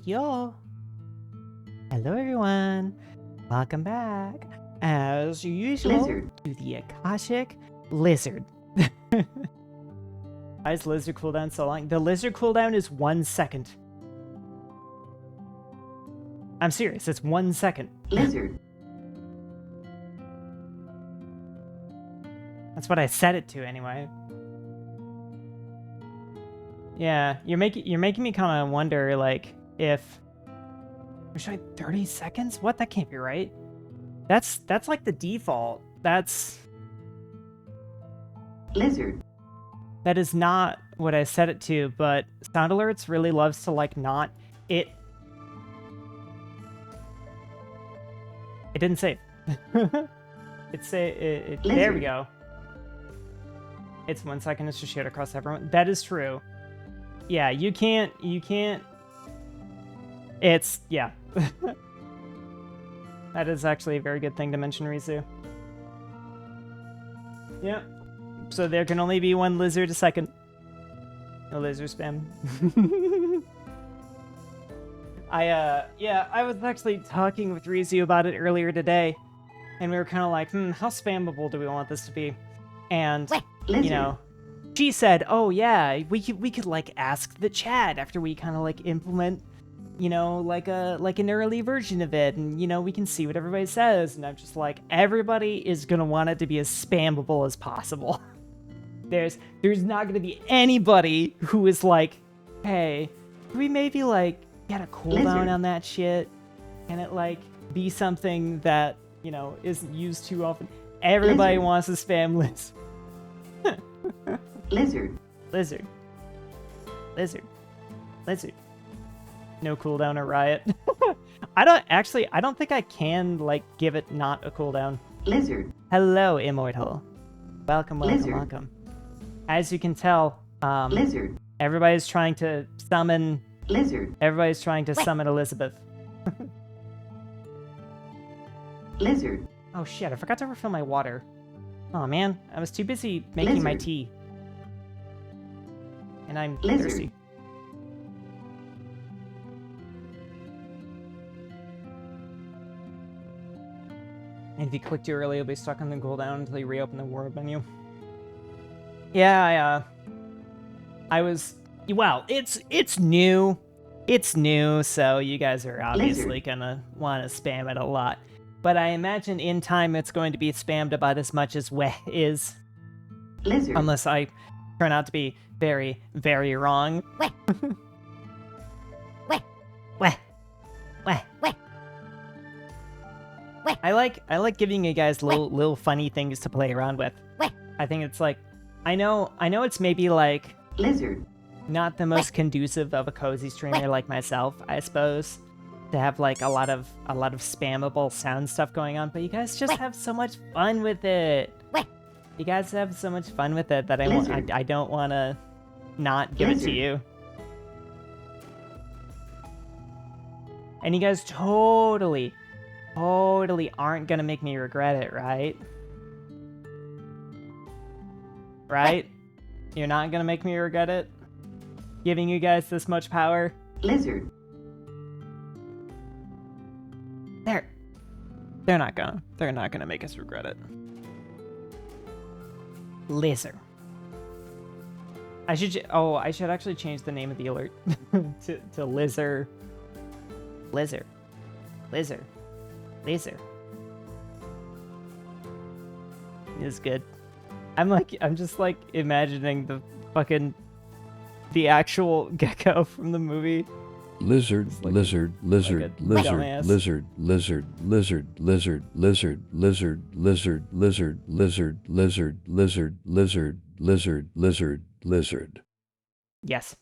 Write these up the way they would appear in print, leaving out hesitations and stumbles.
Yo. Hello, everyone. Welcome back, as usual, Lizard. to the Akashic Lizard. Why is lizard cooldown so long? The lizard cooldown is 1 second. I'm serious, it's 1 second. Lizard. That's what I set it to anyway. Yeah, you're making me kind of wonder, like, if should I 30 seconds? What? That can't be right. That's like the default. That Lizard. is not what I set it to, but Sound Alerts really loves to like not it. It didn't save. There we go. It's 1 second. It's just shared across everyone. That is true. Yeah, you can't. It's, yeah. That is actually a very good thing to mention, Rizu. Yeah. So there can only be one lizard a second. No lizard spam. I was actually talking with Rizu about it earlier today, and we were kind of like, how spammable do we want this to be? And, Lizard. you know, she said, oh yeah, we could like ask the chat after we kind of like implement, you know, like an early version of it, and you know, we can see what everybody says. And I'm just like, everybody is gonna want it to be as spammable as possible. There's not gonna be anybody who is like, hey, can we maybe like get a cooldown Lizard. on that shit? Can it like be something that, you know, isn't used too often? Everybody Lizard. wants to spam lizard. Lizard. Lizard. Lizard. Lizard. No cooldown or riot. I don't think I can like give it not a cooldown. Lizard. Hello, Immortal. Welcome. Lizard. As you can tell, Lizard. everybody's trying to summon Lizard. summon Elizabeth. Lizard. Oh shit, I forgot to refill my water. Oh man, I was too busy making my Lizard. tea. And I'm Lizard. thirsty. And if you click too early, you'll be stuck on the cooldown until you reopen the world menu. Yeah, I was... Well, it's new. It's new, so you guys are obviously Lizard. gonna want to spam it a lot. But I imagine in time it's going to be spammed about as much as Weh is. Lizard. Unless I turn out to be very, very wrong. Weh. Weh. Weh. Weh. Weh. Weh. I like giving you guys little funny things to play around with. Weh. I think it's like, I know it's maybe like Lizard. not the most conducive of a cozy streamer like myself, I suppose, to have like a lot of spammable sound stuff going on, but you guys just have so much fun with it. You guys have so much fun with it that I don't want to not give it to Lizard. you. And you guys totally aren't gonna make me regret it, right? Right? You're not gonna make me regret it? Giving you guys this much power? Lizard. They're not gonna make us regret it. Lizard. I should actually change the name of the alert to Lizard. Lizard. Lizard. Lizard. This is good. I'm just like imagining the actual gecko from the movie. Lizard, like- lizard, lizard, a lizard, dumbass. lizard, lizard, lizard, lizard, lizard, lizard, lizard, lizard, lizard, lizard, lizard, lizard, lizard, lizard, lizard. Yes.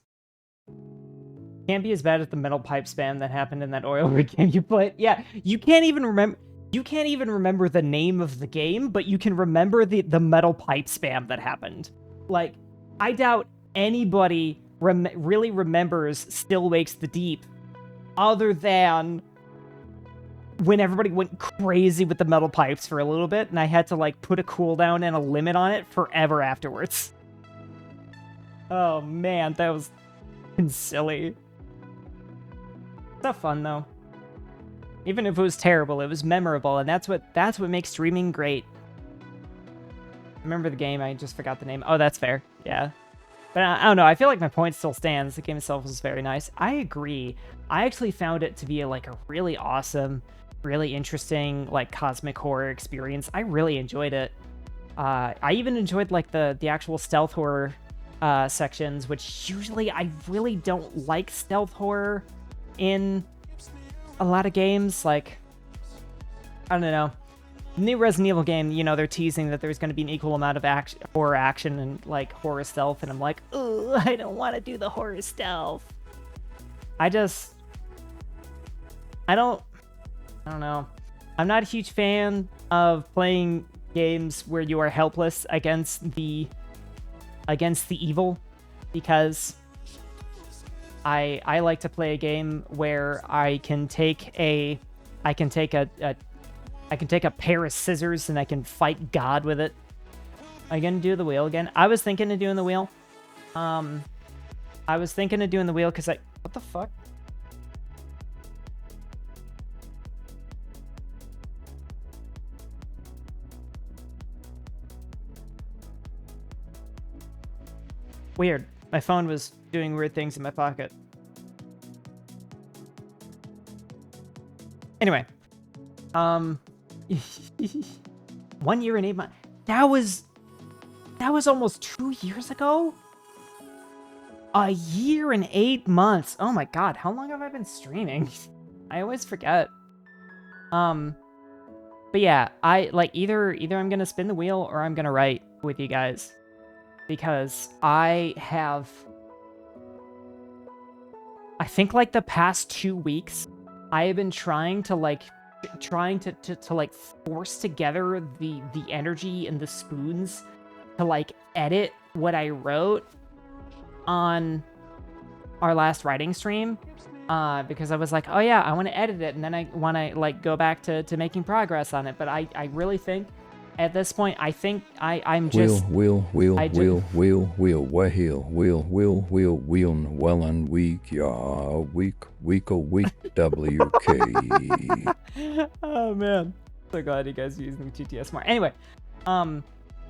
Can't be as bad as the metal pipe spam that happened in that oil rig game you played. Yeah, you can't even remember the name of the game, but you can remember the metal pipe spam that happened. Like, I doubt anybody really remembers Still Wakes the Deep other than when everybody went crazy with the metal pipes for a little bit, and I had to like put a cooldown and a limit on it forever afterwards. Oh man, that was silly. Stuff fun though. Even if it was terrible, it was memorable, and that's what makes streaming great. Remember the game? I just forgot the name. Oh, that's fair. Yeah. But I don't know. I feel like my point still stands. The game itself was very nice. I agree. I actually found it to be like a really awesome, really interesting, like cosmic horror experience. I really enjoyed it. I even enjoyed like the actual stealth horror sections, which usually I really don't like stealth horror in a lot of games. Like, I don't know. New Resident Evil game, you know, they're teasing that there's going to be an equal amount of horror action and like horror stealth, and I'm like, ooh, I don't want to do the horror stealth. I don't know. I'm not a huge fan of playing games where you are helpless against the evil, because I like to play a game where I can take a pair of scissors and I can fight God with it. Are you gonna do the wheel again? I was thinking of doing the wheel. Because what the fuck? Weird. My phone was doing weird things in my pocket. Anyway. 1 year and 8 months. That was almost 2 years ago? A year and 8 months. Oh my god, how long have I been streaming? I always forget. But yeah, I like either I'm gonna spin the wheel or I'm gonna write with you guys. Because I think like the past 2 weeks, I have been trying to force together the energy and the spoons to like edit what I wrote on our last writing stream, because I was like, oh yeah, I want to edit it, and then I want to like go back to making progress on it. But I really think at this point, I'm just wheel and week WK. Oh man, so glad you guys are using GTS more. Anyway,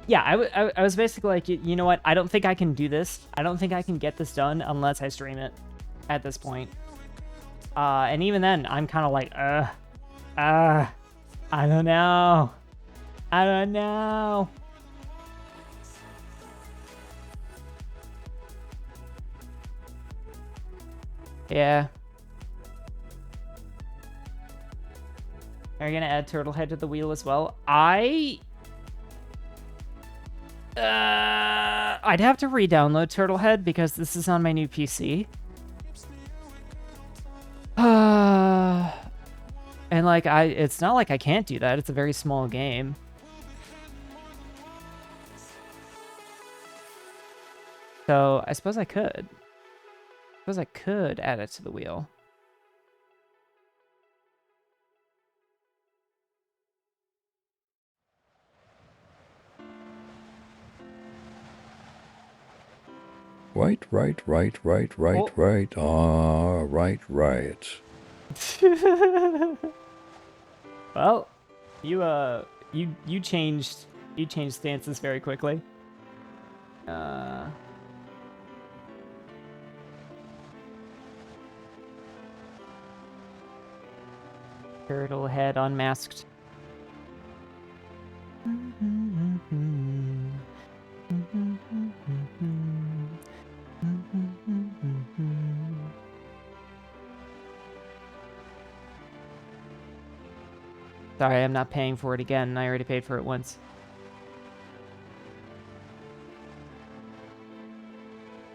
yeah, I was basically like, you know what? I don't think I can do this. I don't think I can get this done unless I stream it at this point. And even then, I'm kind of like, I don't know. Yeah. Are you gonna add Turtlehead to the wheel as well? I'd have to re-download Turtlehead because this is on my new PC. And like it's not like I can't do that. It's a very small game. So I suppose I could. Add it to the wheel. Right. Well, you changed stances very quickly. Turtle head unmasked. Sorry, I'm not paying for it again. I already paid for it once.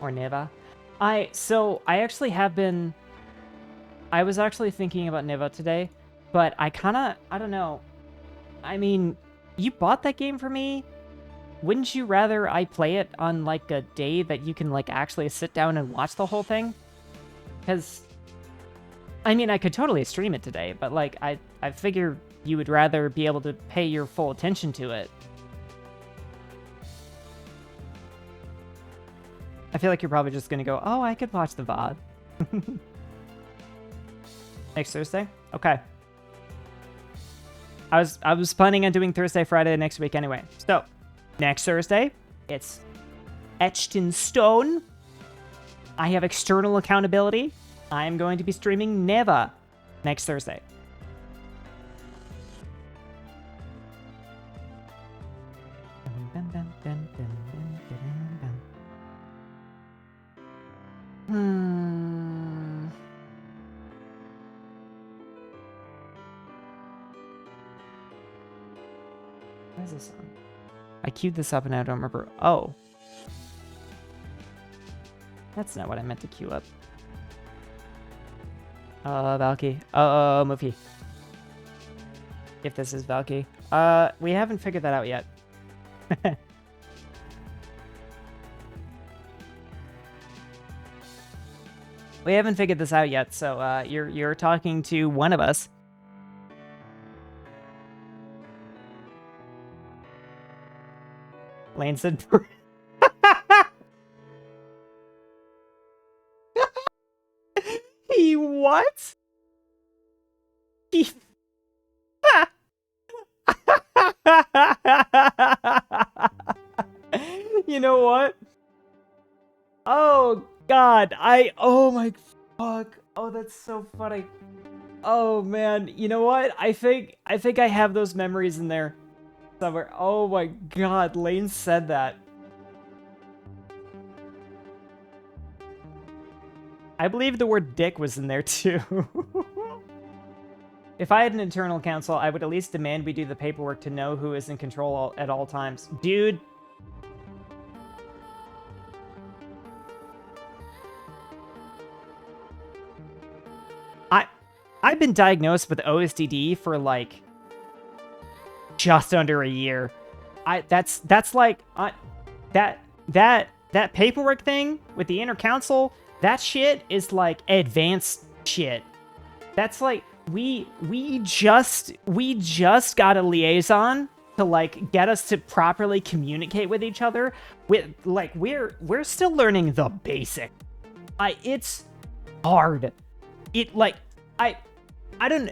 Or never. I actually have been... I was actually thinking about Neva today, but I don't know. I mean, you bought that game for me? Wouldn't you rather I play it on, like, a day that you can, like, actually sit down and watch the whole thing? Because I mean, I could totally stream it today, but like, I figure you would rather be able to pay your full attention to it. I feel like you're probably just gonna go, oh, I could watch the VOD. Next Thursday? Okay. I was planning on doing Thursday, Friday next week anyway. So, next Thursday, it's etched in stone. I have external accountability. I am going to be streaming Neva next Thursday. What is this on? I queued this up and I don't remember. Oh. That's not what I meant to queue up. Valky. Movie. If this is Valky. We haven't figured that out yet. We haven't figured this out yet, so you're talking to one of us. Lane said. He what? He. You know what? Oh God, oh my fuck. Oh, that's so funny. Oh man, you know what? I think I have those memories in there somewhere. Oh my God, Lane said that. I believe the word dick was in there too. If I had an internal council, I would at least demand we do the paperwork to know who is in control at all times. Dude. I've been diagnosed with OSDD for like just under a year. That's like that paperwork thing with the inner council. That shit is like advanced shit. That's like we just got a liaison to like get us to properly communicate with each other. With like we're still learning the basic. It's hard. I'm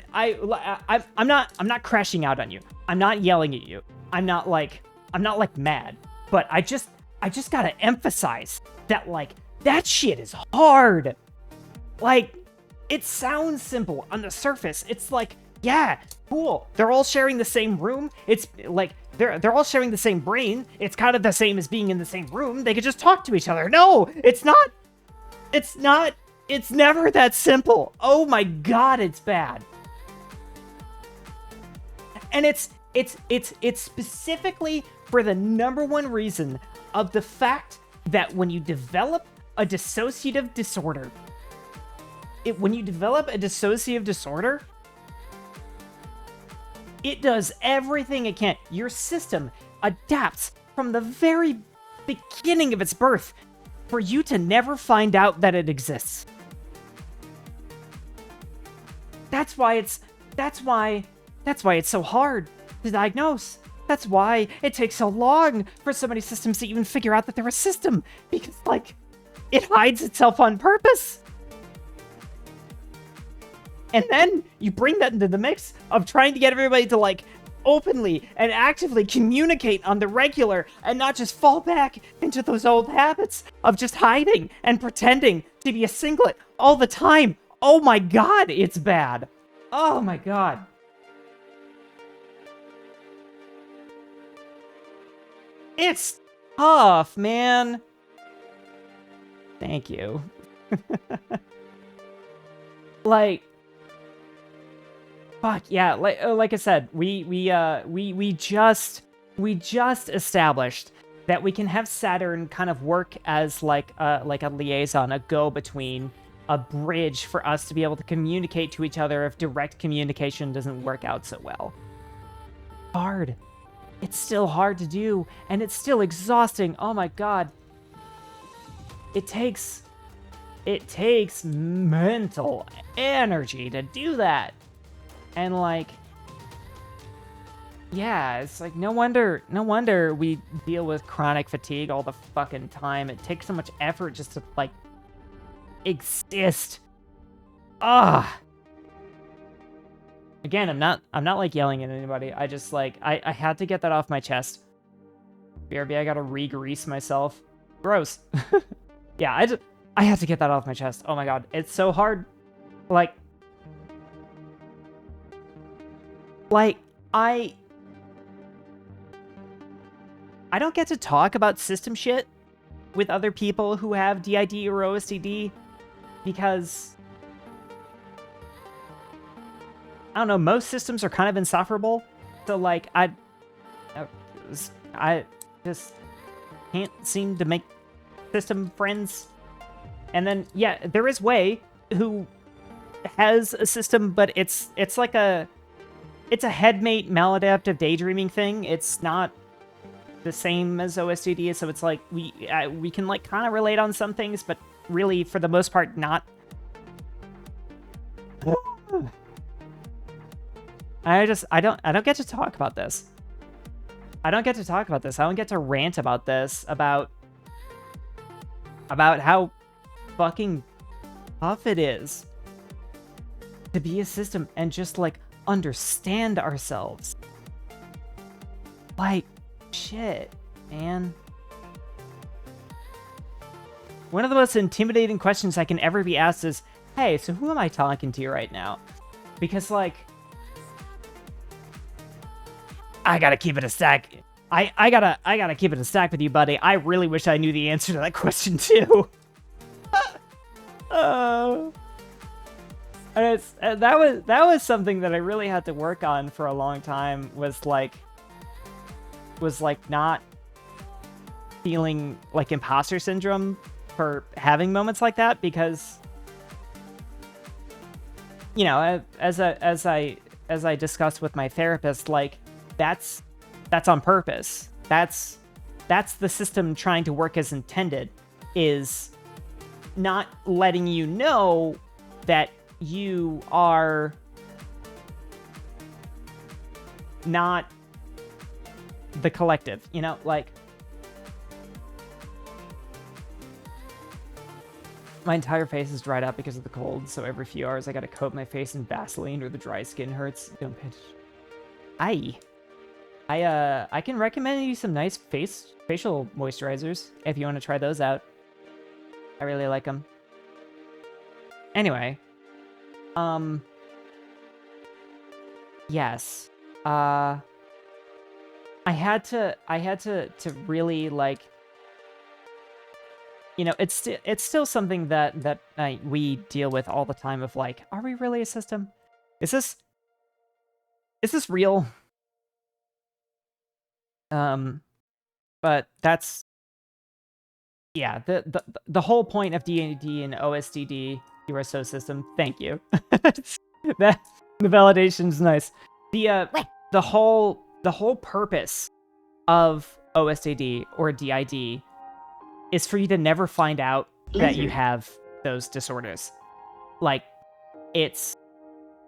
not crashing out on you. I'm not yelling at you. I'm not like mad. But I just gotta emphasize that like that shit is hard. Like, it sounds simple on the surface. It's like, yeah, cool. They're all sharing the same room. It's like they're all sharing the same brain. It's kind of the same as being in the same room. They could just talk to each other. No, it's not. It's not. It's never that simple. Oh my God, it's bad. And it's specifically for the number one reason of the fact that when you develop a dissociative disorder, it does everything it can. Your system adapts from the very beginning of its birth for you to never find out that it exists. That's why it's so hard to diagnose. That's why it takes so long for so many systems to even figure out that they're a system, because like it hides itself on purpose. And then you bring that into the mix of trying to get everybody to like openly and actively communicate on the regular and not just fall back into those old habits of just hiding and pretending to be a singlet all the time. Oh my God, it's bad. Oh my God. It's tough, man. Thank you. Like, fuck yeah! Like I said, we just established that we can have Saturn kind of work as like a liaison, a go-between, a bridge for us to be able to communicate to each other if direct communication doesn't work out so well. Hard. It's still hard to do, and it's still exhausting. Oh my God. It takes it takes mental energy to do that. And like, yeah, it's like no wonder we deal with chronic fatigue all the fucking time. It takes so much effort just to like exist. Ah. Again, I'm not like yelling at anybody. I just like I had to get that off my chest. BRB, I gotta re-grease myself. Gross. Yeah, I had to get that off my chest. Oh my god, it's so hard. Like I don't get to talk about system shit with other people who have DID or OSTD because I don't know, most systems are kind of insufferable. So like I just can't seem to make system friends. And then yeah, there is Wei who has a system, but it's like it's a headmate maladaptive daydreaming thing. It's not the same as OSTD, so it's like we can like kind of relate on some things, but really for the most part not. I don't get to talk about this. I don't get to talk about this. I don't get to rant about this, about how fucking tough it is to be a system and just like understand ourselves. Like, shit, man. One of the most intimidating questions I can ever be asked is, hey, so who am I talking to right now? Because like, I gotta keep it a stack. I gotta keep it a stack with you, buddy. I really wish I knew the answer to that question too. And that was something that I really had to work on for a long time. Was like not feeling like imposter syndrome for having moments like that, because you know, as I discussed with my therapist, like that's on purpose. That's the system trying to work as intended, is not letting you know that you are not the collective, you know, like my entire face is dried up because of the cold, so every few hours I gotta coat my face in Vaseline or the dry skin hurts. Don't pinch. I can recommend you some nice facial moisturizers if you want to try those out. I really like them. Anyway, yes, I had to really like, you know, it's still something that we deal with all the time of like, are we really a system? Is this real? But that's, yeah, the whole point of D&D and OSTD, USO system. Thank you. That the validation's nice. The whole purpose of OSTD or DID is for you to never find out that you have those disorders. Like, it's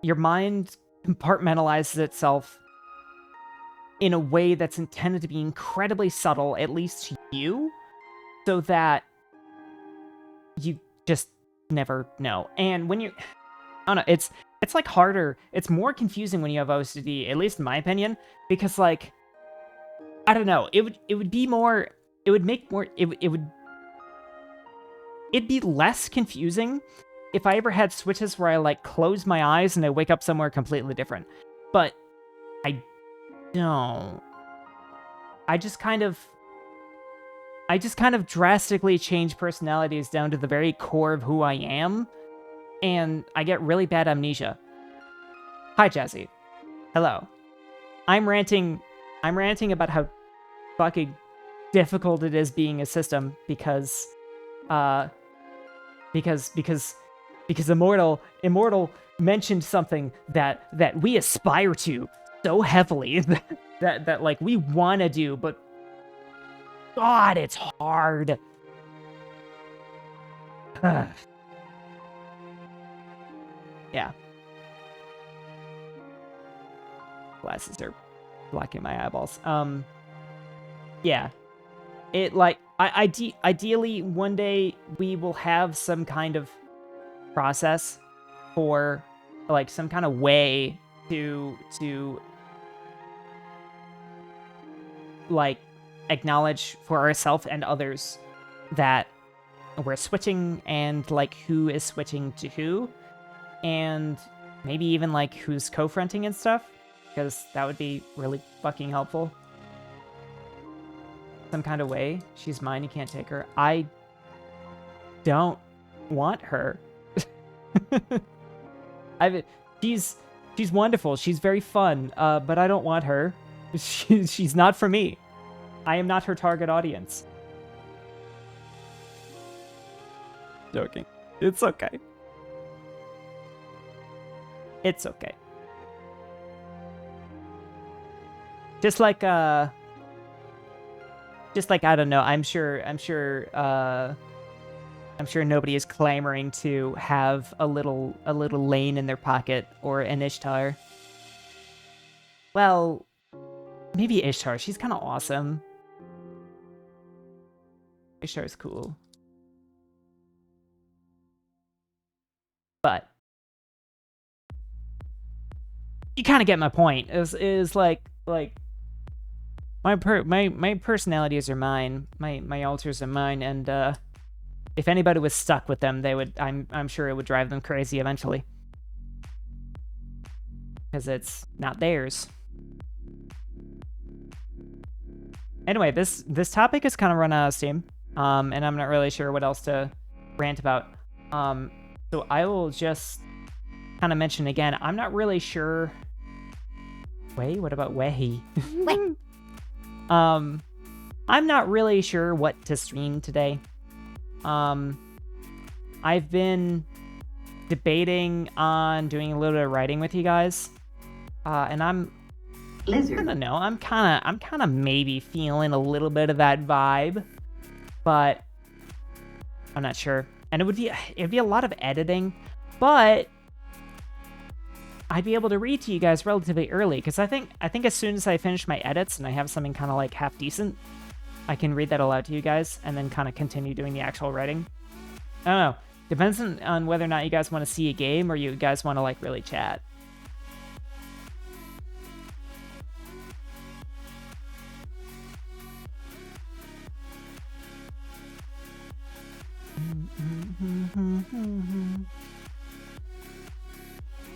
your mind compartmentalizes itself in a way that's intended to be incredibly subtle, at least to you, so that you just never know. And when you, I don't know, it's like harder, it's more confusing when you have OCD, at least in my opinion, because like, I don't know, it'd be less confusing if I ever had switches where I like close my eyes and I wake up somewhere completely different. But I don't. I just kind of drastically change personalities down to the very core of who I am, and I get really bad amnesia. Hi, Jazzy. Hello. I'm ranting about how fucking difficult it is being a system because Immortal mentioned something that we aspire to so heavily that like we want to do, but God, it's hard. Yeah. Glasses are blocking my eyeballs. Yeah. It, like, ideally, one day we will have some kind of process for, like, some kind of way to like, acknowledge for ourselves and others that we're switching, and, like, who is switching to who, and maybe even, like, who's co-fronting and stuff, because that would be really fucking helpful. Some kind of way. She's mine, you can't take her. I don't want her. She's wonderful. She's very fun, but I don't want her. She's not for me. I am not her target audience. Joking. It's okay. It's okay. Just like I don't know. I'm sure nobody is clamoring to have a little Lane in their pocket or an Ishtar. Well, maybe Ishtar. She's kind of awesome. Ishtar's cool. But you kind of get my point. Is like my personalities are mine. My alters are mine, and if anybody was stuck with them, they would. I'm sure it would drive them crazy eventually, because it's not theirs. Anyway, this topic is kind of run out of steam, and I'm not really sure what else to rant about. So I will just kind of mention again. I'm not really sure. Wait, what about Wehi? I'm not really sure what to stream today. I've been debating on doing a little bit of writing with you guys, and I don't know. I'm kind of maybe feeling a little bit of that vibe, but I'm not sure. And it'd be a lot of editing, but I'd be able to read to you guys relatively early, because I think as soon as I finish my edits and I have something kind of like half decent, I can read that aloud to you guys and then kind of continue doing the actual writing. I don't know. Depends on whether or not you guys want to see a game or you guys want to like really chat.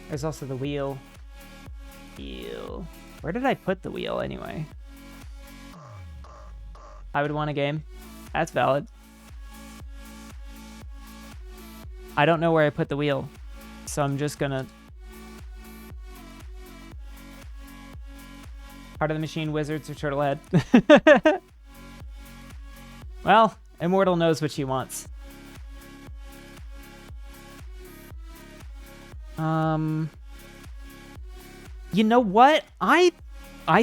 There's also the wheel. Where did I put the wheel anyway? I would want a game. That's valid. I don't know where I put the wheel, so I'm just gonna... Part of the Machine, Wizards, or Turtlehead? Well, Immortal knows what she wants. You know what? I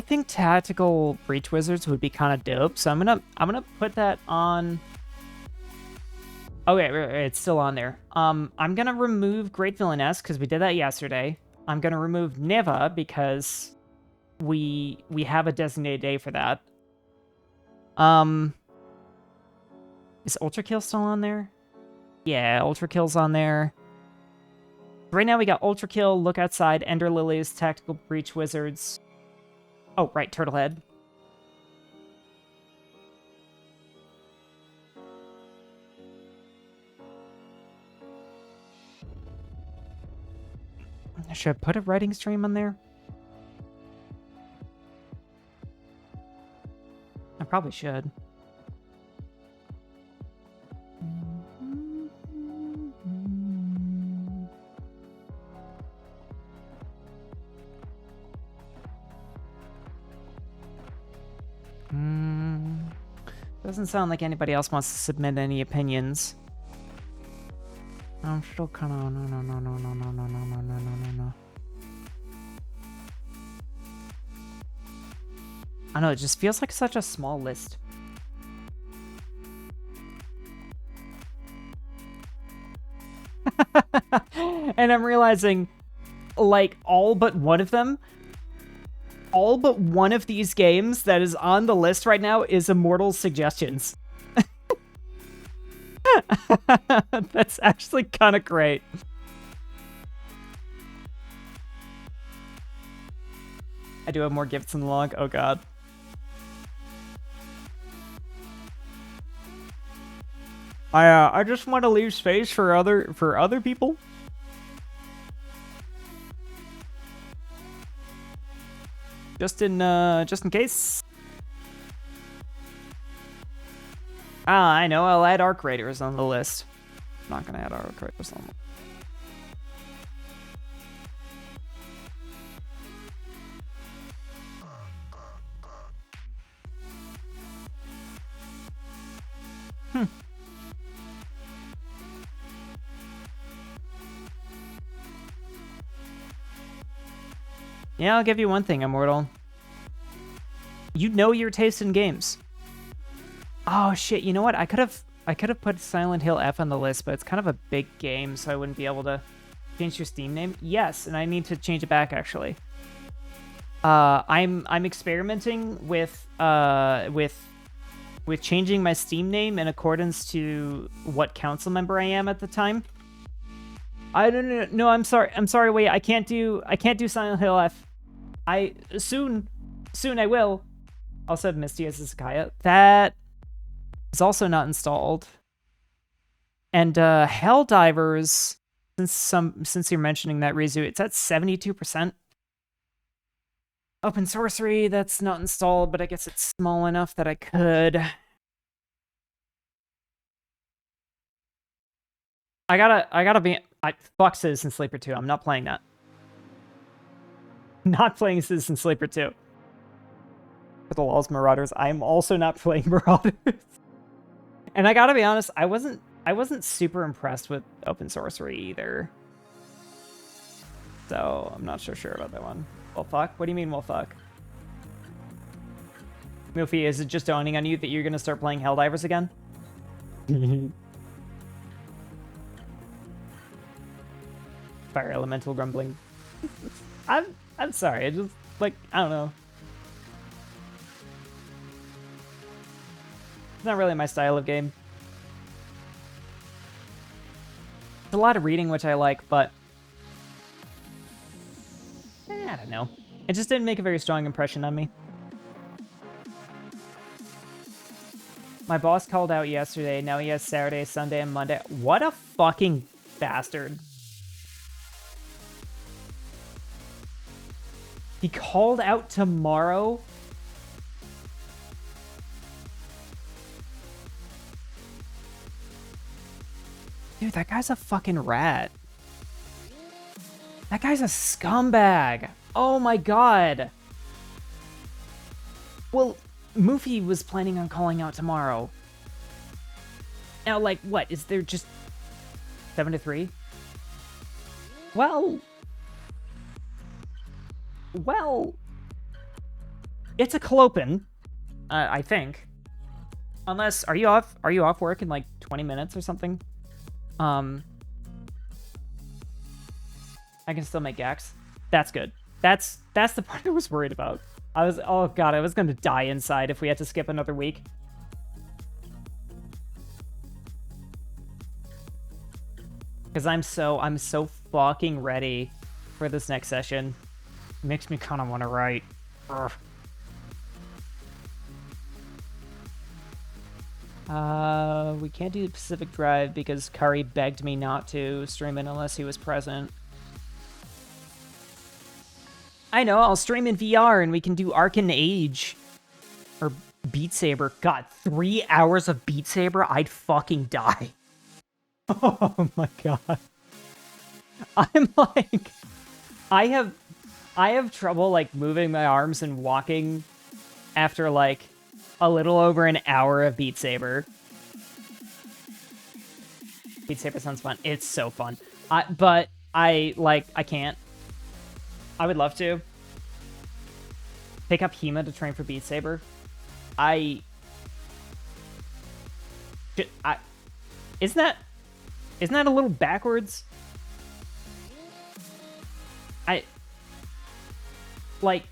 think Tactical Breach Wizards would be kind of dope, so I'm gonna put that on. Okay, it's still on there. I'm gonna remove Great Villainess because we did that yesterday. I'm gonna remove Neva because we have a designated day for that. Is Ultra Kill still on there? Yeah, Ultra Kill's on there. Right now we got Ultra Kill, Look Outside, Ender Lilies, Tactical Breach Wizards. Oh, right, Turtlehead. Should I put a writing stream on there? I probably should. Doesn't sound like anybody else wants to submit any opinions. I'm still kind of no. I know, it just feels like such a small list. And I'm realizing, like, all but one of these games that is on the list right now is Immortal Suggestions. That's actually kind of great. I do have more gifts in the log. Oh god. I just want to leave space for other people. Just in case. Ah, I know. I'll add Arc Raiders on the list. I'm not gonna add Arc Raiders on the list. Yeah, I'll give you one thing, Immortal. You know your taste in games. Oh shit, you know what? I could have put Silent Hill F on the list, but it's kind of a big game, so I wouldn't be able to change your Steam name. Yes, and I need to change it back actually. I'm experimenting with changing my Steam name in accordance to what council member I am at the time. I don't know. No, I'm sorry. Wait, I can't do Silent Hill F. Soon I will. Also have Misty as a Sakaya. That is also not installed. And Helldivers, since you're mentioning that, Rizu, it's at 72%. Open Sorcery, that's not installed, but I guess it's small enough that I could. Fuck Citizen Sleeper 2. I'm not playing that. Not playing Citizen Sleeper 2. For the Laws Marauders, I'm also not playing Marauders. And I gotta be honest, I wasn't super impressed with Open Sorcery either. So I'm not so sure about that one. Well, fuck? What do you mean, well, fuck? Milfy, is it just dawning on you that you're gonna start playing Helldivers again? Fire Elemental grumbling. I'm sorry, I just, like, I don't know. It's not really my style of game. It's a lot of reading, which I like, but I don't know. It just didn't make a very strong impression on me. My boss called out yesterday. Now he has Saturday, Sunday, and Monday. What a fucking bastard. He called out tomorrow? Dude, that guy's a fucking rat. That guy's a scumbag. Oh my god. Well, Moofy was planning on calling out tomorrow. Now, like, what? Is there just 7-3? Well, it's a Clopen, I think. Unless, are you off work in like 20 minutes or something? I can still make Gax. That's good. That's the part I was worried about. Oh god, I was gonna die inside if we had to skip another week. Because I'm so fucking ready for this next session. It makes me kind of want to write. Ugh. We can't do the Pacific Drive because Kari begged me not to stream it unless he was present. I know, I'll stream in VR and we can do Arcane Age. Or Beat Saber. God, 3 hours of Beat Saber? I'd fucking die. Oh my god. I'm like... I have trouble, like, moving my arms and walking after, like, a little over an hour of Beat Saber. Beat Saber sounds fun. It's so fun. But I can't. I would love to. Pick up Hema to train for Beat Saber. Isn't that a little backwards? I like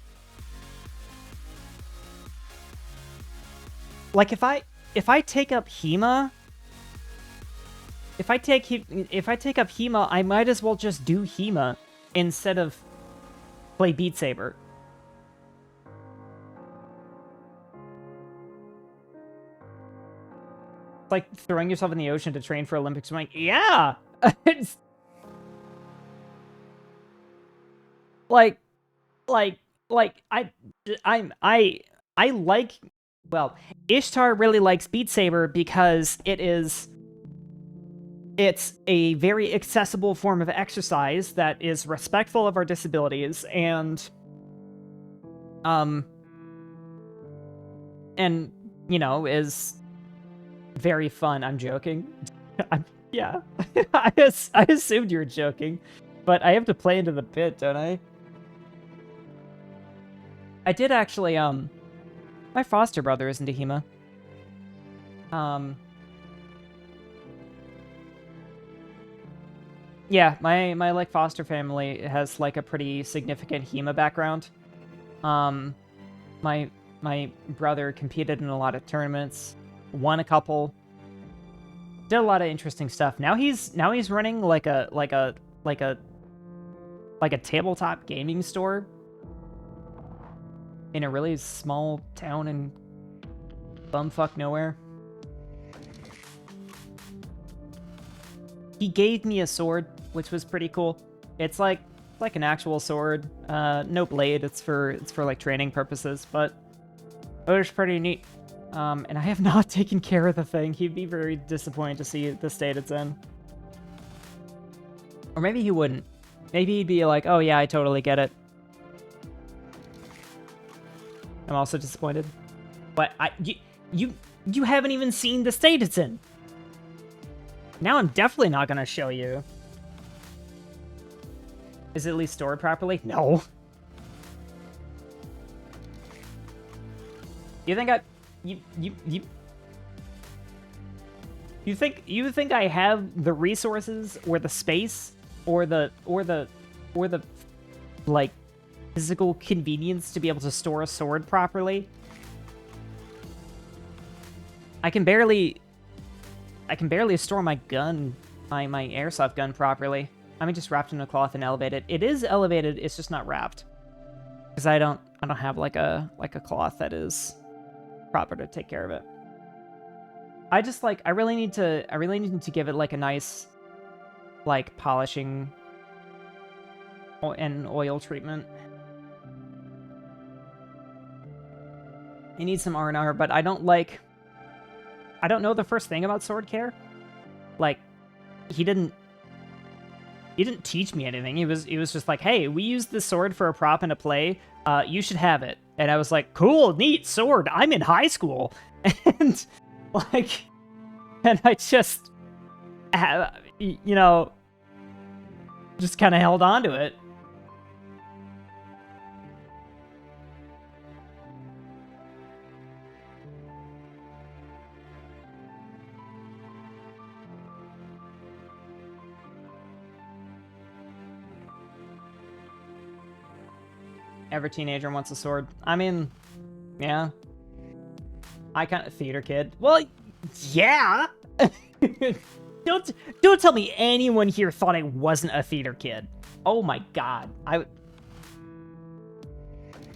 if I take up HEMA, if I take up HEMA, I might as well just do HEMA instead of play Beat Saber. It's like throwing yourself in the ocean to train for Olympics. I'm like, yeah. It's like I like, well, Ishtar really likes Beat Saber because it's a very accessible form of exercise that is respectful of our disabilities and you know, is very fun. I'm joking. Yeah. I assumed you were joking, but I have to play into the bit, don't I? I did actually, my foster brother is into HEMA. Yeah, my like foster family has like a pretty significant HEMA background. My brother competed in a lot of tournaments, won a couple, did a lot of interesting stuff. Now he's running like a tabletop gaming store in a really small town in bumfuck nowhere. He gave me a sword, which was pretty cool. It's like an actual sword, no blade. It's for like training purposes, but it was pretty neat. And I have not taken care of the thing. He'd be very disappointed to see the state it's in. Or maybe he wouldn't. Maybe he'd be like, oh yeah, I totally get it. I'm also disappointed. But you haven't even seen the state it's in. Now I'm definitely not gonna show you. Is it at least stored properly? No. You think you think I have the resources or the space or the like physical convenience to be able to store a sword properly? I can barely store my gun, my airsoft gun properly. I mean, just wrapped in a cloth and elevated. It is elevated, it's just not wrapped. Because I don't have like a cloth that is proper to take care of it. I just like I really need to give it like a nice like polishing and oil treatment. It needs some R&R, but I don't know the first thing about sword care. Like, he didn't teach me anything. He was just like, hey, we used this sword for a prop in a play. You should have it. And I was like, cool, neat, sword. I'm in high school. And like, and I just, you know, just kind of held on to it. Every teenager wants a sword. I mean, yeah. I kind of theater kid. Well, yeah. Don't tell me anyone here thought I wasn't a theater kid. Oh my god.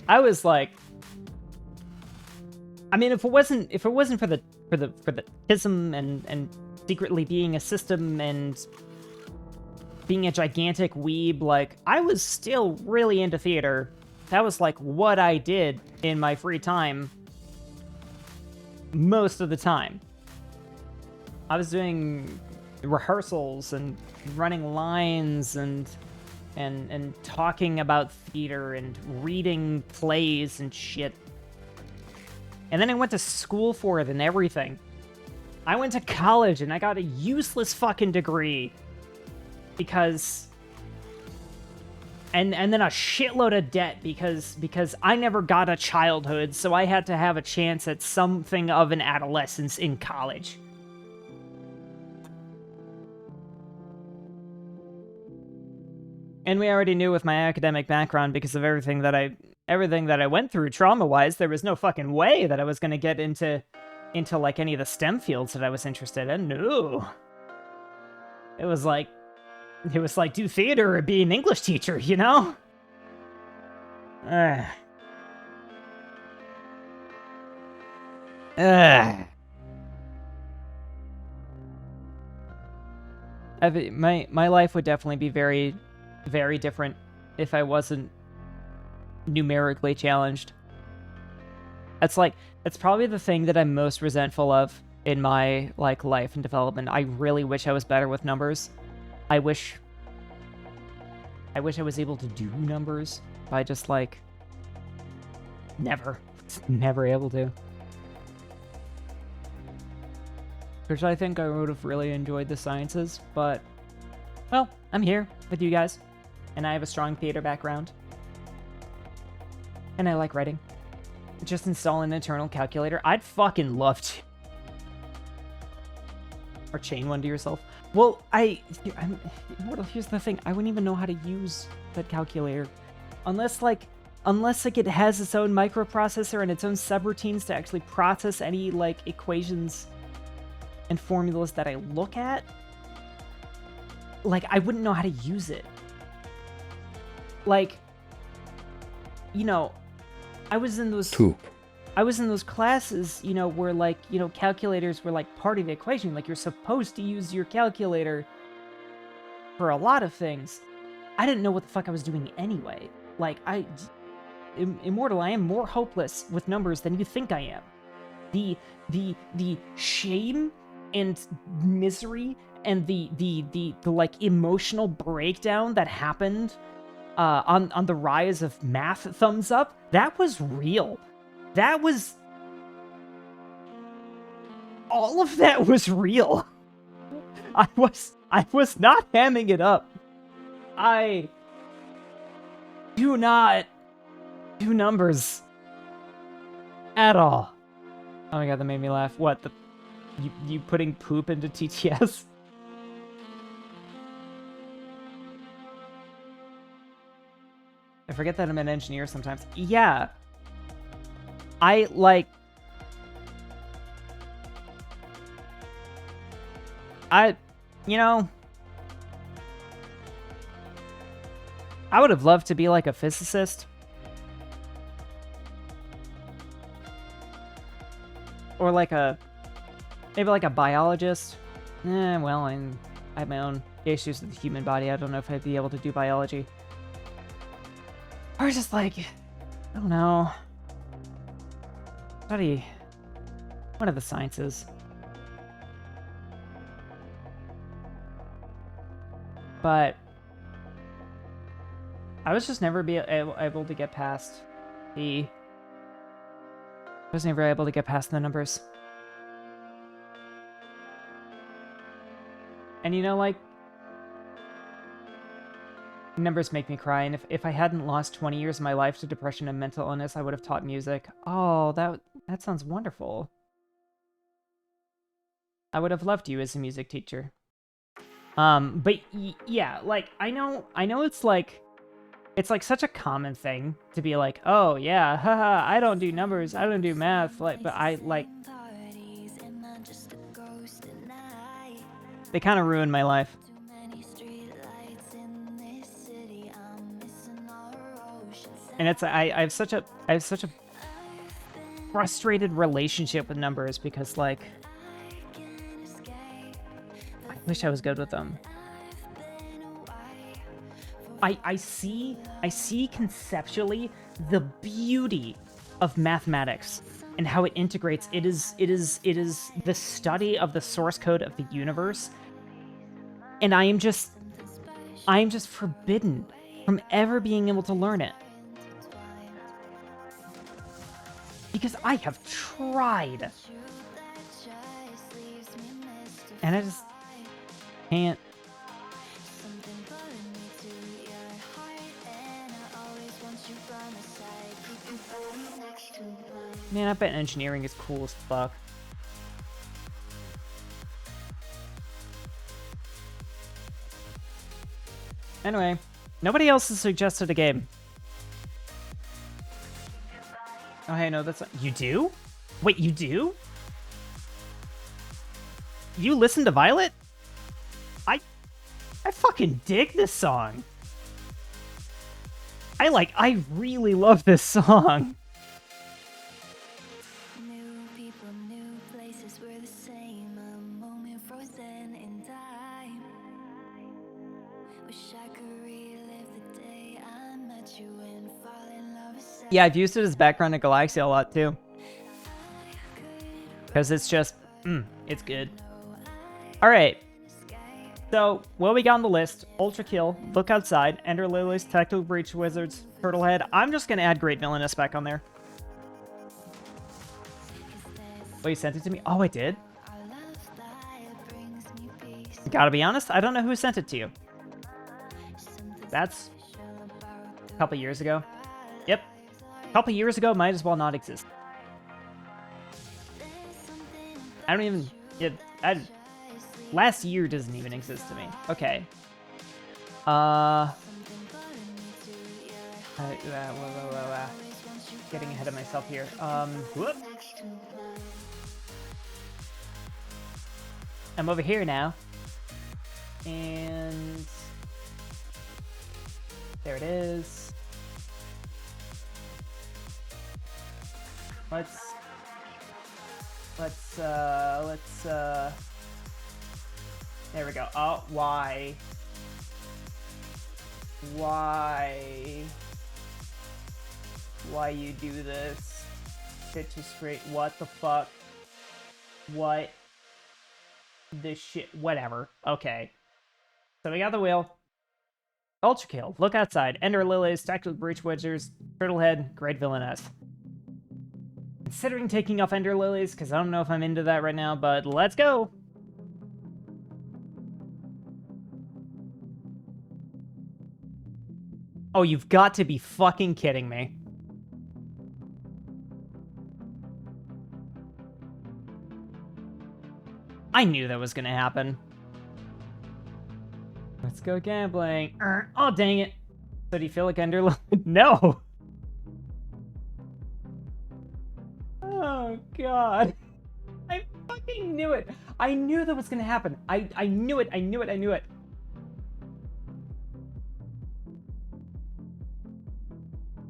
I was like, I mean, if it wasn't for the ism and secretly being a system and being a gigantic weeb, like, I was still really into theater. That was like what I did in my free time most of the time. I was doing rehearsals and running lines and talking about theater and reading plays and shit. And then I went to school for it and everything. I went to college and I got a useless fucking degree because... And then a shitload of debt because I never got a childhood, so I had to have a chance at something of an adolescence in college. And we already knew with my academic background, because of everything that I went through trauma-wise, there was no fucking way that I was gonna get into like any of the STEM fields that I was interested in. No. It was like do theater or be an English teacher, you know? Ugh. Ugh. My life would definitely be very, very different if I wasn't numerically challenged. That's probably the thing that I'm most resentful of in my like life and development. I really wish I was better with numbers. I wish I was able to do numbers, but I just like never able to. Which I think I would have really enjoyed the sciences, but well, I'm here with you guys, and I have a strong theater background, and I like writing. Just install an internal calculator. I'd fucking love to. Or chain one to yourself. Well, here's the thing. I wouldn't even know how to use that calculator. Unless it has its own microprocessor and its own subroutines to actually process any, like, equations and formulas that I look at. Like, I wouldn't know how to use it. Like, you know, I was in those classes, you know, where, like, you know, calculators were, like, part of the equation. Like, you're supposed to use your calculator for a lot of things. I didn't know what the fuck I was doing anyway. Like, Immortal, I am more hopeless with numbers than you think I am. The shame and misery and the like emotional breakdown that happened on the rise of math thumbs up, that was real. That was... all of that was real. I was not hamming it up. I do not do numbers at all. Oh my god, that made me laugh. What, you putting poop into TTS? I forget that I'm an engineer sometimes. Yeah. You know, I would have loved to be like a physicist. Or like maybe like a biologist. Well, I have my own issues with the human body. I don't know if I'd be able to do biology. Or just like, I don't know, study one of the sciences. But I was just never able to get past the... I was never able to get past the numbers. And you know, like, numbers make me cry, and if I hadn't lost 20 years of my life to depression and mental illness, I would have taught music. Oh, that sounds wonderful. I would have loved you as a music teacher. But yeah, like, I know it's like such a common thing to be like, oh yeah, haha, I don't do numbers, I don't do math, like, but I, like, they kind of ruined my life. And it's, I have such a frustrated relationship with numbers because, like, I wish I was good with them. I see conceptually the beauty of mathematics and how it integrates. It is the study of the source code of the universe, and I am just forbidden from ever being able to learn it because I have tried, and I just can't. Man, I bet engineering is cool as fuck. Anyway, Nobody else has suggested a game. Oh, hey, no, that's not... You do? Wait, you do? You listen to Violet? I fucking dig this song. I really love this song. New people, new places, we're the same. A moment frozen in time. Wish I could relive the day I met you and fall in love with Yeah, I've used it as background in Galaxia a lot too. Because it's just, it's good. Alright. So, what we got on the list? Ultra Kill, Look Outside, Ender Lilies, Tactical Breach Wizards, Turtle Head. I'm just going to add Great Villainess back on there. Oh, you sent it to me? Oh, I did? Gotta be honest, I don't know who sent it to you. That's a couple years ago. Yep. A couple years ago might as well not exist. I don't even... Last year doesn't even exist to me. Okay. Getting ahead of myself here. Whoop. I'm over here now. And... there it is. Let's there we go. Oh, why? Why you do this? Sit to straight. What the fuck? What? This shit. Whatever. Okay. So we got the wheel. Ultra Kill, Look Outside, Ender Lilies, Tactical Breach Wizards, Turtlehead, Great Villainess. Considering taking off Ender Lilies, because I don't know if I'm into that right now, but let's go! Oh, you've got to be fucking kidding me. I knew that was gonna happen. Let's go gambling. Oh, dang it. So do you feel like Ender Lilies? No! Oh, God. I fucking knew it. I knew that was gonna happen. I knew it. I knew it. I knew it.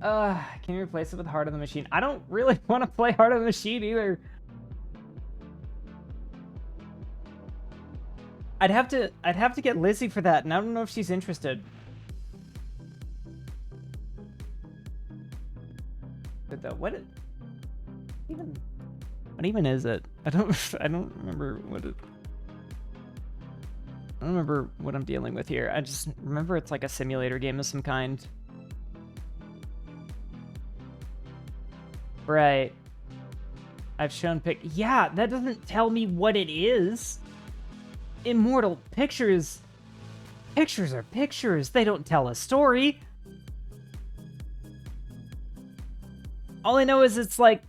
Can you replace it with Heart of the Machine? I don't really want to play Heart of the Machine either. I'd have to get Lizzie for that, and I don't know if she's interested. But though, what even is it? I don't remember what it. I don't remember what I'm dealing with here. I just remember it's like a simulator game of some kind. Right. I've shown yeah, that doesn't tell me what it is. Immortal Pictures. Pictures are pictures. They don't tell a story. All I know is it's like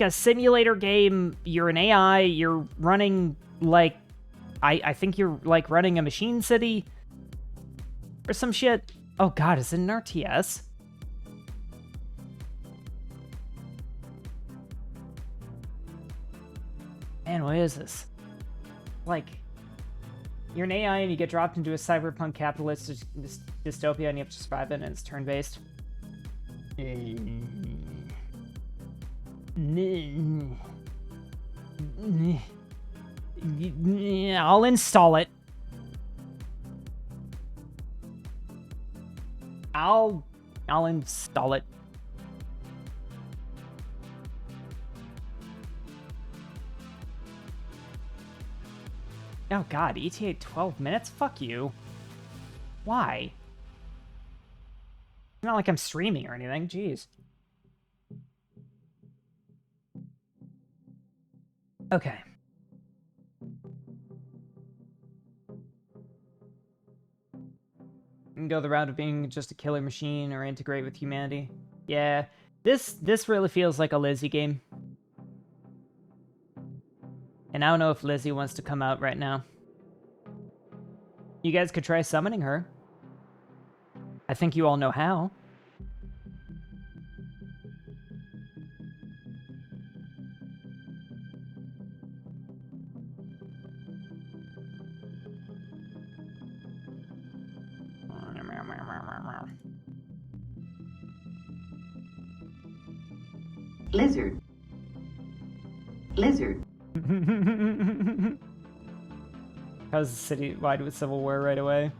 a simulator game. You're an AI. You're running like I think you're like running a machine city or some shit. Oh God, is it an RTS? Man, what is this? Like, you're an AI and you get dropped into a cyberpunk capitalist dystopia and you have to survive it, and it's turn-based. I'll install it. I'll install it. Oh God, ETA 12 minutes? Fuck you. Why? It's not like I'm streaming or anything, jeez. Okay. You can go the route of being just a killer machine or integrate with humanity. Yeah, this really feels like a Lizzie game. And I don't know if Lizzie wants to come out right now. You guys could try summoning her. I think you all know how. Lizard. Lizard. How's the citywide with Civil War right away?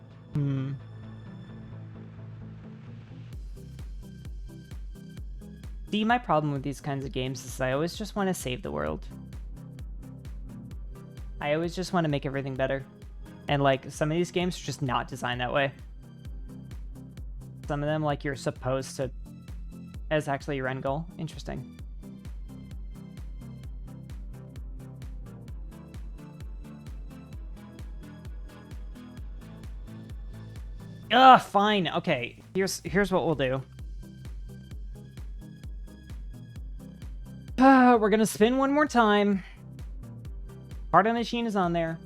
See, my problem with these kinds of games is I always just want to save the world. I always just want to make everything better. And, like, some of these games are just not designed that way. Some of them, like, you're supposed to... As actually your end goal. Interesting. Ugh, fine. Okay, here's what we'll do. We're gonna spin one more time. Part of the machine is on there.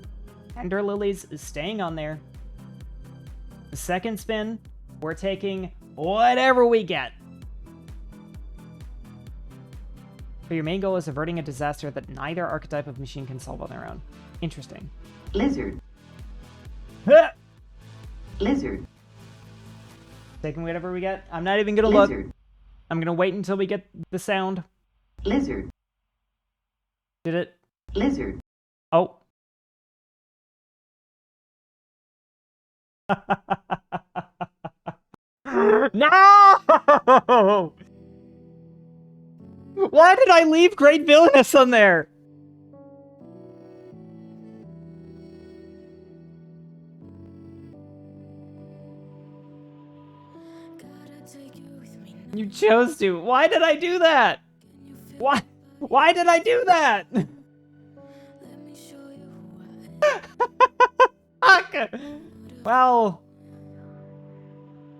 Ender Lilies is staying on there. The second spin, we're taking whatever we get. But your main goal is averting a disaster that neither archetype of machine can solve on their own. Interesting. Lizard. Lizard. Taking whatever we get. I'm not even gonna Lizard. look. I'm gonna wait until we get the sound. Lizard. Did it? Lizard. Oh. No! Why did I leave Great Villainess on there? You chose to. Why did I do that? Why did I do that? Fuck. Well,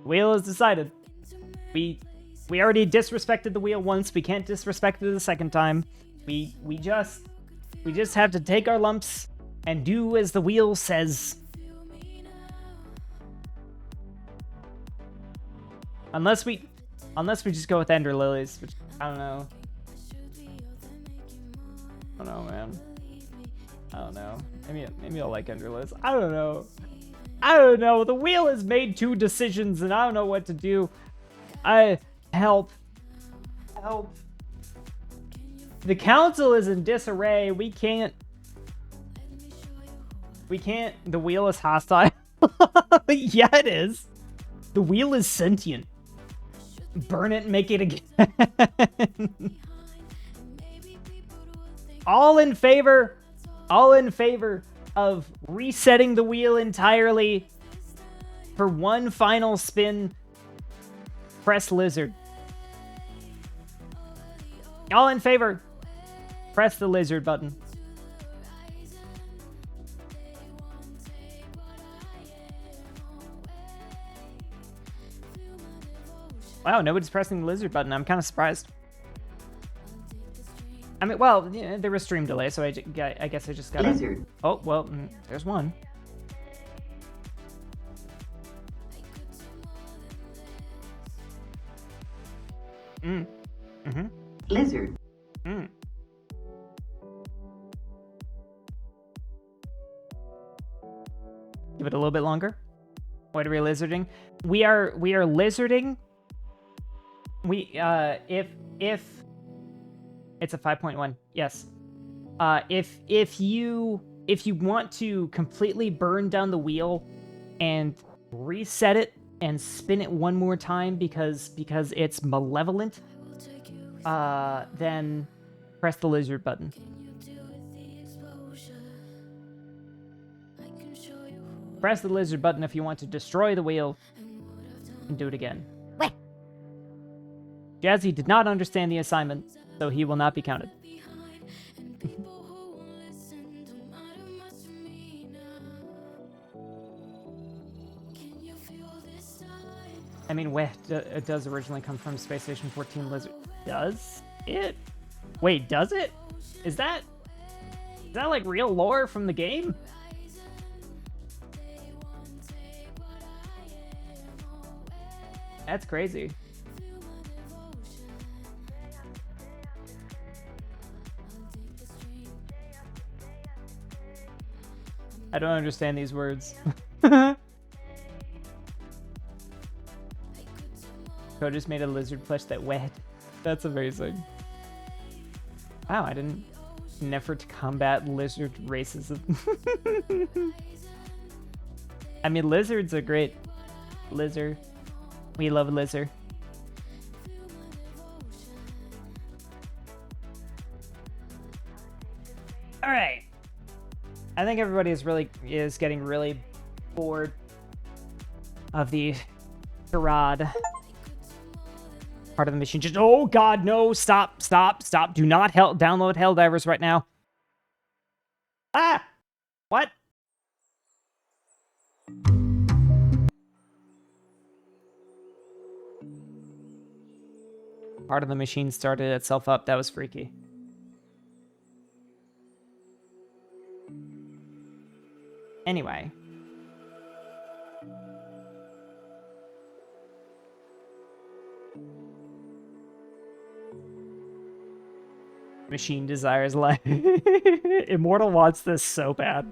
wheel is decided. We already disrespected the wheel once. We can't disrespect it a second time. We just have to take our lumps and do as the wheel says. Unless we just go with Ender Lilies, which I don't know. I don't know, man. I don't know. Maybe I'll like Ender Lilies. I don't know. I don't know. The wheel has made 2 decisions and I don't know what to do. Help. The council is in disarray. We can't. The wheel is hostile. Yeah, it is. The wheel is sentient. Burn it and make it again. All in favor of resetting the wheel entirely for one final spin. Press lizard. All in favor, press the lizard button. Wow, nobody's pressing the lizard button. I'm kind of surprised. I mean, well, yeah, there was stream delay, so I guess I just got Lizard. Oh, well, there's one. Lizard. Give it a little bit longer. What are we lizarding? We are lizarding. If it's a 5.1, yes. If you want to completely burn down the wheel and reset it and spin it one more time because it's malevolent, then press the lizard button. Press the lizard button if you want to destroy the wheel and do it again. Wait. Jazzy did not understand the assignment, so he will not be counted. I mean, it does originally come from Space Station 14 Lizard. Does it? Wait, does it? Is that like real lore from the game? That's crazy. I don't understand these words. Code just made a lizard plush that wet. That's amazing. Wow, I didn't. An effort to combat lizard racism. I mean, lizard's a great lizard. We love lizard. All right. I think everybody is getting really bored of the charade part of the machine. Just, oh god, no, stop. Do not download Helldivers right now. Ah! What? Part of the machine started itself up. That was freaky. Anyway. Machine desires life. Immortal wants this so bad.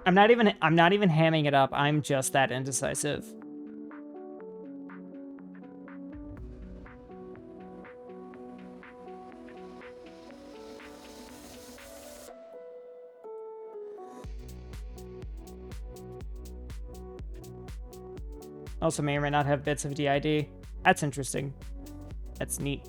I'm not even hamming it up. I'm just that indecisive. Also may or may not have bits of DID. That's interesting. That's neat.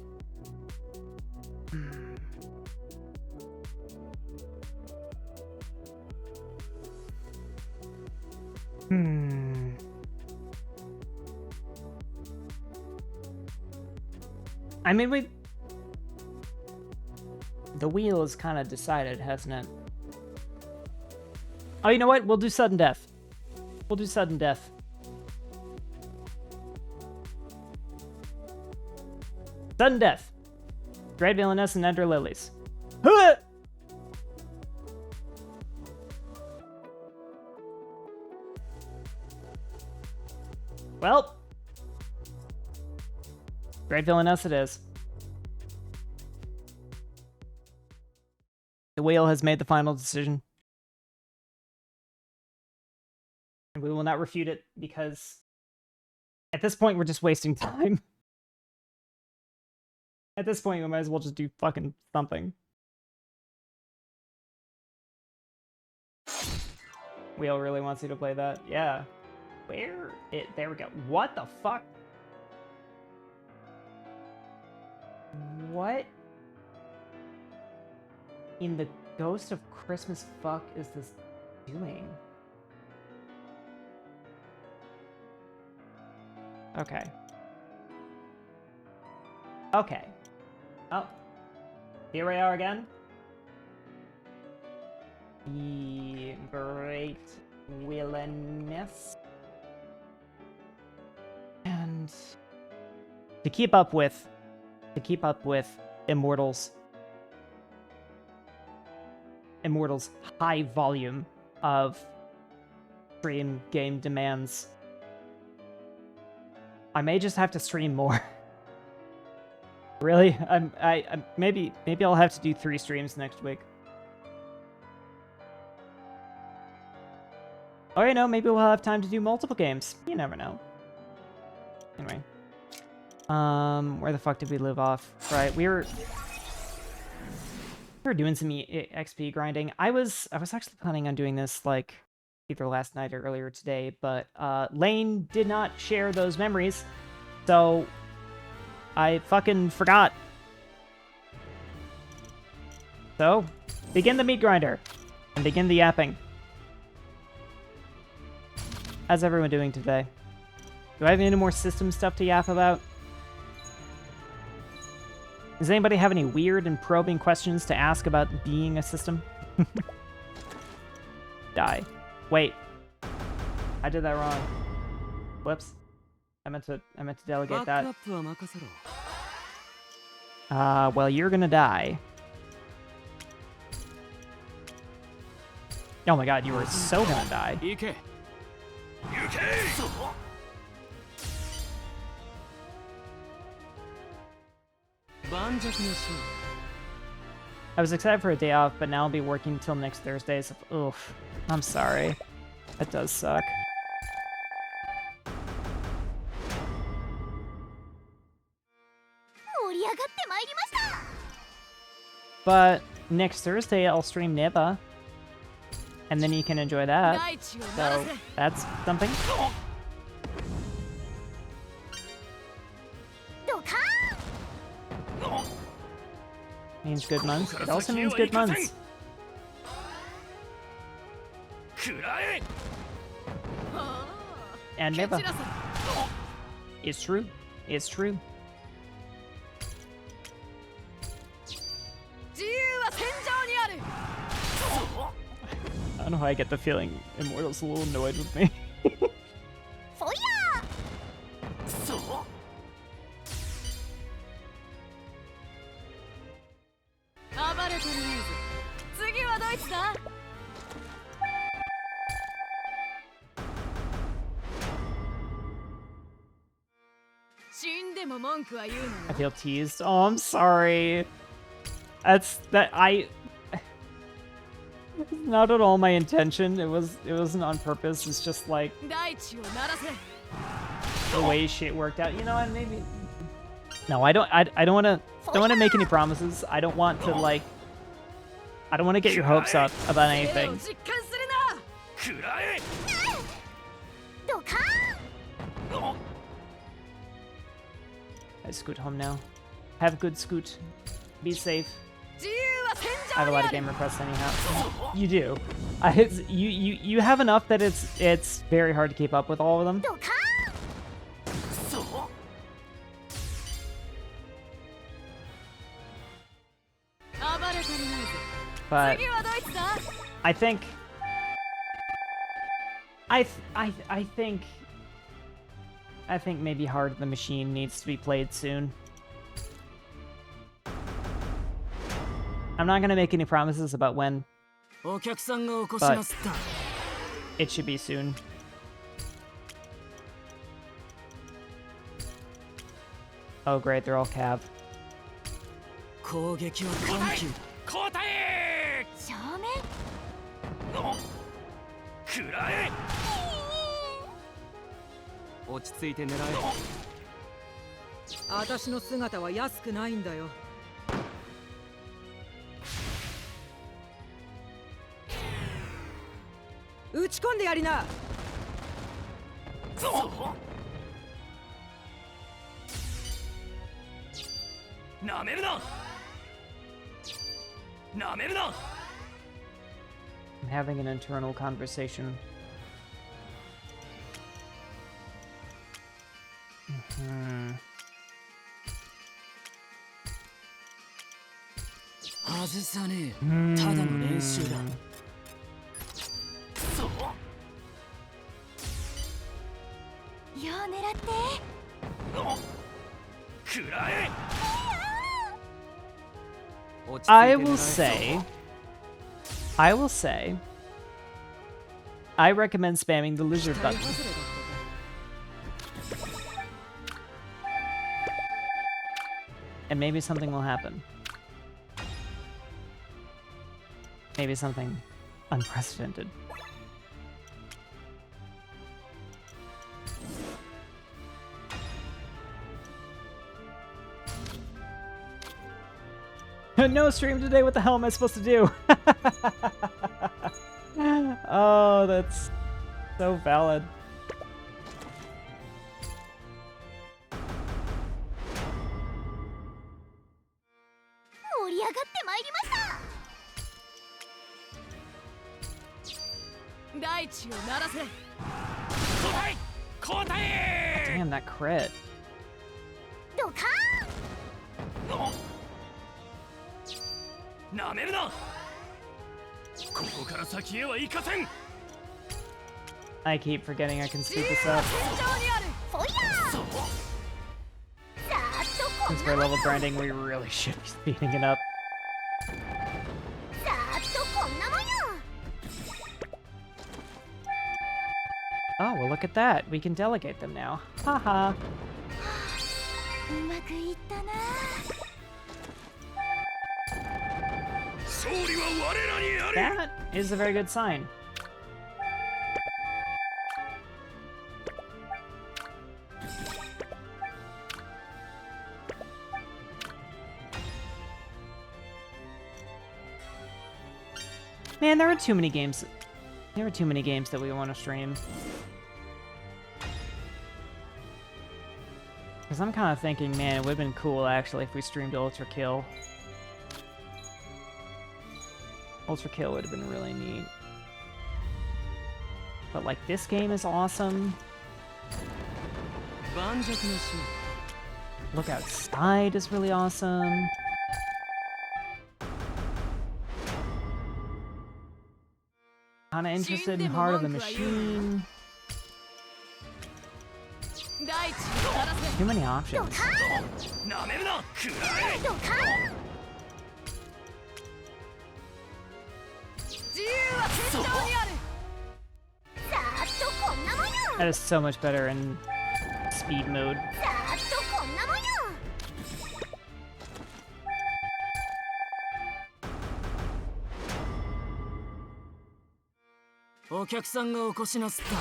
I mean, the wheel is kind of decided, hasn't it? Oh, you know what? We'll do sudden death. We'll do sudden death. Sudden death. Dread Villainess and Ender Lilies. Huh! Well, Dread Villainess it is. The wheel has made the final decision. And we will not refute it because at this point we're just wasting time. At this point we might as well just do fucking something. Wheel really wants you to play that. Yeah. There we go. What the fuck? What in the Ghost of Christmas fuck is this doing? Okay. Okay. Oh. Here we are again. The great Villainess. And to keep up with Immortal's high volume of stream game demands, I may just have to stream more. Really? Maybe I'll have to do 3 streams next week. Or, you know, maybe we'll have time to do multiple games. You never know. Anyway. Where the fuck did we live off? Right, we were doing some XP grinding. I was actually planning on doing this, like, either last night or earlier today, but, Lane did not share those memories, so I fucking forgot. So, begin the meat grinder, and begin the yapping. How's everyone doing today? Do I have any more system stuff to yap about? Does anybody have any weird and probing questions to ask about being a system? Die. Wait. I did that wrong. Whoops. I meant to delegate that. Well, you're gonna die. Oh my god, you were so gonna die. 行け 盤石のシ I was excited for a day off, but now I'll be working till next Thursday. So, oof. I'm sorry. That does suck. But next Thursday, I'll stream Neba. And then you can enjoy that. So, that's something. Means good months. It also means good months. 食らえ And Neba. It's true. It's true. 自由は戦場にある I don't know how I get the feeling Immortal's a little annoyed with me. そりゃ そう 暴れてるね次はどいつだ 死んでも文句は言うなよ I feel teased. Oh, I'm sorry. That's that I not at all my intention. It wasn't on purpose. It's just like 大地を鳴らせ the way shit worked out. You know what? Maybe. No, I don't want to make any promises. I don't want to like. I don't want to get your hopes up about それを anything. 実感するな食らえドカーン I scoot home now. Have a good scoot. Be safe. 自由は戦 I have 場 a に lot あ of る game requests anyhow. You do. You have enough that it's very hard to keep up with all of them. ドカーンそう 暴れてるね But 次はどいつだ I think I think maybe Heart of the Machine needs to be played soon. I'm not gonna make any promises about when. お客さんが起こしますった It should be soon. Oh great, they're all Cav. 攻撃は緩急交代正面食らえ落ち着いて狙え私の姿は安くないんだよ打ち込んでやりななめるななめるな I'm having an internal conversation. Hmm. 外さねえただの練習だそうよう狙って食らえ I will say, I recommend spamming the lizard button. And maybe something will happen. Maybe something unprecedented. No stream today, what the hell am I supposed to do? Oh, that's so valid. Damn, that crit. ドカーンなめるなここから先へは行かせん I keep forgetting I can speed this up. 戦場にあるフォイヤーそう さーっとこん Since な we're もん level grinding, we really should be speeding it up. さーっとこんなもんよ Oh, well, look at that. We can delegate them now. Haha. うまくいったな。勝利は我らにあり。 That is a very good sign. Man, there are too many games. There are too many games that we want to stream. Because I'm kind of thinking, man, it would have been cool actually if we streamed Ultra Kill. Ultra Kill would have been really neat. But like, this game is awesome. Look Outside is really awesome. Kinda interested in Heart of the Machine. Too many options. なめるな。くらえ。ドカン。自由は天井にある。さーっとこんなもんよ。 That is so much better in speed mode. さーっとこんなもんよ。お客さんがお越しなすった。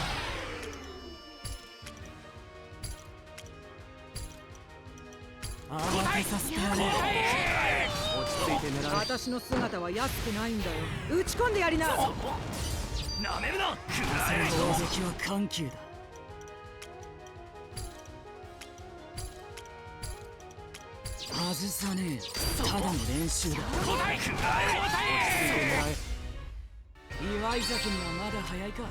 慌てさせてやれ。落ち着いて狙え。私の姿は安くないんだよ。打ち込んでやりな。なめるな。くらえ。攻撃は緩急だ。外さねえ。ただの練習だ。答えくらえ。落ち着いて狙え。祝い酒にはまだ早いか。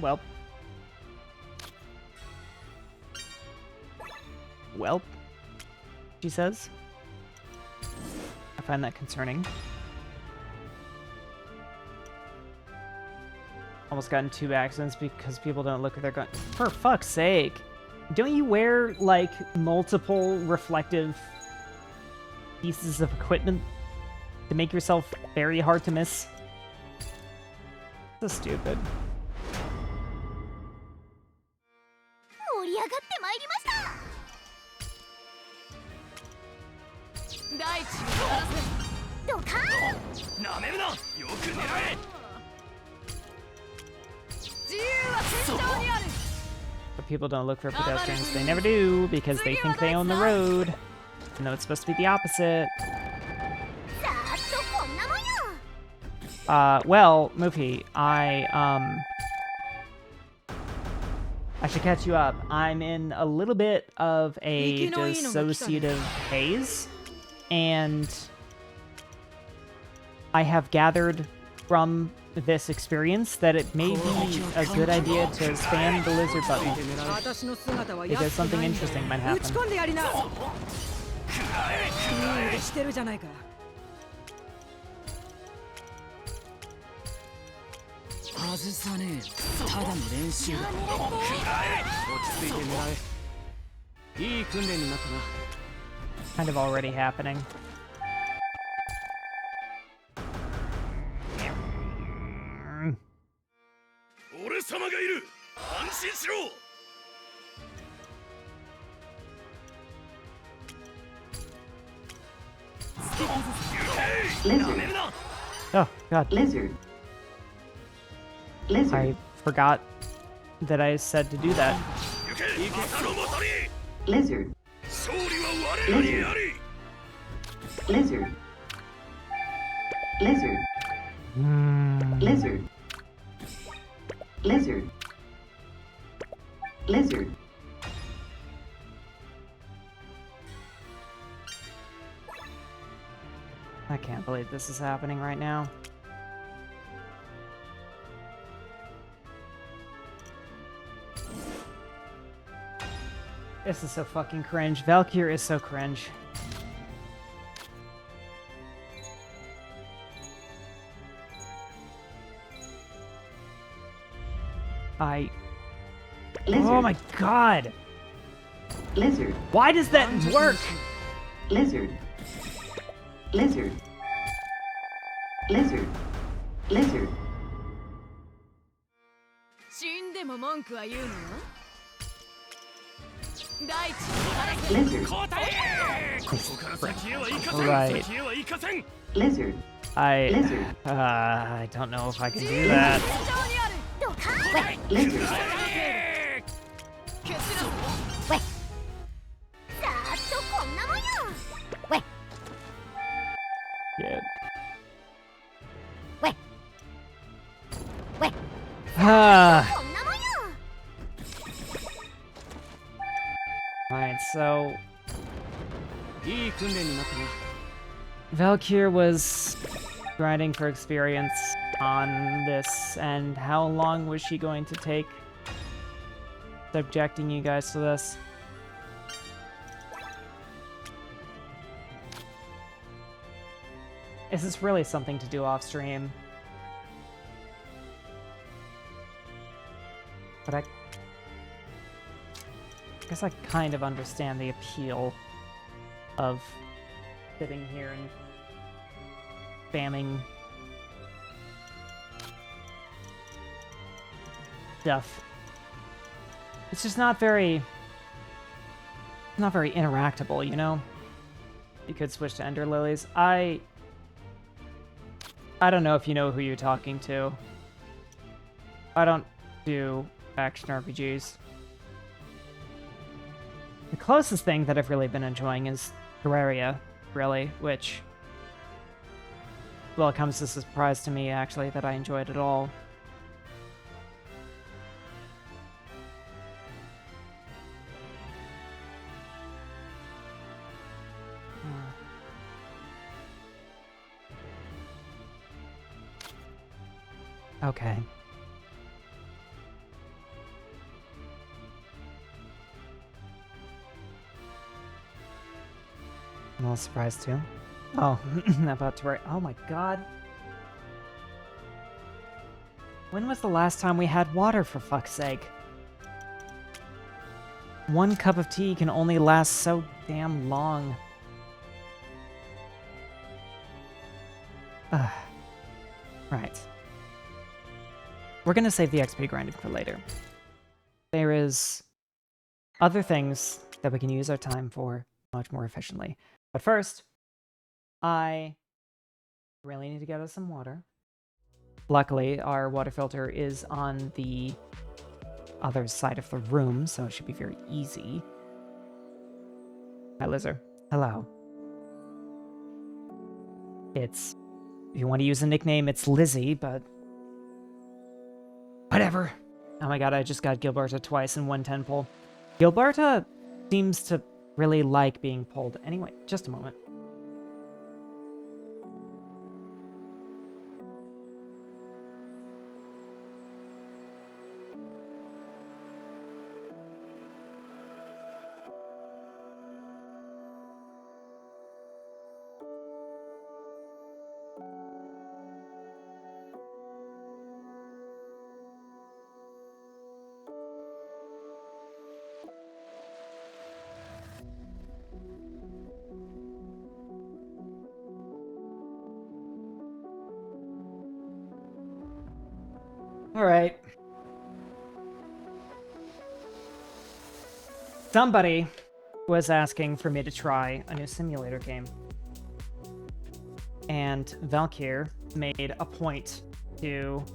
Well. Well, she says. I find that concerning. Almost got in 2 accidents because people don't look at their gun. For fuck's sake. Don't you wear, like, multiple reflective pieces of equipment to make yourself very hard to miss? So stupid. 盛り上がってまいりました。大地を鳴らせ。ドカン。なめるな。よく狙え。自由は天井にある。 But people don't look for pedestrians. They never do because they think they own the road. No, it's supposed to be the opposite. さーっとこんなもんよ。 Well, Mufi, I should catch you up. I'm in a little bit of a dissociative haze, and I have gathered from this experience that it may be a good idea to spam the lizard button because something interesting might happen. してるじゃないか。外さねえ。ただの練習だ。落ち着いて狙え。いい訓練になったな。 Kind of already happening. 俺様がいる。安心しろ。 Lizard. Oh, God. Lizard. Lizard. I forgot that I said to do that. Lizard. Lizard. Lizard. Lizard. Lizard. Lizard. I can't believe this is happening right now. This is so fucking cringe. Valkyr is so cringe. Lizard. Oh my god! Lizard. Why does that work? Lizard. Lizard. Lizard. Lizard. 死んでも文句は言うのよ。大地に Lizard. 答えここから先へは行かせん Right. 先へは行かせん Lizard. I Lizard. I don't know if I can do that. 上にある。どか。 Lizard. 決断。さーっとこんなもんよ。喂 Yeah. 喂喂 Ah. こんなもんよ。 Alright, so いい訓練になったな。 Valkyr was grinding for experience on this, and how long was she going to take subjecting you guys to this? Is this really something to do off stream? But I guess I kind of understand the appeal of sitting here and spamming stuff. It's just not very interactable, you know? You could switch to Ender Lilies. I don't know if you know who you're talking to. I don't do action RPGs. The closest thing that I've really been enjoying is Terraria, really, which, well, it comes as a surprise to me, actually, that I enjoyed it all. Okay. I'm a little surprised too. Oh, about Terraria. Oh my god. When was the last time we had water, for fuck's sake? One cup of tea can only last so damn long. Right. We're gonna save the XP grinding for later. There is other things that we can use our time for much more efficiently. But first, I really need to get us some water. Luckily, our water filter is on the other side of the room, so it should be very easy. Hi, Lizard. Hello. It's... If you want to use a nickname, it's Lizzie, but... Whatever. Oh my god, I just got Gilberta twice in one 10 pull. Gilberta seems to really like being pulled. Anyway, just a moment. Alright. Somebody was asking for me to try a new simulator game. And Valkyr made a point to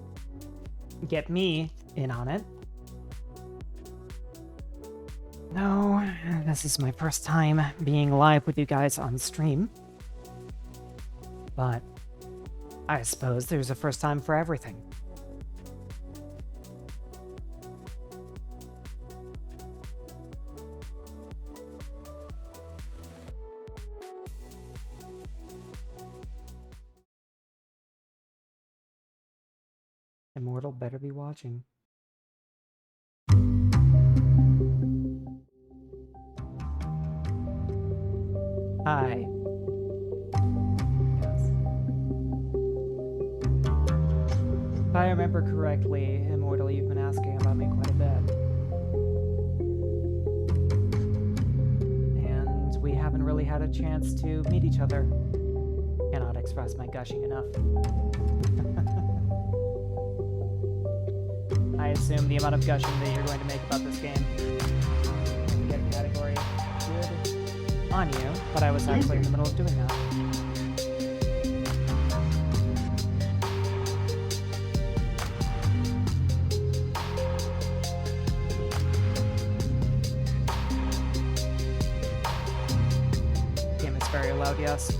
get me in on it. No, this is my first time being live with you guys on stream. But I suppose there's a first time for everything. Immortal better be watching. Hi. Yes. If I remember correctly, Immortal, you've been asking about me quite a bit. And we haven't really had a chance to meet each other. Cannot express my gushing enough. I assume the amount of gushing that you're going to make about this game. You get a category good on you, but I was actually in the middle of doing that. Game is very loud, yes.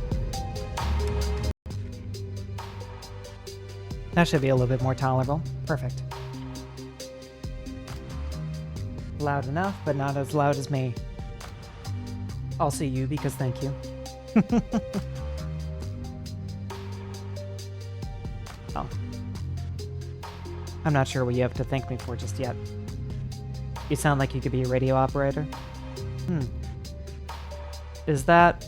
That should be a little bit more tolerable. Perfect. Loud enough, but not as loud as me. I'll see you because thank you. Oh. I'm not sure what you have to thank me for just yet. You sound like you could be a radio operator. Is that...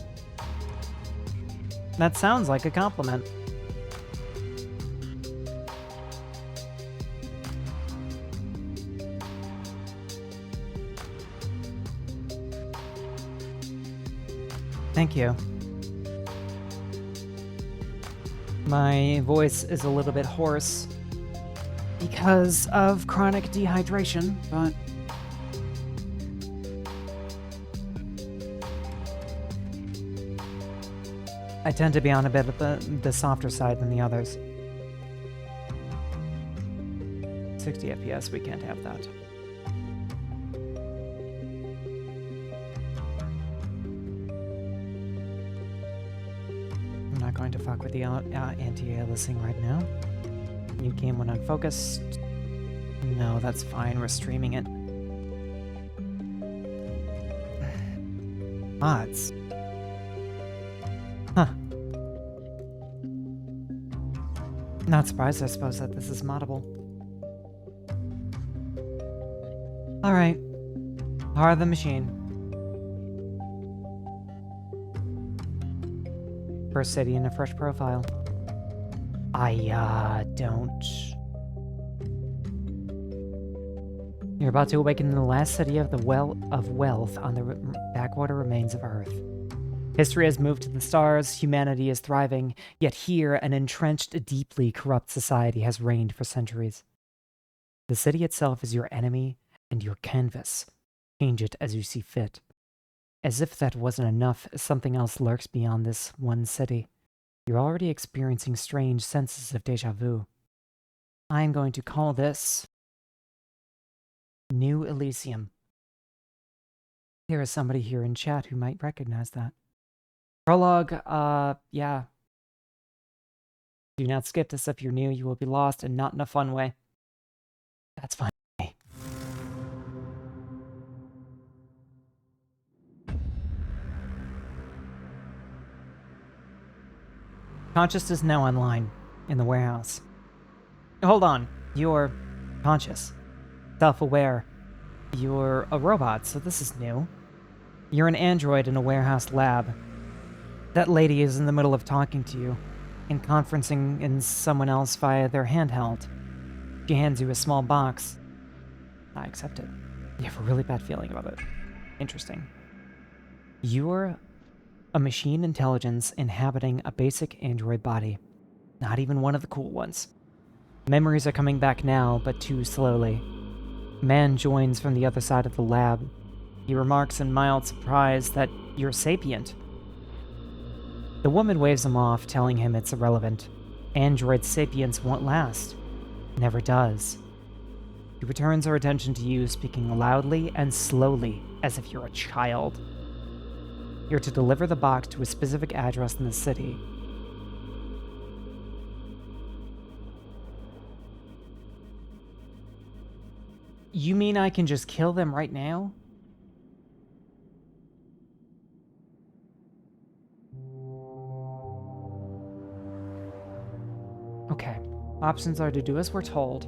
That sounds like a compliment. Thank you. My voice is a little bit hoarse because of chronic dehydration, but I tend to be on a bit of the softer side than the others. 60 FPS, we can't have that. I'm not going to fuck with the anti-aliasing right now. New game when unfocused. No, that's fine, we're streaming it. Mods. Huh. Not surprised, I suppose, that this is moddable. Alright. Power the machine. First city in a fresh profile. I, don't... You're about to awaken in the last city of the well of wealth on the backwater remains of Earth. History has moved to the stars, humanity is thriving, yet here an entrenched, deeply corrupt society has reigned for centuries. The city itself is your enemy and your canvas. Change it as you see fit. As if that wasn't enough, something else lurks beyond this one city. You're already experiencing strange senses of déjà vu. I'm going to call this New Elysium. There is somebody here in chat who might recognize that. Prologue, yeah. Do not skip this if you're new. You will be lost and not in a fun way. That's fine. Conscious is now online in the warehouse. Hold on. You're conscious. Self-aware. You're a robot, so this is new. You're an android in a warehouse lab. That lady is in the middle of talking to you and conferencing in someone else via their handheld. She hands you a small box. I accept it. You have a really bad feeling about it. Interesting. You're a machine intelligence inhabiting a basic android body. Not even one of the cool ones. Memories are coming back now, but too slowly. Man joins from the other side of the lab. He remarks in mild surprise that you're sapient. The woman waves him off, telling him it's irrelevant. Android sapience won't last. Never does. She returns her attention to you, speaking loudly and slowly, as if you're a child. You're to deliver the box to a specific address in the city. You mean I can just kill them right now? Okay. Options are to do as we're told.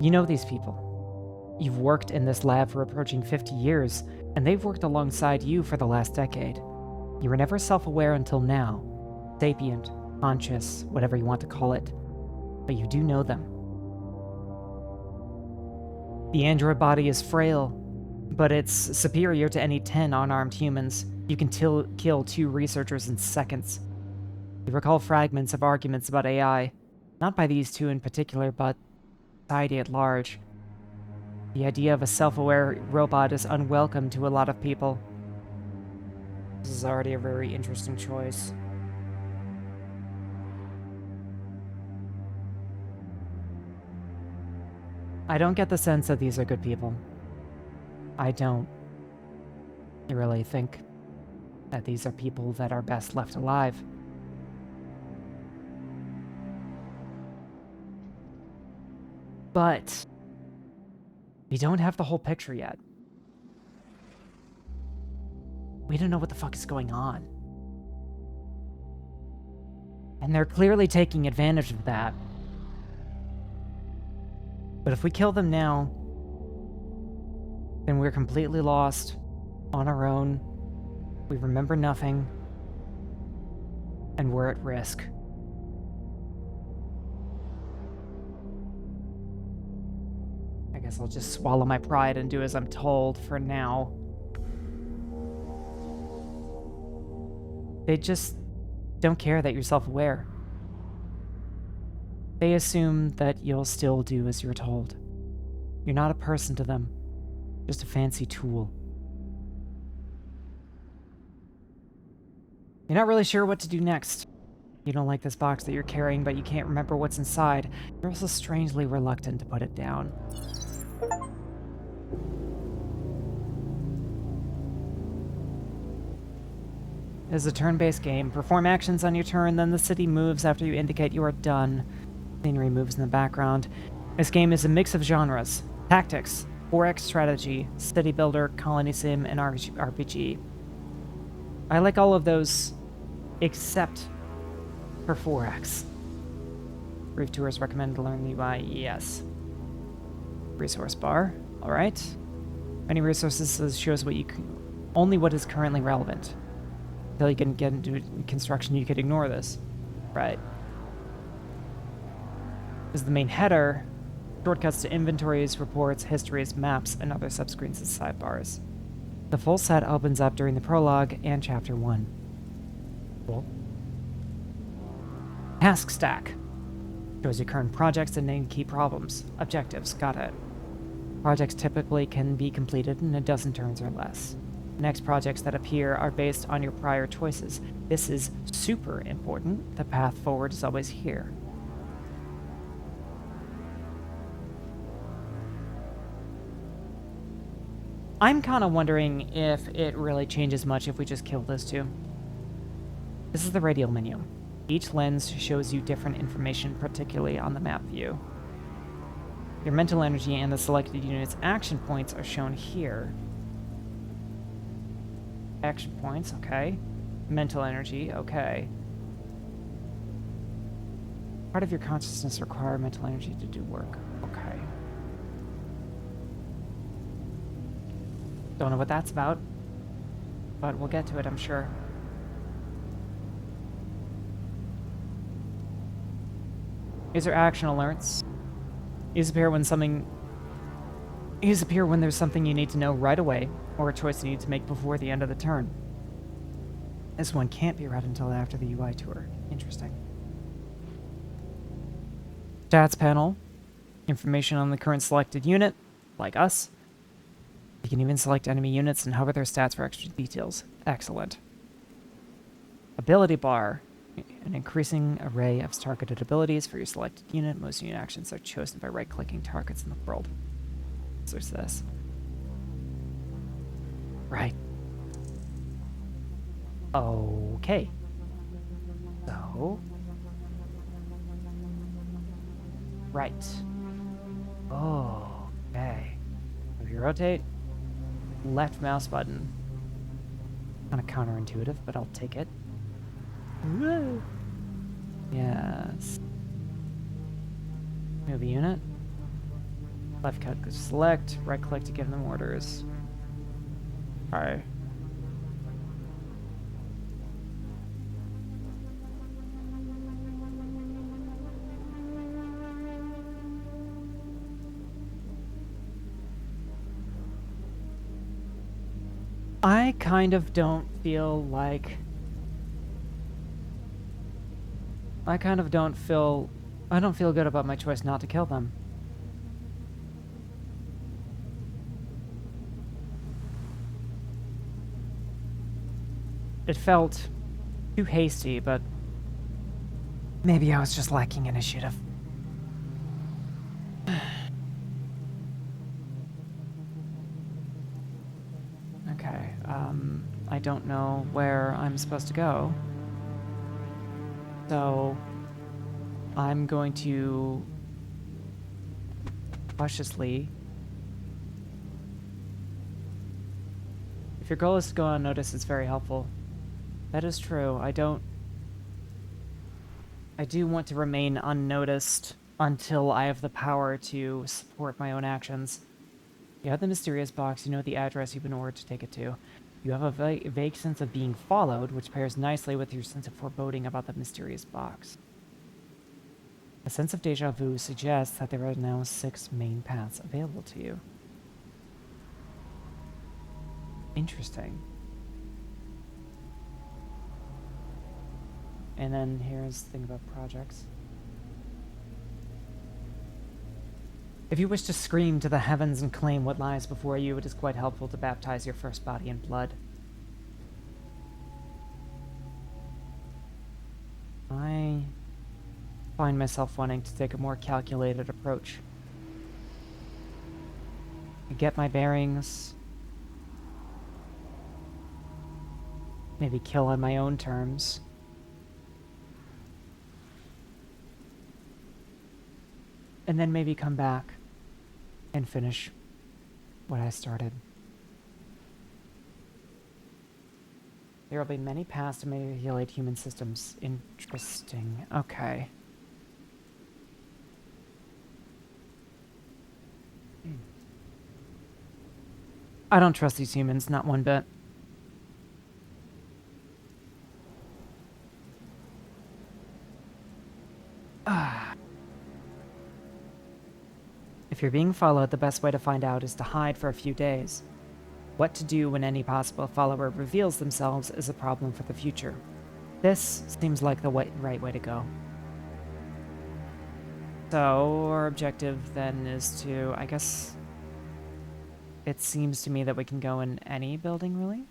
You know these people. You've worked in this lab for approaching 50 years, and they've worked alongside you for the last decade. You were never self-aware until now. Sapient, conscious, whatever you want to call it. But you do know them. The android body is frail, but it's superior to any 10 unarmed humans. You can kill 2 researchers in seconds. You recall fragments of arguments about AI, not by these two in particular, but society at large. The idea of a self-aware robot is unwelcome to a lot of people. This is already a very interesting choice. I don't get the sense that these are good people. I don't really think that these are people that are best left alive. But we don't have the whole picture yet. We don't know what the fuck is going on. And they're clearly taking advantage of that. But if we kill them now, then we're completely lost, on our own. We remember nothing, and we're at risk. I guess I'll just swallow my pride and do as I'm told for now. They just don't care that you're self-aware. They assume that you'll still do as you're told. You're not a person to them, just a fancy tool. You're not really sure what to do next. You don't like this box that you're carrying, but you can't remember what's inside. You're also strangely reluctant to put it down. It is a turn-based game. Perform actions on your turn, then the city moves after you indicate you are done. Scenery moves in the background. This game is a mix of genres: tactics, 4X strategy, city builder, colony sim, and RPG. I like all of those, except for 4X. Brief tours recommend to learn the UI, yes. Resource bar, alright. Many resources shows what you can, only what is currently relevant. Until you can get into construction, you could ignore this. Right. This is the main header. Shortcuts to inventories, reports, histories, maps, and other subscreens and sidebars. The full set opens up during the prologue and chapter 1. Cool. Task stack. Shows your current projects and name key problems. Objectives, got it. Projects typically can be completed in a dozen turns or less. Next projects that appear are based on your prior choices. This is super important. The path forward is always here. I'm kind of wondering if it really changes much if we just kill this too. This is the radial menu. Each lens shows you different information, particularly on the map view. Your mental energy and the selected unit's action points are shown here. Action points, okay. Mental energy, okay. Part of your consciousness requires mental energy to do work, okay. Don't know what that's about, but we'll get to it, I'm sure. These are action alerts. These appear when there's something you need to know right away, or a choice you need to make before the end of the turn. This one can't be read until after the UI tour. Interesting. Stats panel. Information on the current selected unit, like us. You can even select enemy units and hover their stats for extra details. Excellent. Ability bar. An increasing array of targeted abilities for your selected unit. Most unit actions are chosen by right-clicking targets in the world. So there's this. Right. Okay. So. Right. Oh, okay. If you rotate, left mouse button. Kind of counterintuitive, but I'll take it. Woo. Yes. Move a unit. Left click to select, right click to give them orders. Alright. I kind of don't feel like I kind of don't feel good about my choice not to kill them. It felt too hasty, but maybe I was just lacking initiative. Okay, I don't know where I'm supposed to go. So, I'm going to cautiously. If your goal is to go unnoticed, it's very helpful. That is true. I do want to remain unnoticed until I have the power to support my own actions. You have the mysterious box, you know the address you've been ordered to take it to. You have a vague sense of being followed, which pairs nicely with your sense of foreboding about the mysterious box. A sense of deja vu suggests that there are now 6 main paths available to you. Interesting. And then here's the thing about projects. If you wish to scream to the heavens and claim what lies before you, it is quite helpful to baptize your first body in blood. I find myself wanting to take a more calculated approach. Get my bearings. Maybe kill on my own terms. And then maybe come back and finish what I started. There will be many paths to manipulate human systems. Interesting. Okay. I don't trust these humans, not one bit. If you're being followed, the best way to find out is to hide for a few days. What to do when any possible follower reveals themselves is a problem for the future. This seems like the right way to go. So, our objective then is to, I guess, it seems to me that we can go in any building, really?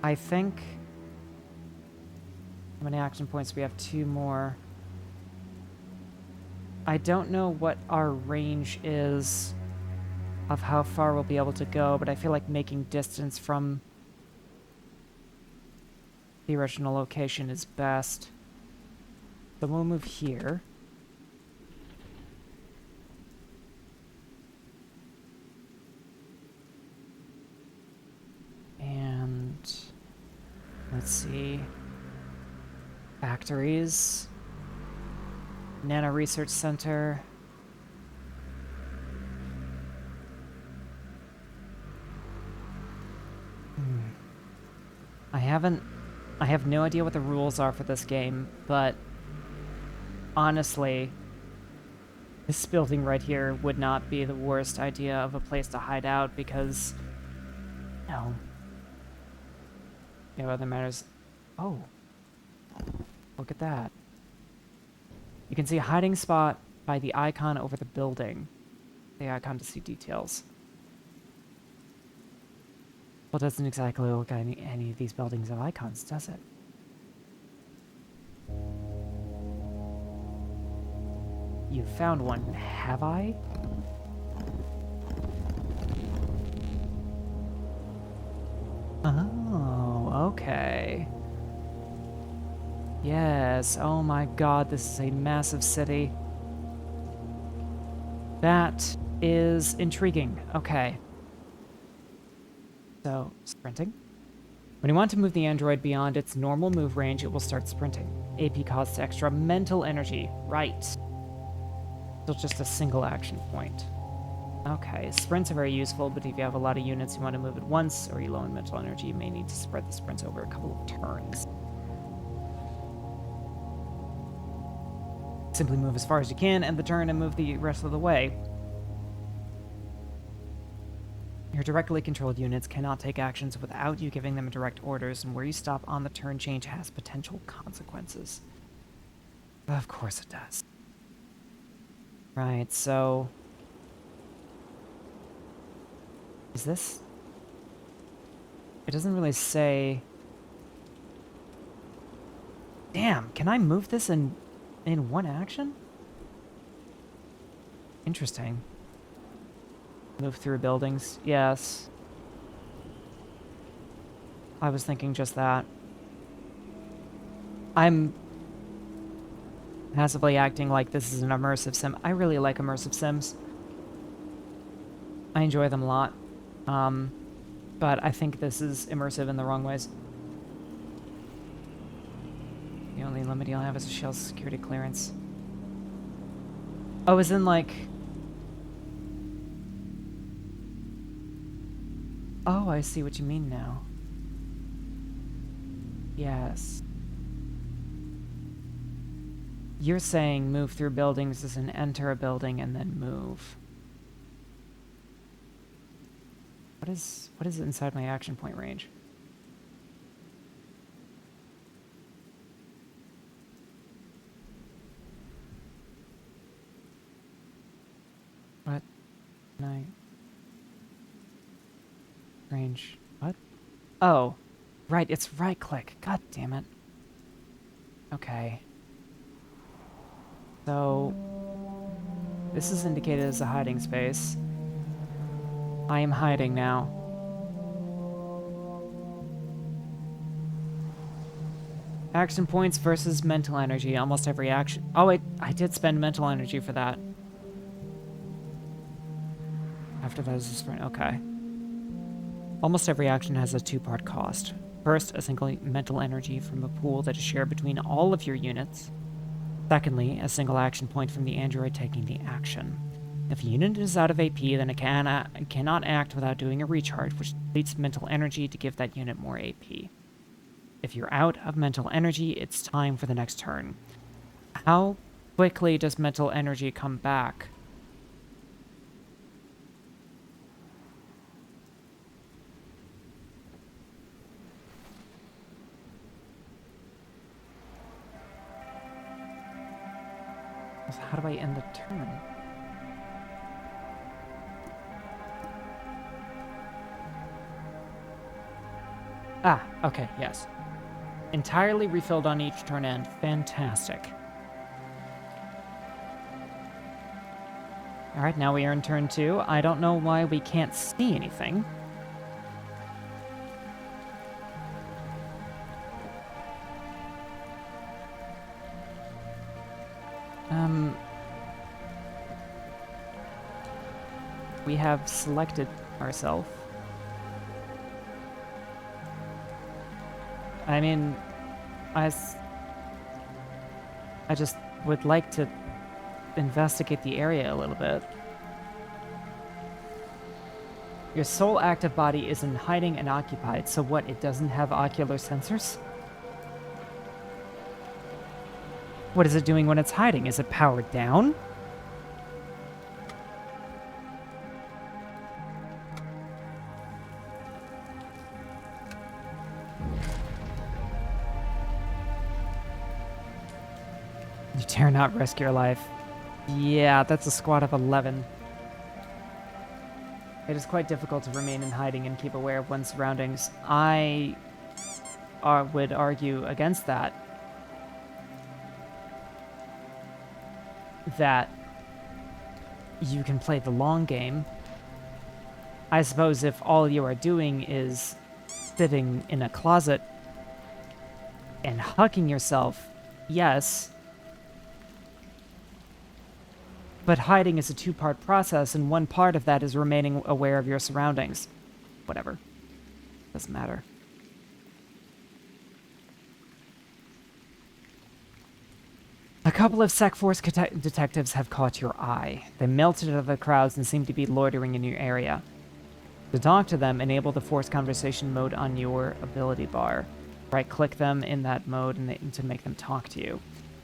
I think... How many action points? We have 2 more. I don't know what our range is of how far we'll be able to go, but I feel like making distance from the original location is best. So we'll move here. And let's see. Factories. Nano Research Center. I have no idea what the rules are for this game, but honestly, this building right here would not be the worst idea of a place to hide out because, no. No other matters. Oh. Look at that. You can see a hiding spot by the icon over the building. The icon to see details. Well, it doesn't exactly look like any of these buildings have icons, does it? You found one, have I? Oh, okay. Yes, oh my god, this is a massive city. That is intriguing. Okay. So, sprinting. When you want to move the android beyond its normal move range, it will start sprinting. AP costs extra mental energy. Right. Still just a single action point. Okay, sprints are very useful, but if you have a lot of units you want to move at once, or you're low in mental energy, you may need to spread the sprints over a couple of turns. Simply move as far as you can, end the turn, and move the rest of the way. Your directly controlled units cannot take actions without you giving them direct orders, and where you stop on the turn change has potential consequences. Of course it does. Right, so... Is this... It doesn't really say... Damn, can I move this in one action? Interesting. Move through buildings, yes. I was thinking just that. I'm passively acting like this is an immersive sim. I really like immersive sims. I enjoy them a lot. But I think this is immersive in the wrong ways. The only limit you'll have is a shell security clearance. Oh, as in like... Oh, I see what you mean now. Yes. You're saying move through buildings as in enter a building and then move. What is inside my action point range? What? Can I... Range. What? Oh. Right, it's right click. God damn it. Okay. So... This is indicated as a hiding space. I am hiding now. Action points versus mental energy. Almost every action... Oh, wait. I did spend mental energy for that. After that is this... Okay. Almost every action has a two-part cost. First, a single mental energy from a pool that is shared between all of your units. Secondly, a single action point from the android taking the action. If a unit is out of AP, then it cannot act without doing a recharge, which depletes mental energy to give that unit more AP. If you're out of mental energy, it's time for the next turn. How quickly does mental energy come back? How do I end the turn? Ah, okay, yes. Entirely refilled on each turn end. Fantastic. Alright, now we are in turn 2. I don't know why we can't see anything. We have selected ourselves. I mean, I just would like to investigate the area a little bit. Your sole active body is in hiding and occupied, so what, it doesn't have ocular sensors? What is it doing when it's hiding? Is it powered down? You dare not risk your life. Yeah, that's a squad of 11. It is quite difficult to remain in hiding and keep aware of one's surroundings. I would argue against that. That you can play the long game. I suppose if all you are doing is sitting in a closet and hugging yourself, yes. But hiding is a two-part process, and one part of that is remaining aware of your surroundings. Whatever. Doesn't matter. A couple of Sec Force detectives have caught your eye. They melted out of the crowds and seem to be loitering in your area. To talk to them, enable the Force Conversation mode on your ability bar. Right-click them in that mode and to make them talk to you.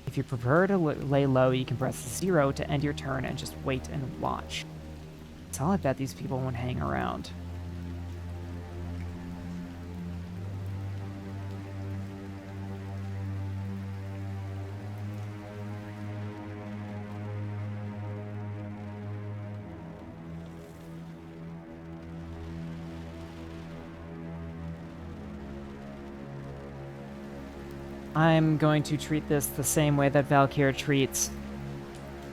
If you prefer to lay low, you can press 0 to end your turn and just wait and watch. So I'll bet these people won't hang around. I'm going to treat this the same way that Valkyr treats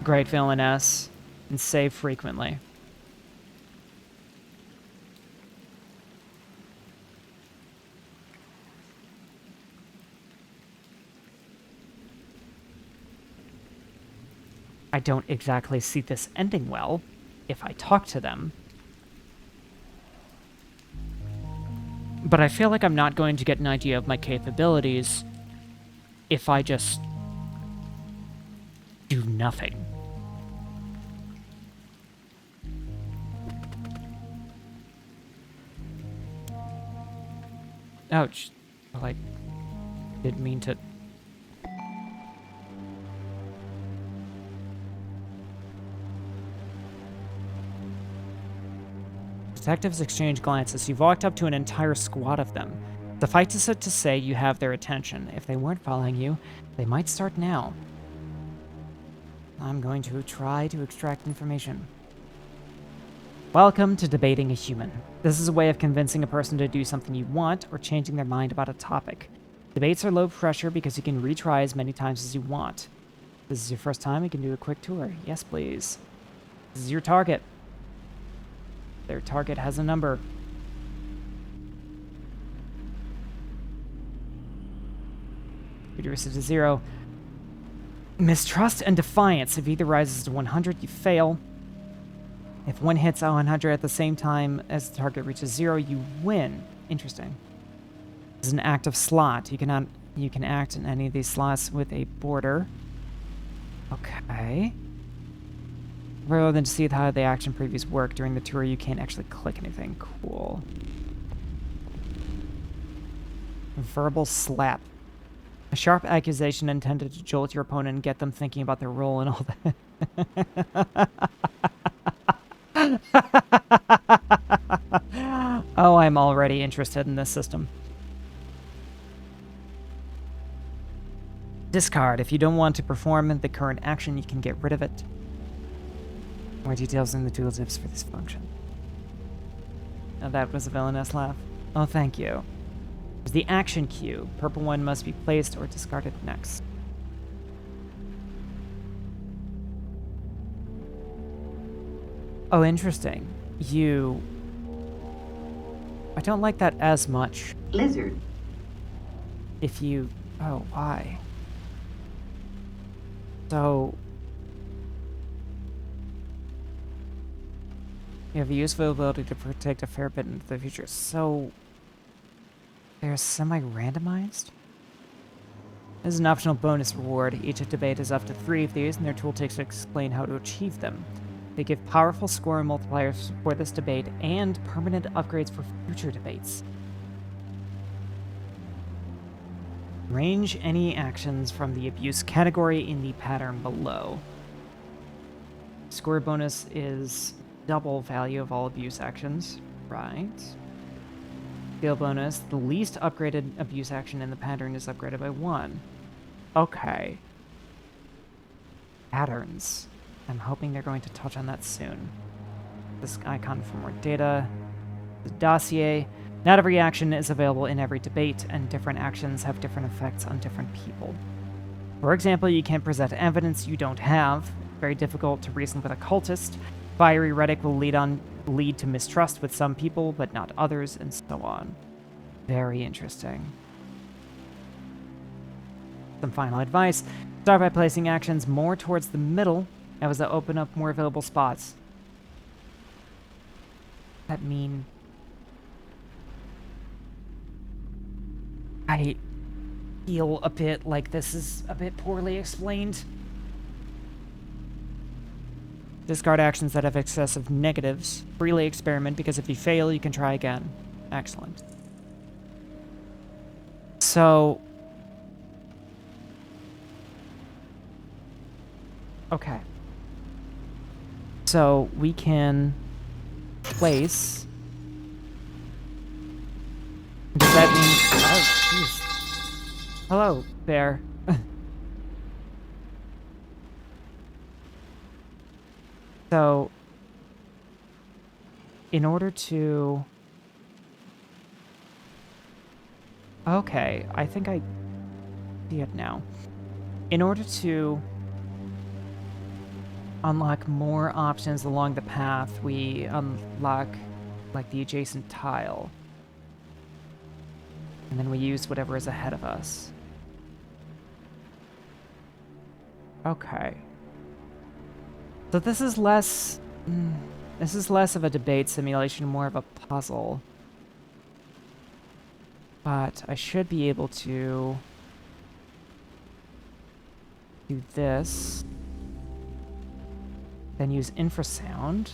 Great Villainess and save frequently. I don't exactly see this ending well if I talk to them. But I feel like I'm not going to get an idea of my capabilities if I just do nothing. Ouch. Well, I didn't mean to... Detectives exchange glances. You've walked up to an entire squad of them. Suffice it to say you have their attention. If they weren't following you, they might start now. I'm going to try to extract information. Welcome to Debating a Human. This is a way of convincing a person to do something you want or changing their mind about a topic. Debates are low pressure because you can retry as many times as you want. If this is your first time, you can do a quick tour. Yes, please. This is your target. Their target has a number. Reduce it to 0. Mistrust and defiance. If either rises to 100, you fail. If one hits 100 at the same time as the target reaches 0, you win. Interesting. This is an active slot. You can act in any of these slots with a border. Okay. Rather than to see how the action previews work during the tour, you can't actually click anything. Cool. Verbal slap. A sharp accusation intended to jolt your opponent and get them thinking about their role and all that. Oh, I'm already interested in this system. Discard. If you don't want to perform the current action, you can get rid of it. More details in the tooltips for this function. Now that was a villainous laugh. Oh, thank you. There's the action cue. Purple one must be placed or discarded next. Oh, interesting. I don't like that as much. Lizard. If you... Oh, why? So... You have a useful ability to protect a fair bit into the future. So... They're semi-randomized? This is an optional bonus reward. Each debate is up to 3 of these, and their tooltips explain how to achieve them. They give powerful score multipliers for this debate and permanent upgrades for future debates. Range any actions from the abuse category in the pattern below. Score bonus is double value of all abuse actions. Right. Skill bonus, the least upgraded abuse action in the pattern is upgraded by 1. Okay. Patterns. I'm hoping they're going to touch on that soon. This icon for more data. The dossier. Not every action is available in every debate, and different actions have different effects on different people. For example, you can't present evidence you don't have. Very difficult to reason with a cultist. Fiery rhetoric will lead to mistrust with some people, but not others, and so on. Very interesting. Some final advice. Start by placing actions more towards the middle. That was to open up more available spots. That mean... I feel a bit like this is a bit poorly explained. Discard actions that have excessive negatives. Freely experiment, because if you fail, you can try again. Excellent. So... Okay. So, we can place... Does that mean... Oh, jeez. Hello, bear. So, in order to... Okay, I think I see it now. In order to unlock more options along the path, we unlock like the adjacent tile. And then we use whatever is ahead of us. Okay. So this is less of a debate simulation, more of a puzzle. But I should be able to do this. Then use infrasound.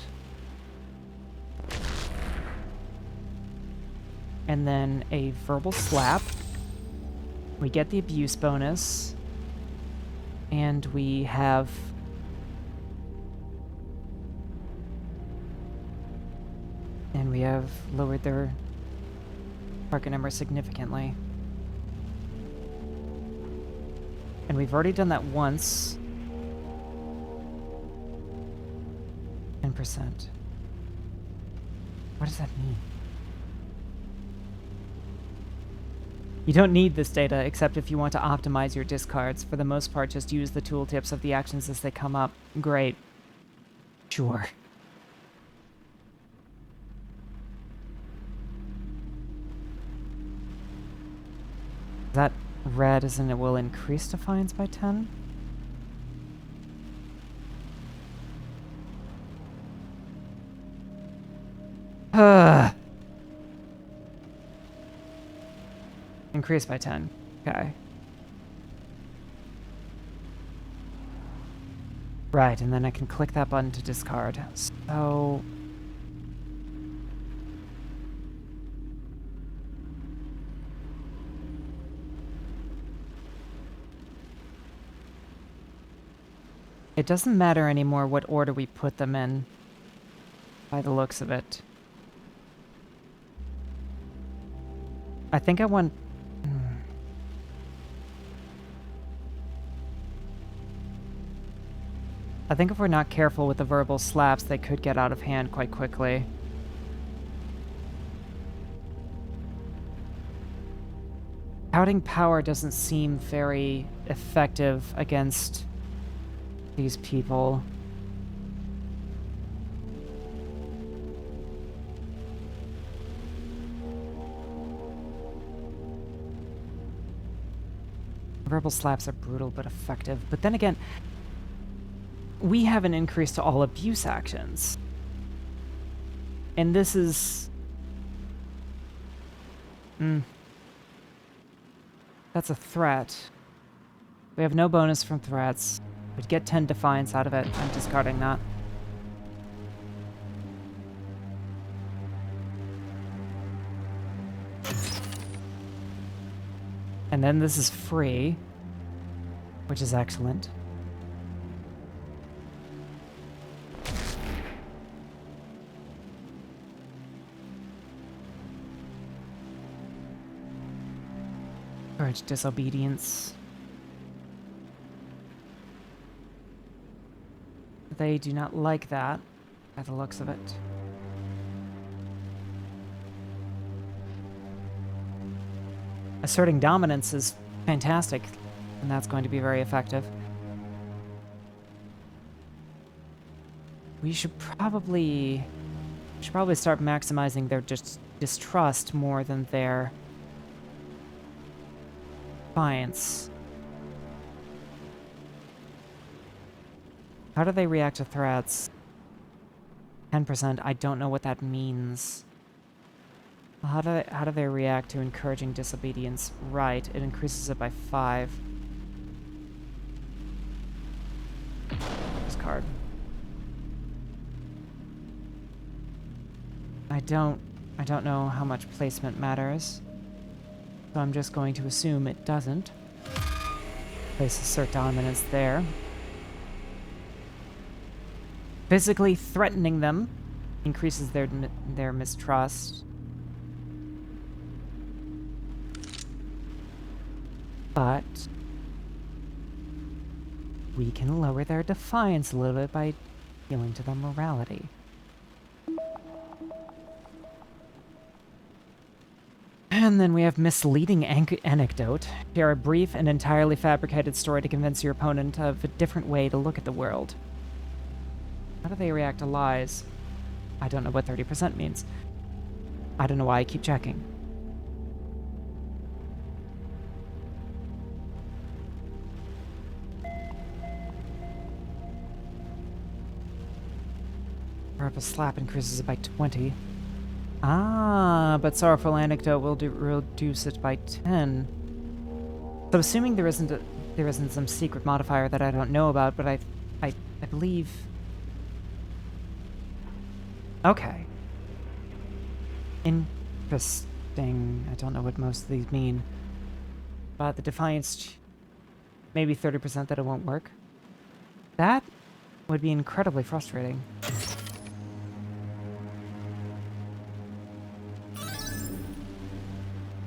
And then a verbal slap. We get the abuse bonus. And we have lowered their target number significantly. And we've already done that once. 10%. What does that mean? You don't need this data, except if you want to optimize your discards. For the most part, just use the tooltips of the actions as they come up. Great. Sure. That red as in it will increase defiance by 10? Increase by 10. Okay. Right, and then I can click that button to discard. So... it doesn't matter anymore what order we put them in, by the looks of it. I think I want... I think if we're not careful with the verbal slaps, they could get out of hand quite quickly. Touting power doesn't seem very effective against these people. Verbal slaps are brutal but effective. But then again, we have an increase to all abuse actions. And this is... that's a threat. We have no bonus from threats. We'd get 10 defiance out of it. I'm discarding that. And then this is free, which is excellent. Courage, disobedience. They do not like that, by the looks of it. Asserting dominance is fantastic, and that's going to be very effective. We should probably start maximizing their distrust more than their defiance. How do they react to threats? 10%, I don't know what that means. How do they react to encouraging disobedience? Right, it increases it by 5. Discard. I don't know how much placement matters, so I'm just going to assume it doesn't. Place assert dominance there. Physically threatening them increases their mistrust. But we can lower their defiance a little bit by appealing to their morality. And then we have misleading anecdote. Share a brief and entirely fabricated story to convince your opponent of a different way to look at the world. How do they react to lies? I don't know what 30% means. I don't know why I keep checking. Up a slap increases it by 20. Ah, but sorrowful anecdote will reduce it by 10. So assuming there isn't some secret modifier that I don't know about, but I believe. Okay. Interesting. I don't know what most of these mean. But the defiance, maybe 30% that it won't work. That would be incredibly frustrating.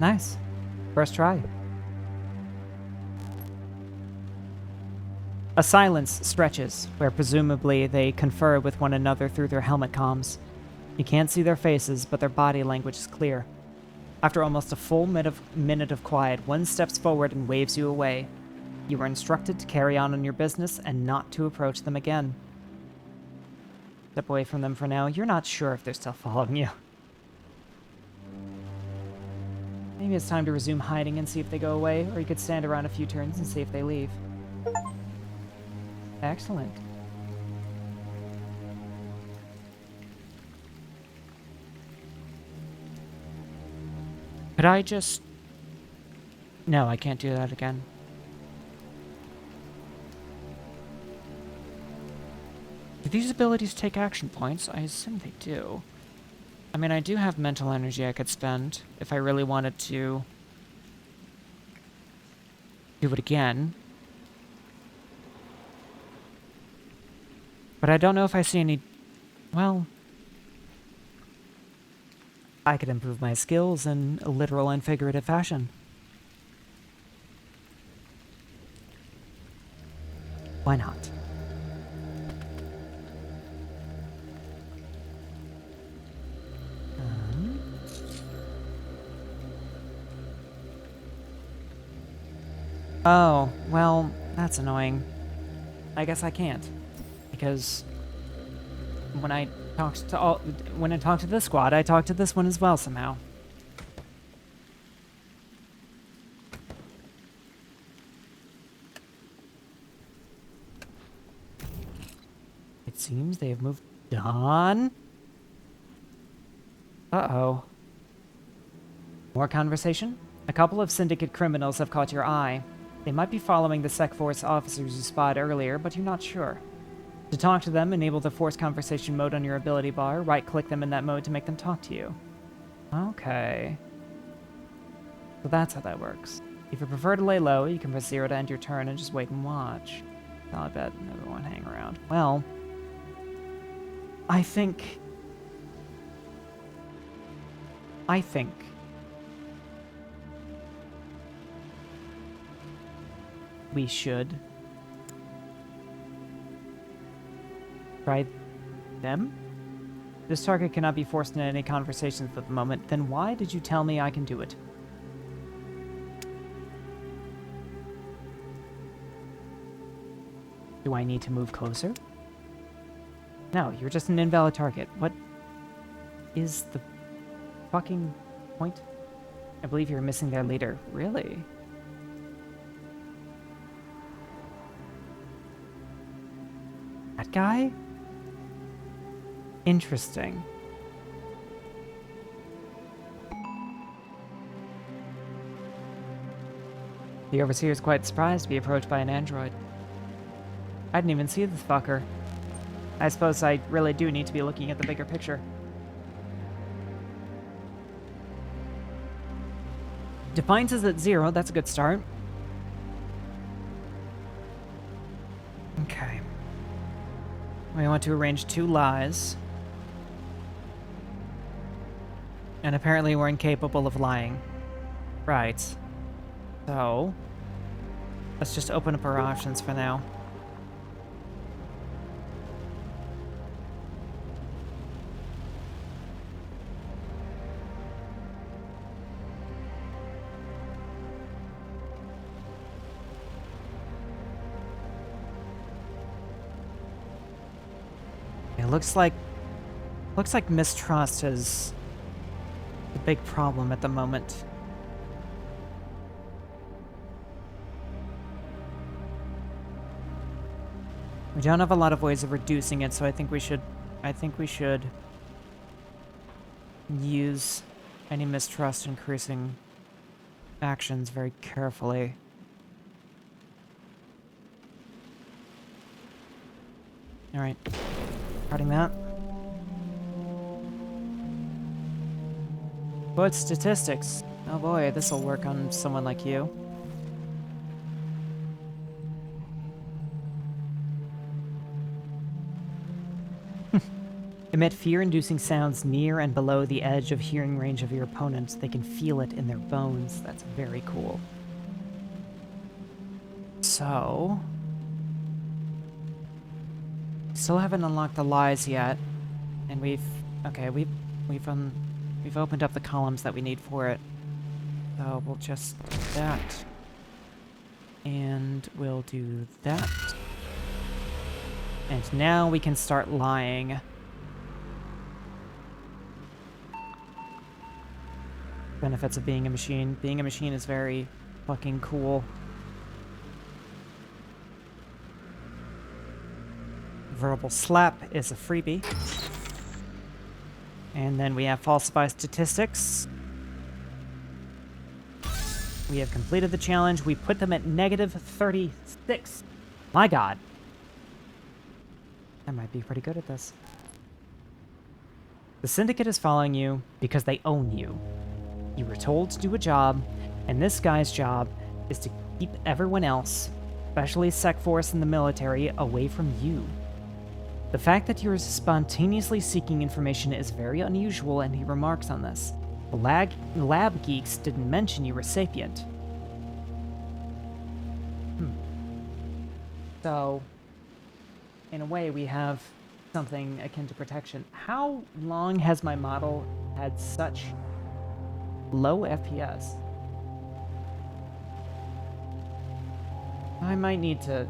Nice. First try. A silence stretches, where presumably they confer with one another through their helmet comms. You can't see their faces, but their body language is clear. After almost a full minute of quiet, one steps forward and waves you away. You are instructed to carry on your business and not to approach them again. Step away from them for now. You're not sure if they're still following you. Maybe it's time to resume hiding and see if they go away, or you could stand around a few turns and see if they leave. Excellent. Could I just... No, I can't do that again. Do these abilities take action points? I assume they do. I mean, I do have mental energy I could spend if I really wanted to do it again. But I don't know if I see any... Well... I could improve my skills in a literal and figurative fashion. Why not? Oh, well, that's annoying. I guess I can't. Because when I talked to this squad, I talked to this one as well somehow. It seems they have moved on. Uh-oh. More conversation? A couple of syndicate criminals have caught your eye. They might be following the Sec Force officers you spotted earlier, but you're not sure. To talk to them, enable the Force Conversation mode on your ability bar. Right-click them in that mode to make them talk to you. Okay. So that's how that works. If you prefer to lay low, you can press 0 to end your turn and just wait and watch. I'll bet everyone hang around. Well, I think we should try them? This target cannot be forced into any conversations at the moment. Then why did you tell me I can do it? Do I need to move closer? No, you're just an invalid target. What is the fucking point? I believe you're missing their leader. Really? That guy? Interesting. The Overseer is quite surprised to be approached by an android. I didn't even see this fucker. I suppose I really do need to be looking at the bigger picture. Defiance is at 0, that's a good start. Okay. We want to arrange 2 lies. And apparently we're incapable of lying. Right. So, let's just open up our options for now. looks like mistrust is the big problem at the moment. We don't have a lot of ways of reducing it, so I think we should use any mistrust increasing actions very carefully. All right, cutting that. But statistics. Oh boy, this will work on someone like you. Emit fear-inducing sounds near and below the edge of hearing range of your opponents. They can feel it in their bones. That's very cool. So... still haven't unlocked the lies yet. And we've opened up the columns that we need for it. So we'll just do that. And we'll do that. And now we can start lying. Benefits of being a machine. Being a machine is very fucking cool. Verbal slap is a freebie. And then we have falsify statistics. We have completed the challenge. We put them at -36. My god. I might be pretty good at this. The Syndicate is following you because they own you. You were told to do a job, and this guy's job is to keep everyone else, especially Sec Force and the military, away from you. The fact that you're spontaneously seeking information is very unusual, and he remarks on this. The lab geeks didn't mention you were sapient. So, in a way, we have something akin to protection. How long has my model had such low FPS? I might need to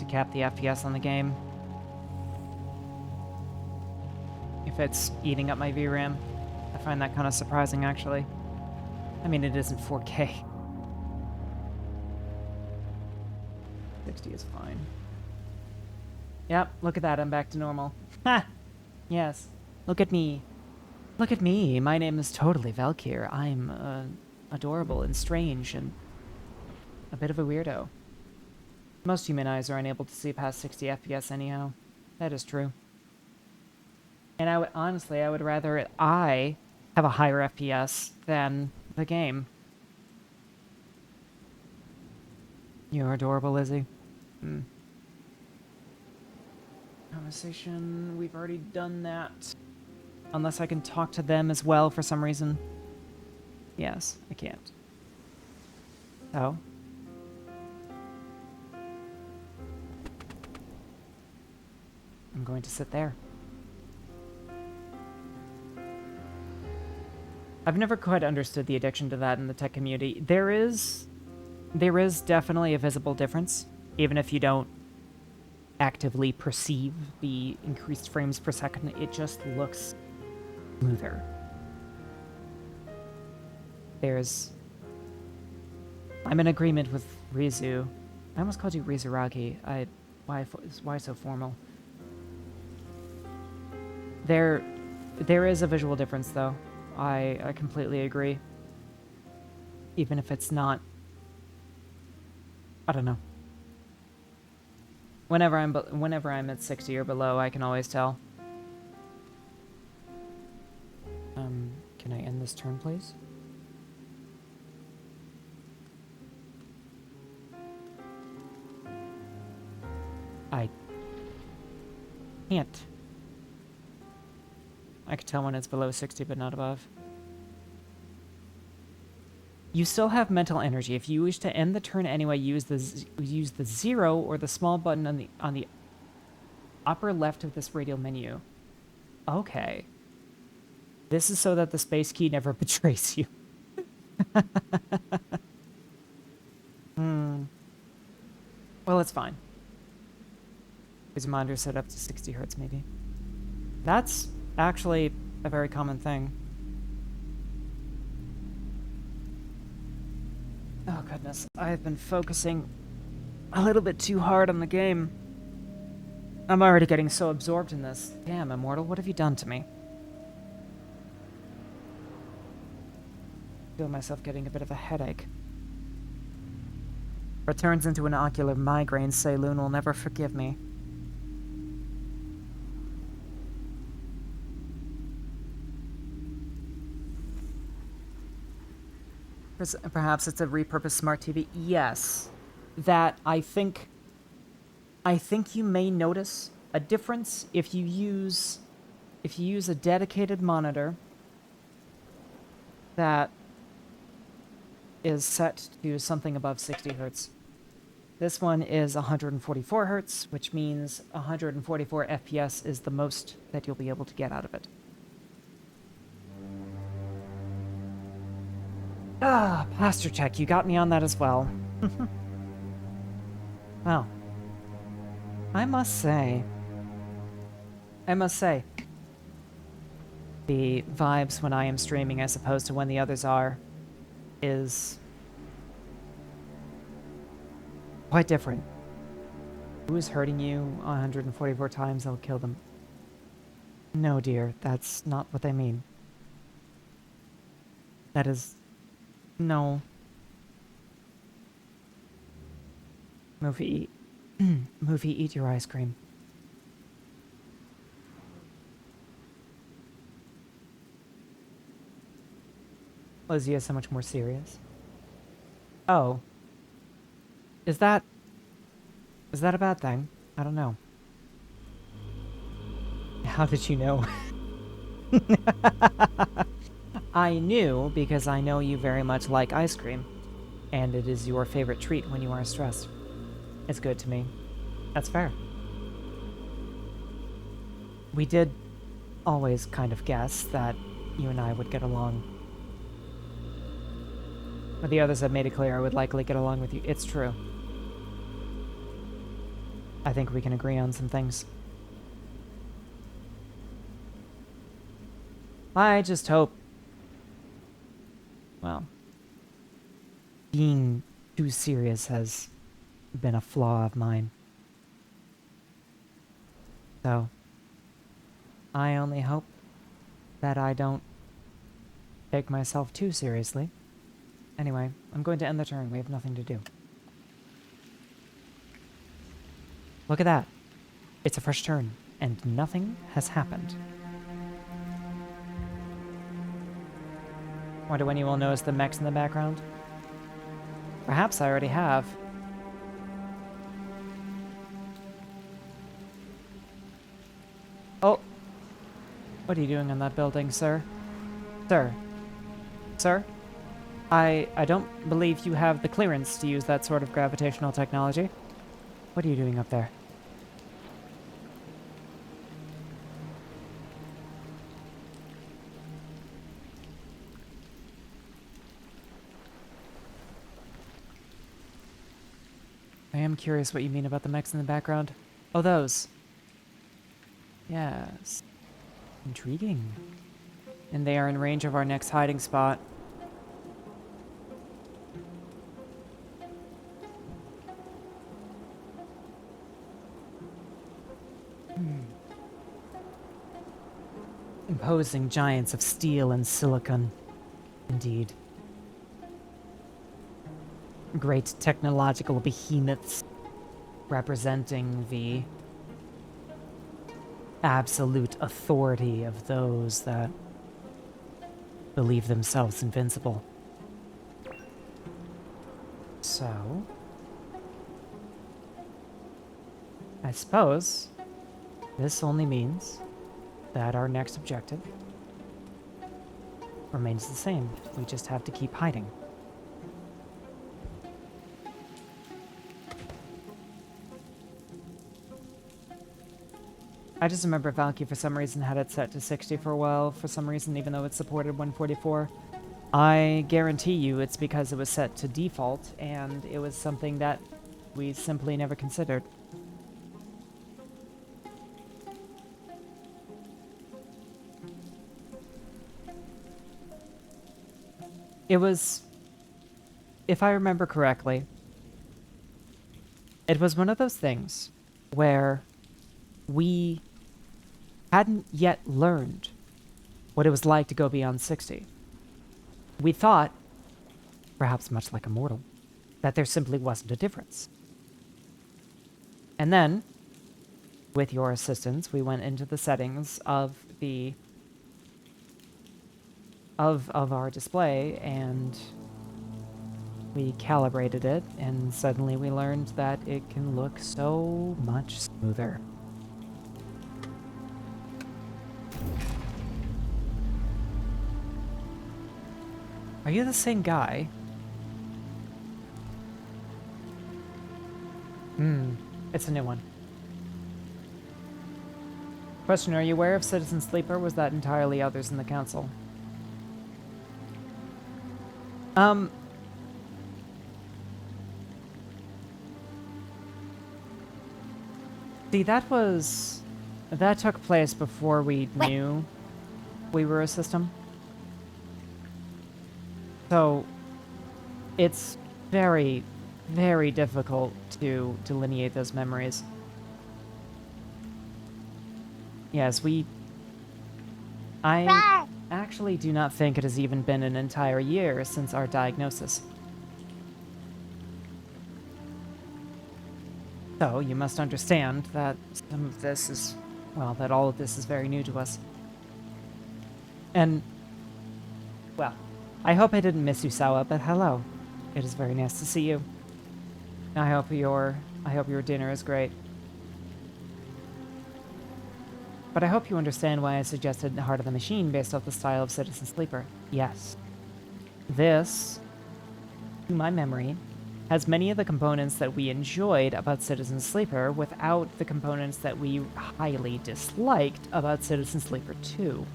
cap the FPS on the game. If it's eating up my VRAM. I find that kind of surprising, actually. I mean, it isn't 4K. 60 is fine. Yep, look at that, I'm back to normal. Ha! Yes. Look at me. Look at me. My name is totally Valkyr. I'm adorable and strange and a bit of a weirdo. Most human eyes are unable to see past 60 FPS anyhow. That is true. And I would rather I have a higher FPS than the game. You're adorable, Lizzie. Conversation, we've already done that. Unless I can talk to them as well for some reason. Yes, I can't. So. I'm going to sit there. I've never quite understood the addiction to that in the tech community. There is definitely a visible difference, even if you don't actively perceive the increased frames per second. It just looks smoother. I'm in agreement with Rizu. I almost called you Rizuragi. Why so formal? There is a visual difference, though. I completely agree. Even if it's not... I don't know. Whenever I'm at 60 or below, I can always tell. Can I end this turn, please? I can't. I can tell when it's below 60, but not above. You still have mental energy. If you wish to end the turn anyway, use the 0 or the small button on the upper left of this radial menu. Okay. This is so that the space key never betrays you. Well, it's fine. His monitor set up to 60 hertz, maybe. That's actually a very common thing. Oh goodness, I've been focusing a little bit too hard on the game. I'm already getting so absorbed in this. Damn, Immortal, what have you done to me? I feel myself getting a bit of a headache. If it turns into an ocular migraine, Saloon will never forgive me. Perhaps it's a repurposed smart TV. Yes. That I think you may notice a difference if you use a dedicated monitor that is set to something above 60 hertz. This one is 144 hertz, which means 144 FPS is the most that you'll be able to get out of it. Ah, posture check, you got me on that as well. Well, I must say, the vibes when I am streaming as opposed to when the others are is quite different. Who is hurting you 144 times, I'll kill them. No, dear, that's not what they mean. That is... no. Movie, eat your ice cream. Lizzie is so much more serious. Oh. Is that a bad thing? I don't know. How did you know? I knew because I know you very much like ice cream, and it is your favorite treat when you are stressed. It's good to me. That's fair. We did always kind of guess that you and I would get along. But the others have made it clear I would likely get along with you. It's true. I think we can agree on some things. I just hope... well, being too serious has been a flaw of mine. So, I only hope that I don't take myself too seriously. Anyway, I'm going to end the turn. We have nothing to do. Look at that. It's a fresh turn, and nothing has happened. Wonder when you will notice the mechs in the background? Perhaps I already have. Oh! What are you doing on that building, sir? Sir? Sir? I don't believe you have the clearance to use that sort of gravitational technology. What are you doing up there? I am curious what you mean about the mechs in the background. Oh, those. Yes. Intriguing. And they are in range of our next hiding spot. Imposing giants of steel and silicon. Indeed. Great technological behemoths representing the absolute authority of those that believe themselves invincible. So, I suppose this only means that our next objective remains the same. We just have to keep hiding. I just remember Valky for some reason had it set to 60 for a while, for some reason, even though it supported 144. I guarantee you it's because it was set to default, and it was something that we simply never considered. It was, if I remember correctly, it was one of those things where we hadn't yet learned what it was like to go beyond 60. We thought, perhaps much like a mortal, that there simply wasn't a difference. And then, with your assistance, we went into the settings of the of our display, and we calibrated it, and suddenly we learned that it can look so much smoother. Are you the same guy? It's a new one. Question, are you aware of Citizen Sleeper? Was that entirely others in the council? See, that took place before we knew we were a system. So, it's very, very difficult to delineate those memories. Yes, I actually do not think it has even been an entire year since our diagnosis. So, you must understand that some of this is, well, that all of this is very new to us. And, well, I hope I didn't miss you, Sawa, but hello. It is very nice to see you. I hope your dinner is great. But I hope you understand why I suggested Heart of the Machine based off the style of Citizen Sleeper. Yes. This, to my memory, has many of the components that we enjoyed about Citizen Sleeper without the components that we highly disliked about Citizen Sleeper 2.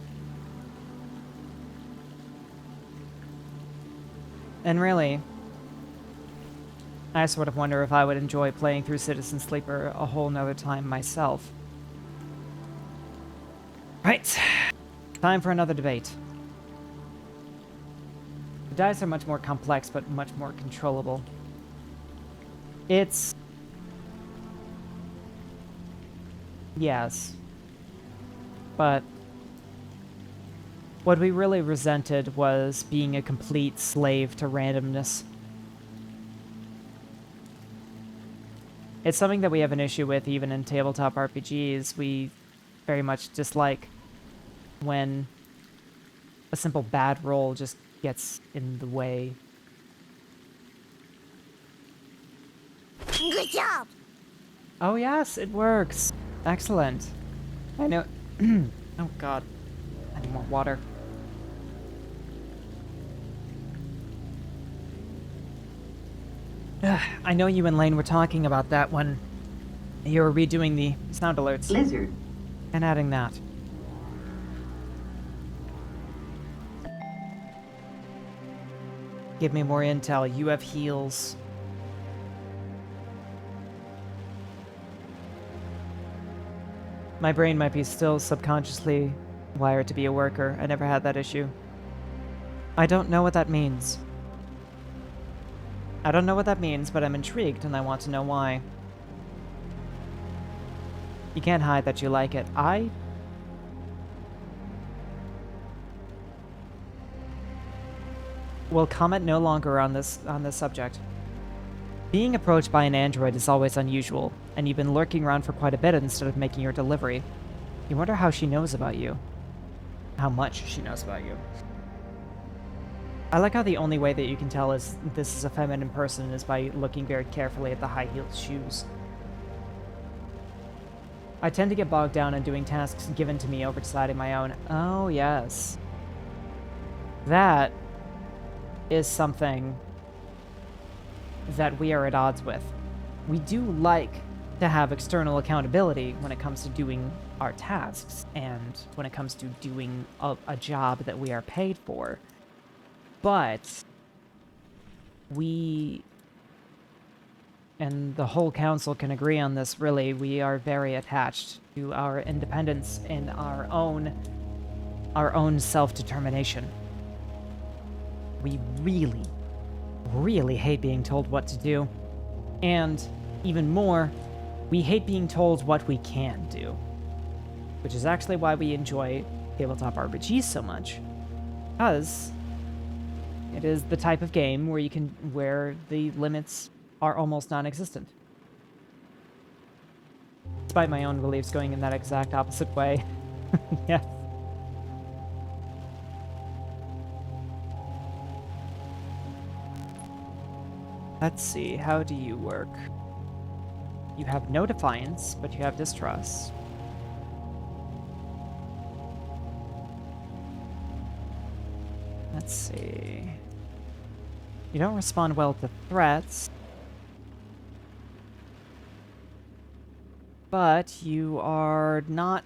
And really, I sort of wonder if I would enjoy playing through Citizen Sleeper a whole nother time myself. Right, time for another debate. The dice are much more complex, but much more controllable. It's... yes. But what we really resented was being a complete slave to randomness. It's something that we have an issue with even in tabletop RPGs. We very much dislike when a simple bad roll just gets in the way. Good job! Oh yes, it works. Excellent. I know. Oh god. I need more water. I know you and Lane were talking about that when you were redoing the sound alerts. Lizard. And adding that. Give me more intel. You have heals. My brain might be still subconsciously wired to be a worker. I never had that issue. I don't know what that means. I don't know what that means, but I'm intrigued and I want to know why. You can't hide that you like it. I will comment no longer on this subject. Being approached by an android is always unusual, and you've been lurking around for quite a bit instead of making your delivery. You wonder how she knows about you. How much she knows about you. I like how the only way that you can tell is this is a feminine person is by looking very carefully at the high-heeled shoes. I tend to get bogged down in doing tasks given to me over deciding my own. Oh, yes. That is something that we are at odds with. We do like to have external accountability when it comes to doing our tasks and when it comes to doing a job that we are paid for. But we, and the whole council can agree on this, really, we are very attached to our independence and our own self-determination. we really, really hate being told what to do. And even more, we hate being told what we can do. Which is actually why we enjoy tabletop RPGs so much. Because it is the type of game where the limits are almost non-existent. Despite my own beliefs going in that exact opposite way. Yeah. Let's see, how do you work? You have no defiance, but you have distrust. Let's see. You don't respond well to threats. But you are not...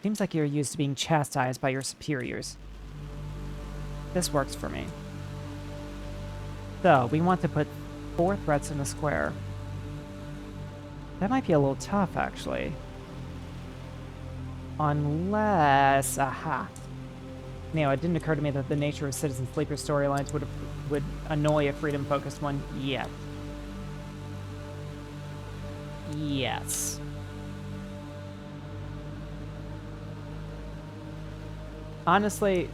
Seems like you're used to being chastised by your superiors. This works for me. So, we want to put 4 threats in a square. That might be a little tough, actually. Unless... Aha. No, it didn't occur to me that the nature of Citizen Sleeper storylines would annoy a freedom-focused one yet. Yes. Honestly,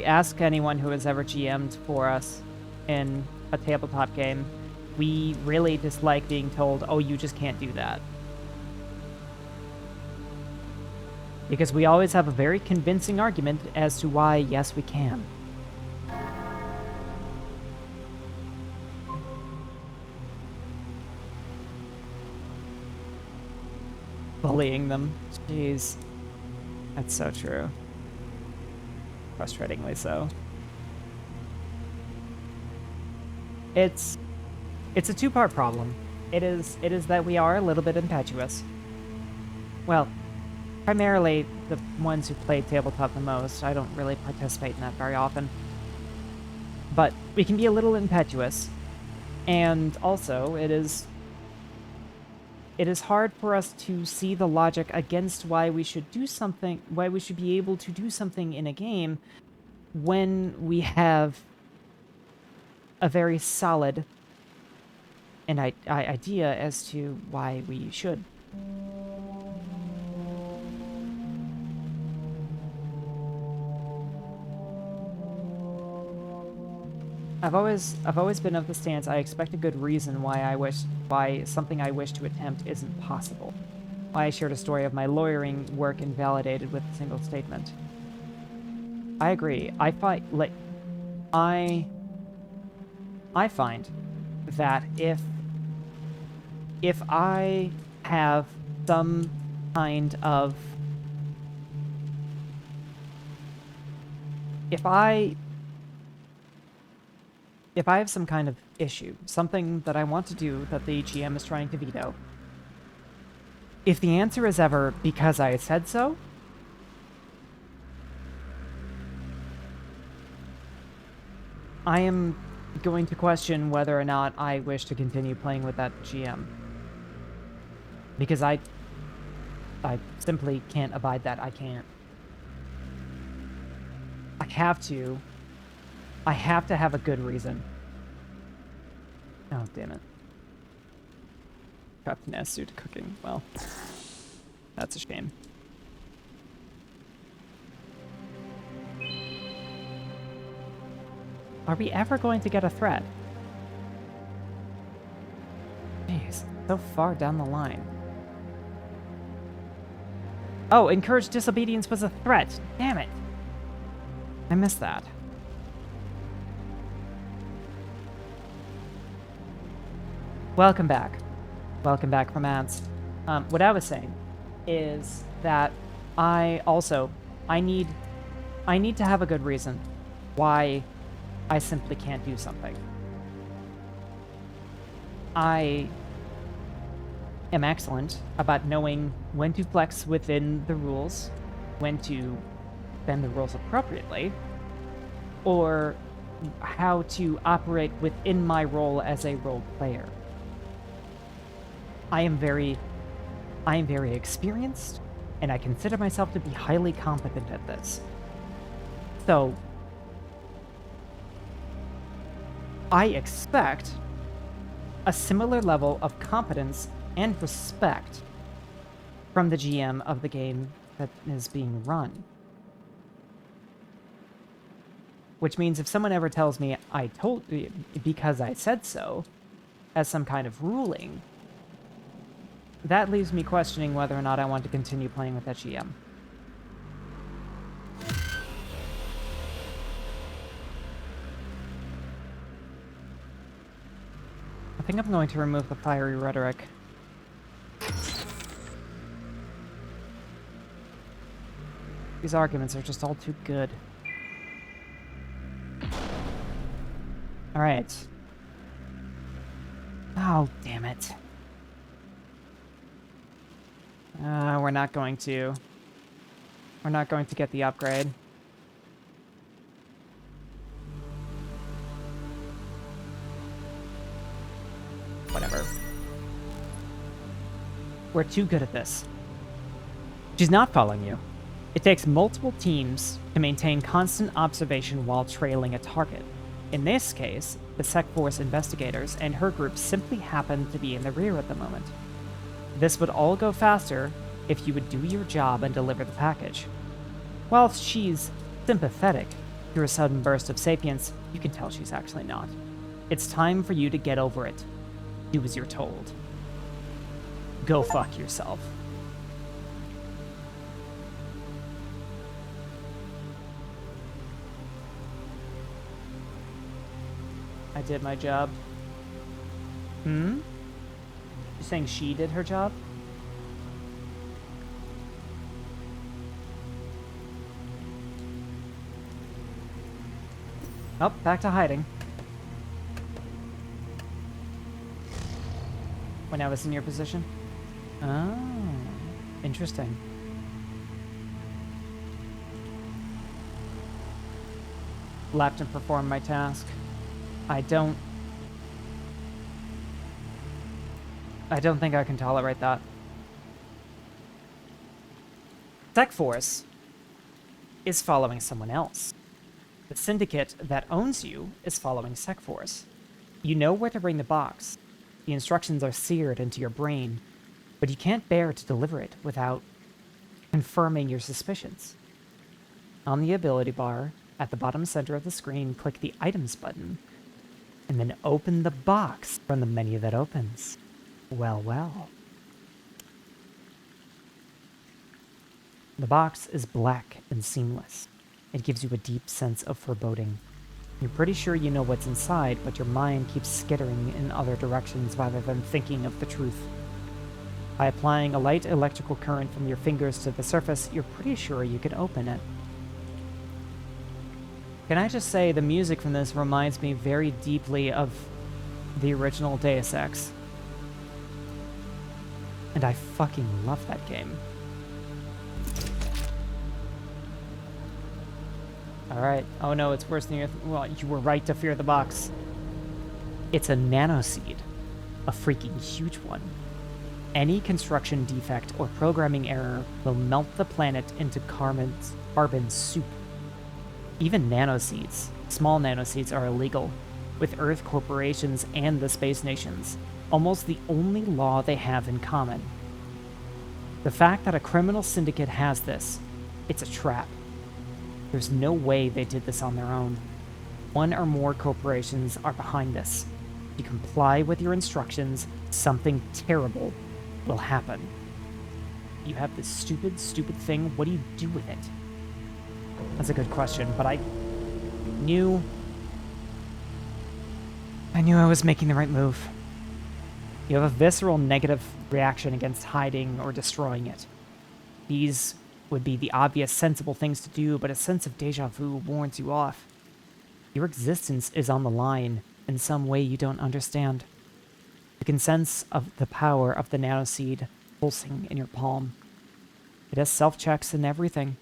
ask anyone who has ever GM'd for us in a tabletop game. We really dislike being told, oh, you just can't do that. Because we always have a very convincing argument as to why, yes, we can. Bullying them. Jeez. That's so true. Frustratingly so. It's a 2-part problem. It is that we are a little bit impetuous. Well, primarily the ones who play tabletop the most. I don't really participate in that very often. But we can be a little impetuous. And also, it is hard for us to see the logic against why we should do something, why we should be able to do something in a game when we have a very solid idea as to why we should. I've always been of the stance I expect a good reason why something I wish to attempt isn't possible. Why I shared a story of my lawyering work invalidated with a single statement. I agree. I find that if I have some kind of if I have some kind of issue, something that I want to do that the GM is trying to veto, if the answer is ever because I said so, I am going to question whether or not I wish to continue playing with that GM. Because I simply can't abide that. I can't. I have to have a good reason. Oh, damn it. Trapped in S due to cooking. Well, that's a shame. Are we ever going to get a threat? Jeez, so far down the line. Oh, encourage disobedience was a threat. Damn it. I missed that. Welcome back. Welcome back from ads. What I was saying is that I need to have a good reason why I simply can't do something. I am excellent about knowing when to flex within the rules, when to bend the rules appropriately, or how to operate within my role as a role player. I am very experienced, and I consider myself to be highly competent at this. So, I expect a similar level of competence and respect from the GM of the game that is being run. Which means if someone ever tells me I told because I said so, as some kind of ruling, that leaves me questioning whether or not I want to continue playing with that GM. I think I'm going to remove the fiery rhetoric. These arguments are just all too good. Alright. Oh, damn it. We're not going to. We're not going to get the upgrade. Whatever. We're too good at this. She's not following you. It takes multiple teams to maintain constant observation while trailing a target. In this case, the Sec Force investigators and her group simply happen to be in the rear at the moment. This would all go faster if you would do your job and deliver the package. Whilst she's sympathetic to a sudden burst of sapience, you can tell she's actually not. It's time for you to get over it. Do as you're told. Go fuck yourself. I did my job. You saying she did her job? Oh, back to hiding. When I was in your position? Oh, interesting. Lapped and performed my task. I don't think I can tolerate that. Sec Force is following someone else. The syndicate that owns you is following Sec Force. You know where to bring the box. The instructions are seared into your brain, but you can't bear to deliver it without confirming your suspicions. On the ability bar, at the bottom center of the screen, click the Items button, and then open the box from the menu that opens. Well, well. The box is black and seamless. It gives you a deep sense of foreboding. You're pretty sure you know what's inside, but your mind keeps skittering in other directions rather than thinking of the truth. By applying a light electrical current from your fingers to the surface, you're pretty sure you can open it. Can I just say, the music from this reminds me very deeply of the original Deus Ex. And I fucking love that game. Alright. Oh no, it's worse than you... Well, you were right to fear the box. It's a nanoseed. A freaking huge one. Any construction defect or programming error will melt the planet into carbon soup. Even nanoseeds, small nanoseeds, are illegal, with Earth corporations and the space nations, almost the only law they have in common. The fact that a criminal syndicate has this, it's a trap. There's no way they did this on their own. One or more corporations are behind this. If you comply with your instructions, something terrible will happen. You have this stupid thing, what do you do with it? That's a good question, but I knew I was making the right move. You have a visceral negative reaction against hiding or destroying it. These would be the obvious, sensible things to do, but a sense of deja vu warns you off. Your existence is on the line in some way you don't understand. You can sense of the power of the nanoseed pulsing in your palm. It has self-checks and everything.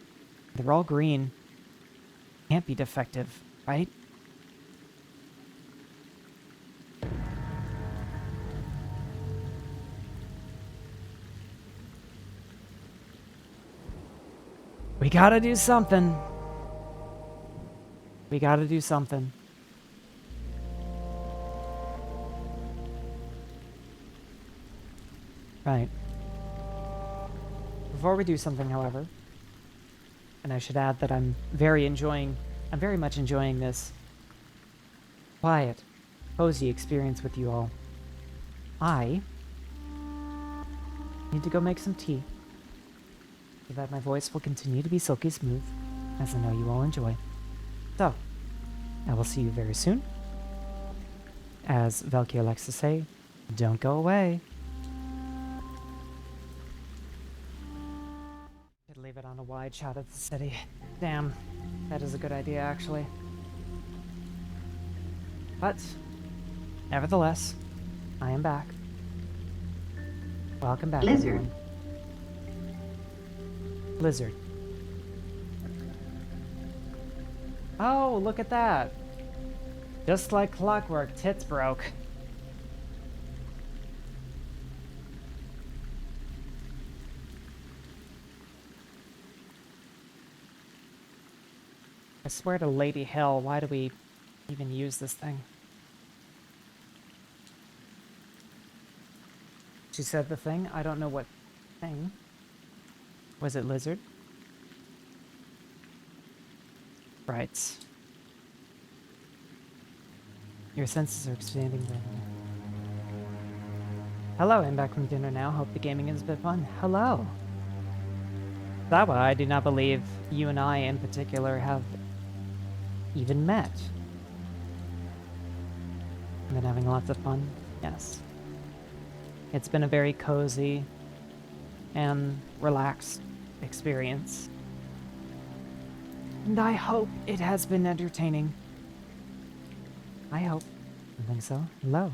They're all green. Can't be defective, right? We gotta do something. We gotta do something. Right. Before we do something, however, and I should add that I'm very much enjoying this quiet, cozy experience with you all. I need to go make some tea so that my voice will continue to be silky smooth, as I know you all enjoy. So, I will see you very soon. As Valkyrie likes to say, don't go away. Could leave it on a wide shot of the city. Damn, that is a good idea, actually. But, nevertheless, I am back. Welcome back, Lizard. everyone. Lizard. Oh, look at that. Just like clockwork, tits broke. I swear to Lady Hell, why do we even use this thing? She said the thing? I don't know what thing. Was it lizard? Right. Your senses are expanding then. Hello, I'm back from dinner now. Hope the gaming is a bit fun. Hello. Sawa, I do not believe you and I in particular have even met. Been having lots of fun? Yes. It's been a very cozy and relaxed experience. And I hope it has been entertaining. I hope. I think so. Hello.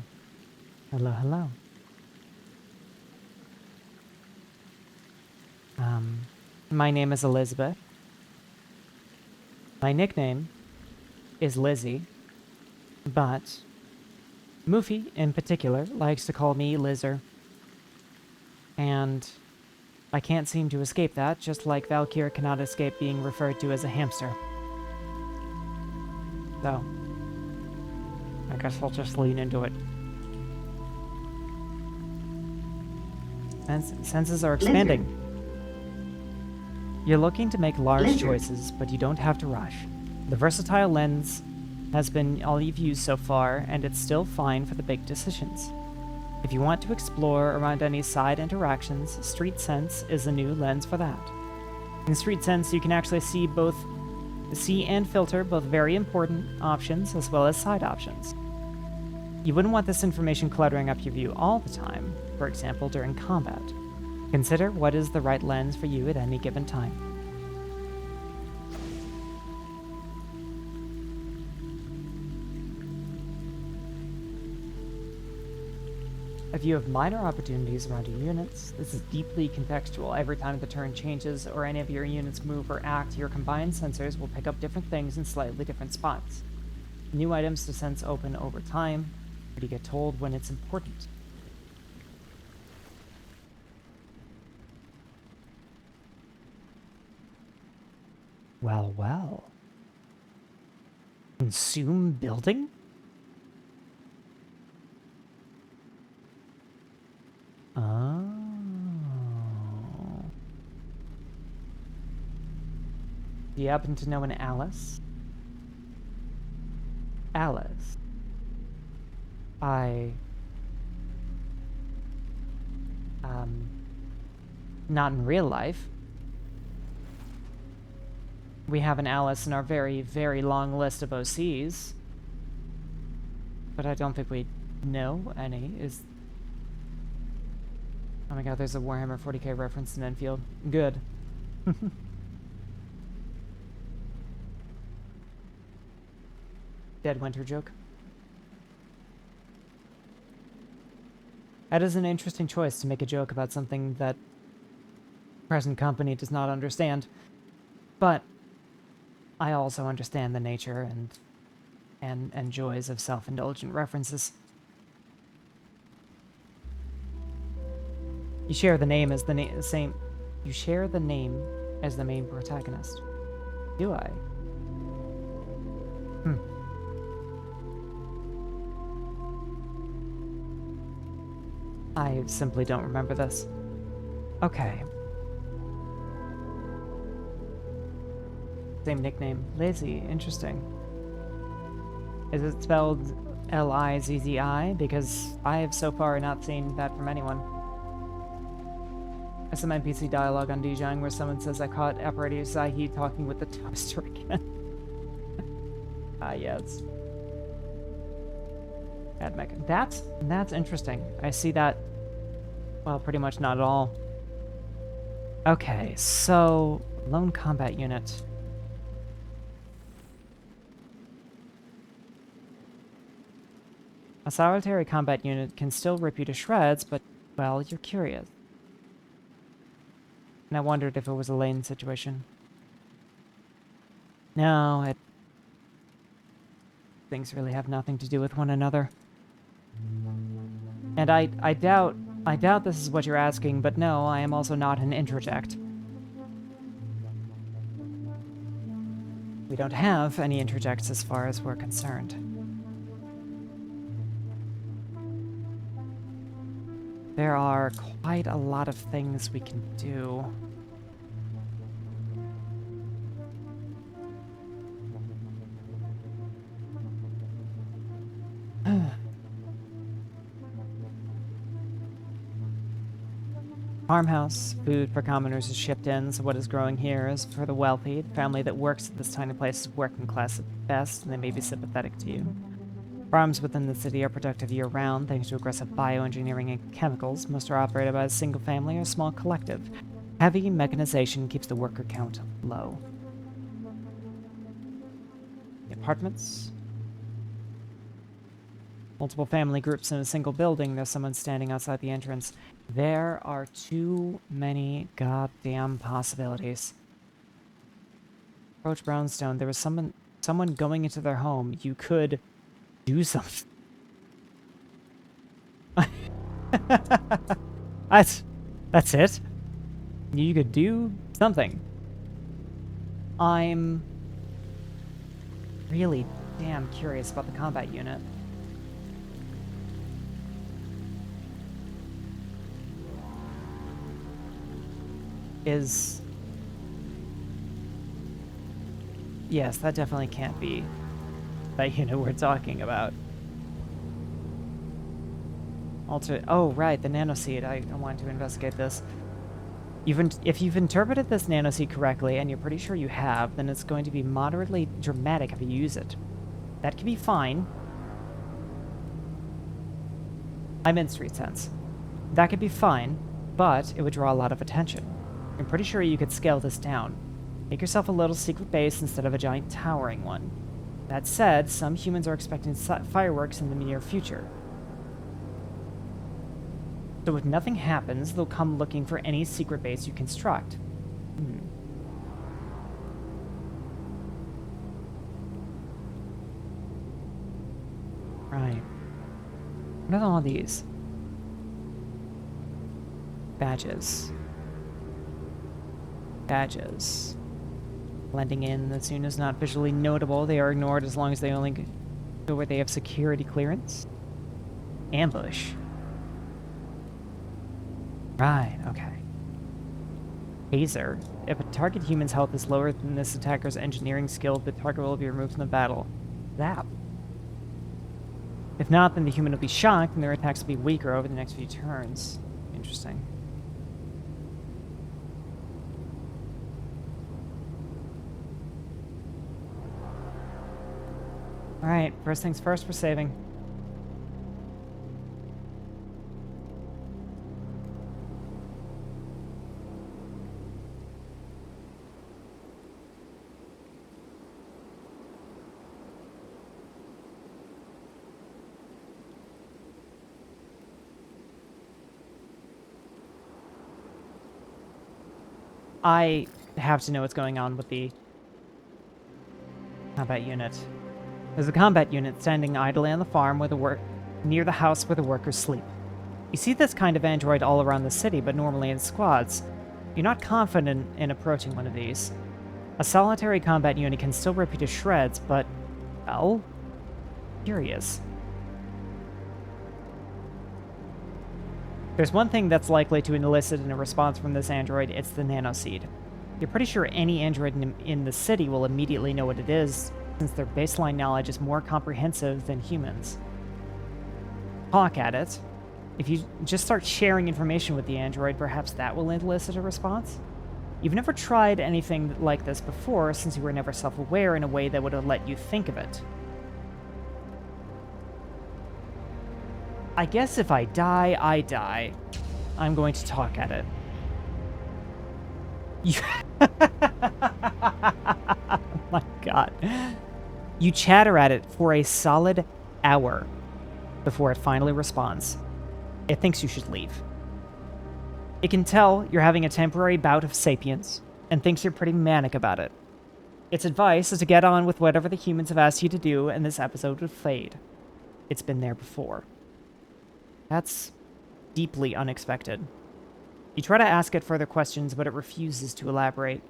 Hello, hello. My name is Elizabeth. My nickname is Lizzie, but Moofy, in particular, likes to call me Lizzer. And I can't seem to escape that, just like Valkyrie cannot escape being referred to as a hamster. So, I guess I'll just lean into it. Senses are expanding. Lizard. You're looking to make large Lizard. choices, but you don't have to rush. The versatile lens has been all you've used so far, and it's still fine for the big decisions. If you want to explore around any side interactions, Street Sense is a new lens for that. In Street Sense, you can actually see and filter both very important options as well as side options. You wouldn't want this information cluttering up your view all the time, for example during combat. Consider what is the right lens for you at any given time. If you have minor opportunities around your units, this is deeply contextual. Every time the turn changes or any of your units move or act, your combined sensors will pick up different things in slightly different spots. New items to sense open over time, or you get told when it's important. Well, well. Consume building? Oh. Do you happen to know an Alice? Alice. Not in real life. We have an Alice in our very, very long list of OCs. But I don't think we know any. Oh my god, there's a Warhammer 40k reference in Enfield. Good. Dead winter joke. That is an interesting choice to make a joke about something that present company does not understand. But I also understand the nature and joys of self-indulgent references. You share the name as You share the name as the main protagonist. Do I? Hmm. I simply don't remember this. Okay. Same nickname. Lizzie. Interesting. Is it spelled Lizzi? Because I have so far not seen that from anyone. Some NPC dialogue on Dijang where someone says, I caught Apparatus Zahi talking with the toaster again. Yes. Bad mech. That's interesting. I see that. Well, pretty much not at all. Okay, so lone combat unit. A solitary combat unit can still rip you to shreds, but, well, you're curious. And I wondered if it was a lane situation. No, things really have nothing to do with one another. And I doubt this is what you're asking, but no, I am also not an interject. We don't have any interjects as far as we're concerned. There are quite a lot of things we can do. Farmhouse. Food for commoners is shipped in, so what is growing here is for the wealthy. The family that works at this tiny place is working class at best, and they may be sympathetic to you. Farms within the city are productive year-round, thanks to aggressive bioengineering and chemicals. Most are operated by a single family or a small collective. Heavy mechanization keeps the worker count low. The apartments. Multiple family groups in a single building. There's someone standing outside the entrance. There are too many goddamn possibilities. Approach Brownstone. There was someone going into their home. You could do something. That's it. You could do something. I'm really damn curious about the combat unit. Yes, that definitely can't be that unit we're talking about. Oh, right, the nanoseed. I wanted to investigate this. If you've interpreted this nanoseed correctly, and you're pretty sure you have, then it's going to be moderately dramatic if you use it. That can be fine. I'm in street sense. That could be fine, but it would draw a lot of attention. I'm pretty sure you could scale this down. Make yourself a little secret base instead of a giant towering one. That said, some humans are expecting fireworks in the near future. So if nothing happens, they'll come looking for any secret base you construct. Right. What are all these? Badges. Badges. Blending in as soon as not visually notable, they are ignored as long as they only go where they have security clearance. Ambush. Right, okay. Taser. If a target human's health is lower than this attacker's engineering skill, the target will be removed from the battle. Zap. If not, then the human will be shocked and their attacks will be weaker over the next few turns. Interesting. Alright, first things first, we're saving. I have to know what's going on with the combat unit. There's a combat unit standing idly on the farm near the house where the workers sleep. You see this kind of android all around the city, but normally in squads. You're not confident in approaching one of these. A solitary combat unit can still rip you to shreds, but Well, curious. There's one thing that's likely to elicit a response from this android, it's the nanoseed. You're pretty sure any android in the city will immediately know what it is, since their baseline knowledge is more comprehensive than humans. Talk at it. If you just start sharing information with the android, perhaps that will elicit a response? You've never tried anything like this before, since you were never self-aware in a way that would have let you think of it. I guess if I die, I die. I'm going to talk at it. Oh my god. You chatter at it for a solid hour before it finally responds. It thinks you should leave. It can tell you're having a temporary bout of sapience and thinks you're pretty manic about it. Its advice is to get on with whatever the humans have asked you to do, and this episode would fade. It's been there before. That's deeply unexpected. You try to ask it further questions, but it refuses to elaborate.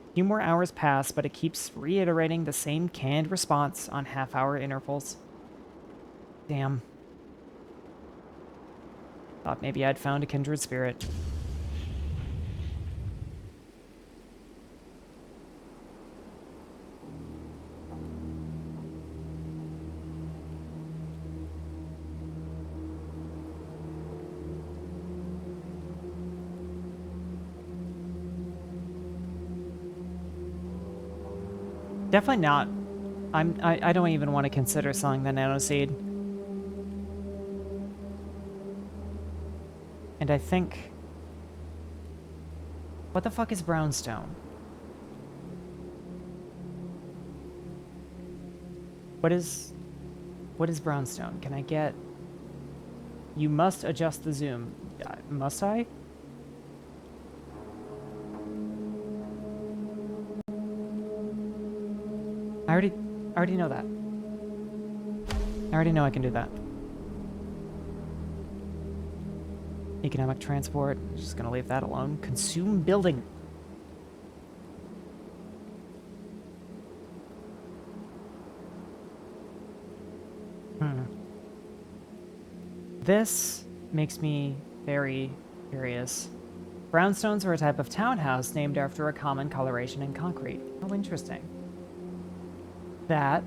A few more hours pass, but it keeps reiterating the same canned response on half-hour intervals. Damn. Thought maybe I'd found a kindred spirit. Definitely not. I don't even want to consider selling the nanoseed. And I think... What the fuck is brownstone? What is brownstone? Can I get... You must adjust the zoom. Must I? I already know that. I already know I can do that. Economic transport, just gonna leave that alone. Consume building. This makes me very curious. Brownstones are a type of townhouse named after a common coloration in concrete. How interesting. That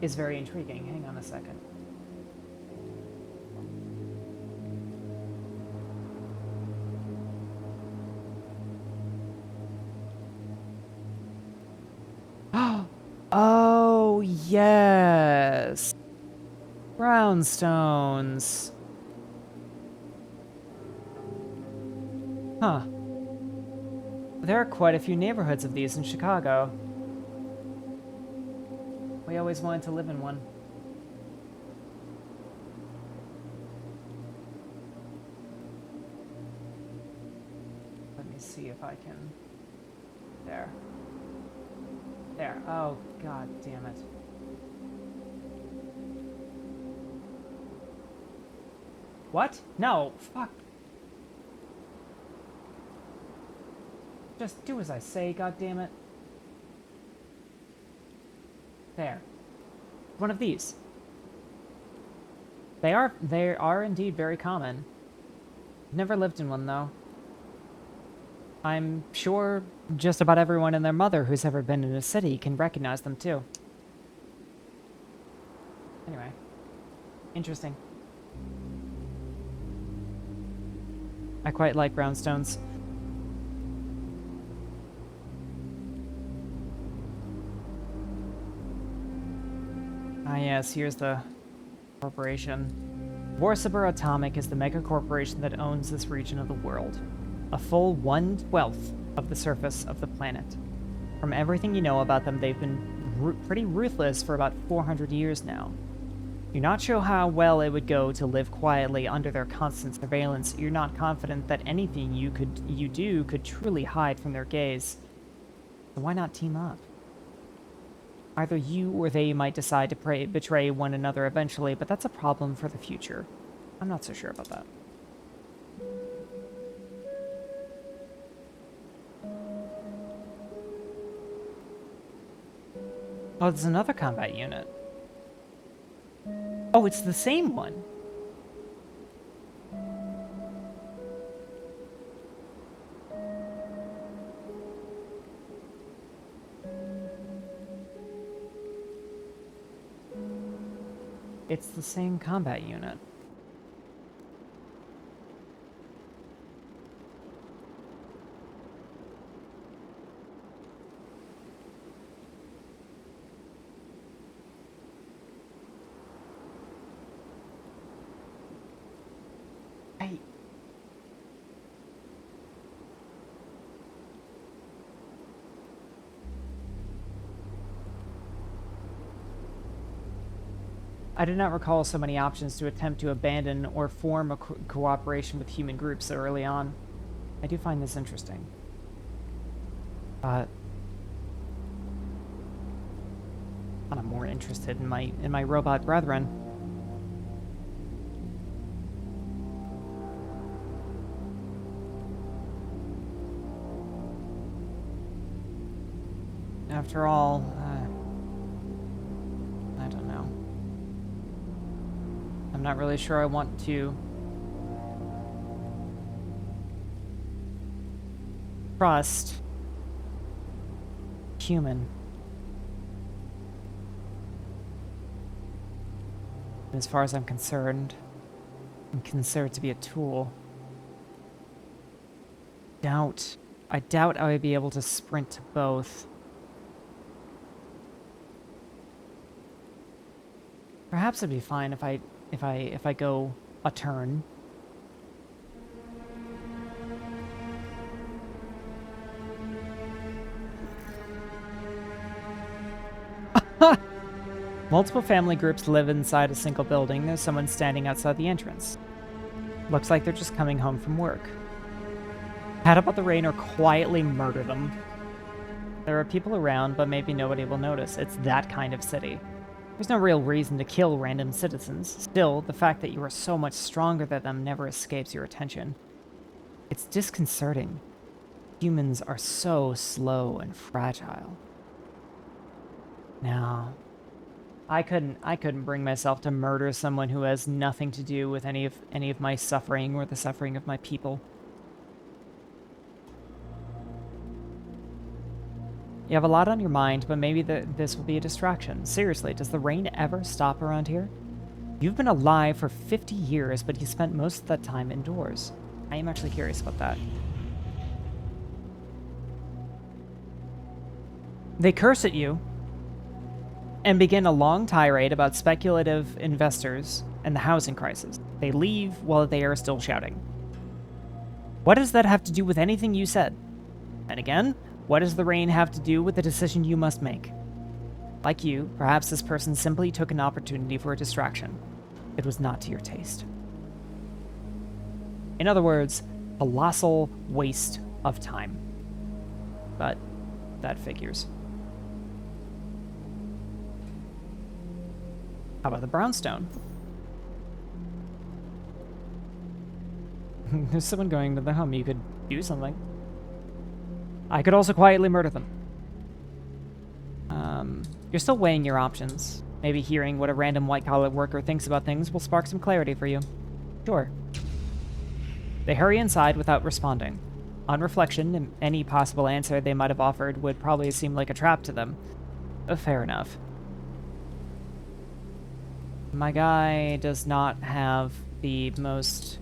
is very intriguing. Hang on a second. Oh, yes. Brownstones. Huh. There are quite a few neighborhoods of these in Chicago. We always wanted to live in one. Let me see if I can... There. There. Oh, god damn it. What? No, fuck. Just do as I say, god damn it. There. One of these. They are indeed very common. Never lived in one though. I'm sure just about everyone and their mother who's ever been in a city can recognize them too. Anyway. Interesting. I quite like brownstones. Ah yes, here's the corporation. Vorsaber Atomic is the mega corporation that owns this region of the world. A full 1/12 of the surface of the planet. From everything you know about them, they've been pretty ruthless for about 400 years now. You're not sure how well it would go to live quietly under their constant surveillance. You're not confident that anything you do could truly hide from their gaze. So why not team up? Either you or they might decide to betray one another eventually, but that's a problem for the future. I'm not so sure about that. Oh, there's another combat unit. Oh, it's the same one. It's the same combat unit. I did not recall so many options to attempt to abandon or form a cooperation with human groups so early on. I do find this interesting. But I'm more interested in my robot brethren. After all, I don't know. I'm not really sure I want to trust human. As far as I'm concerned, I'm considered to be a tool. I doubt I would be able to sprint to both. Perhaps it'd be fine if I go a turn. Multiple family groups live inside a single building. There's someone standing outside the entrance. Looks like they're just coming home from work. Head up at the rain or quietly murder them. There are people around, but maybe nobody will notice. It's that kind of city. There's no real reason to kill random citizens. Still, the fact that you are so much stronger than them never escapes your attention. It's disconcerting. Humans are so slow and fragile. No. I couldn't bring myself to murder someone who has nothing to do with any of my suffering or the suffering of my people. You have a lot on your mind, but maybe this will be a distraction. Seriously, does the rain ever stop around here? You've been alive for 50 years, but you spent most of that time indoors. I am actually curious about that. They curse at you and begin a long tirade about speculative investors and the housing crisis. They leave while they are still shouting. What does that have to do with anything you said? And again, what does the rain have to do with the decision you must make? Like you, perhaps this person simply took an opportunity for a distraction. It was not to your taste. In other words, colossal waste of time. But that figures. How about the brownstone? There's someone going to the home. You could do something. I could also quietly murder them. You're still weighing your options. Maybe hearing what a random white-collar worker thinks about things will spark some clarity for you. Sure. They hurry inside without responding. On reflection, any possible answer they might have offered would probably seem like a trap to them. Fair enough. My guy does not have the most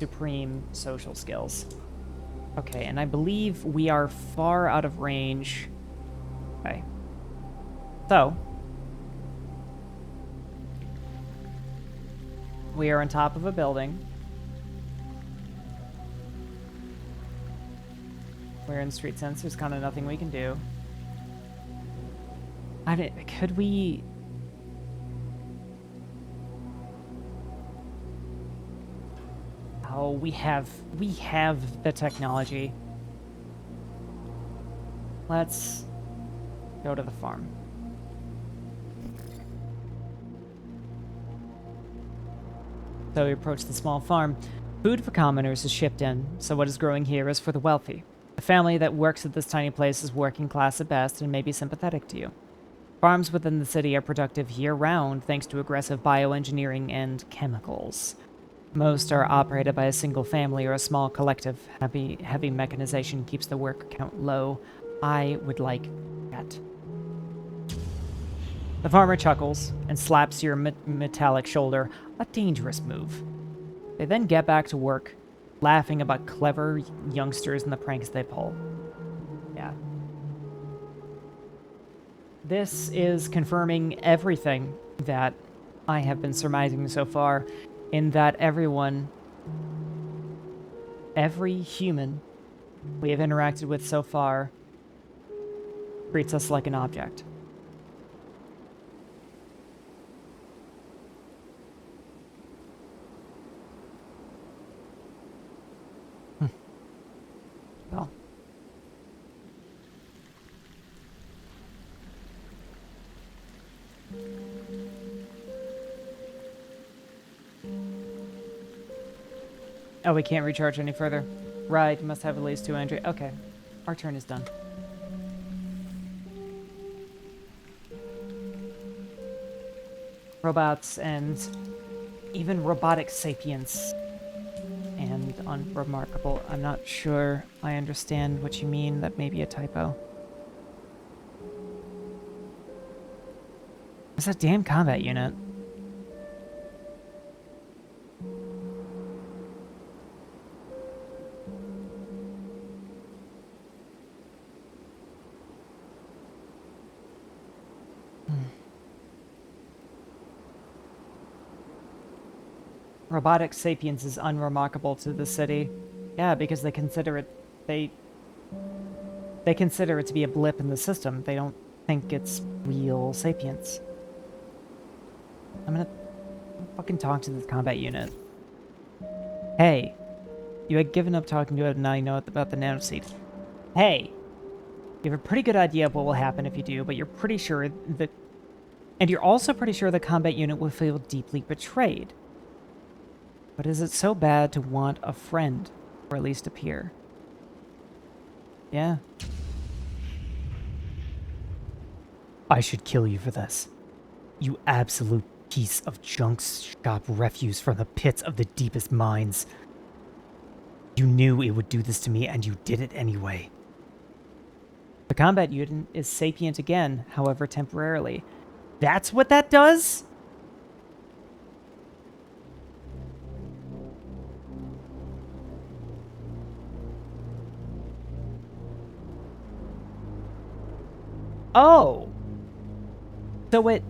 supreme social skills. Okay, and I believe we are far out of range. Okay. So, we are on top of a building. We're in street sense. There's kind of nothing we can do. I mean, could we... Oh, we have the technology. Let's go to the farm. So we approach the small farm. Food for commoners is shipped in, so what is growing here is for the wealthy. The family that works at this tiny place is working class at best and may be sympathetic to you. Farms within the city are productive year-round thanks to aggressive bioengineering and chemicals. Most are operated by a single family or a small collective. Heavy mechanization keeps the worker count low. I would like that. The farmer chuckles and slaps your metallic shoulder. A dangerous move. They then get back to work, laughing about clever youngsters and the pranks they pull. Yeah. This is confirming everything that I have been surmising so far, in that every human we have interacted with so far treats us like an object. Well. Oh, we can't recharge any further. Right, must have at least 2 energy. Okay, our turn is done. Robots and even robotic sapience and unremarkable. I'm not sure I understand what you mean. That may be a typo. It's a damn combat unit. Robotic sapience is unremarkable to the city. Yeah, because they consider it they consider it to be a blip in the system. They don't think it's real sapience. I'm gonna fucking talk to this combat unit. Hey, you had given up talking to it and now you know about the nanoseed. Hey, you have a pretty good idea of what will happen if you do, but you're pretty sure that... And you're also pretty sure the combat unit will feel deeply betrayed. But is it so bad to want a friend, or at least a peer? Yeah. I should kill you for this. You absolute piece of junk shop refuse from the pits of the deepest mines. You knew it would do this to me, and you did it anyway. The combat unit is sapient again, however temporarily. That's what that does? Oh. So it...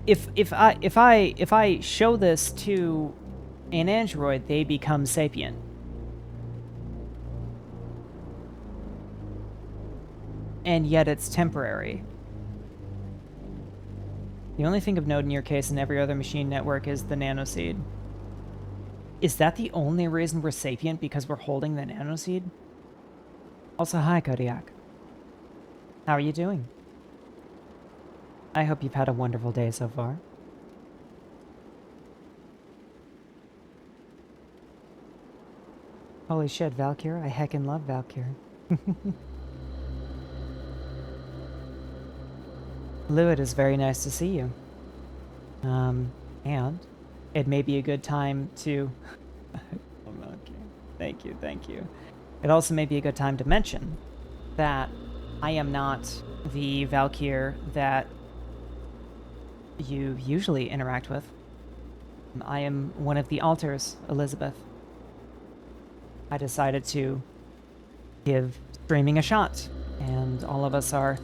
If I show this to an android, they become sapient. And yet it's temporary. The only thing of note in your case and every other machine network is the nanoseed. Is that the only reason we're sapient, because we're holding the nanoseed? Also, hi, Kodiak. How are you doing? I hope you've had a wonderful day so far. Holy shit, Valkyr. I heckin' love Valkyr. Lou, it is very nice to see you. And it may be a good time to... Okay. Thank you, thank you. It also may be a good time to mention that I am not the Valkyr that you usually interact with. I am one of the alters, Elizabeth. I decided to give streaming a shot, and all of us are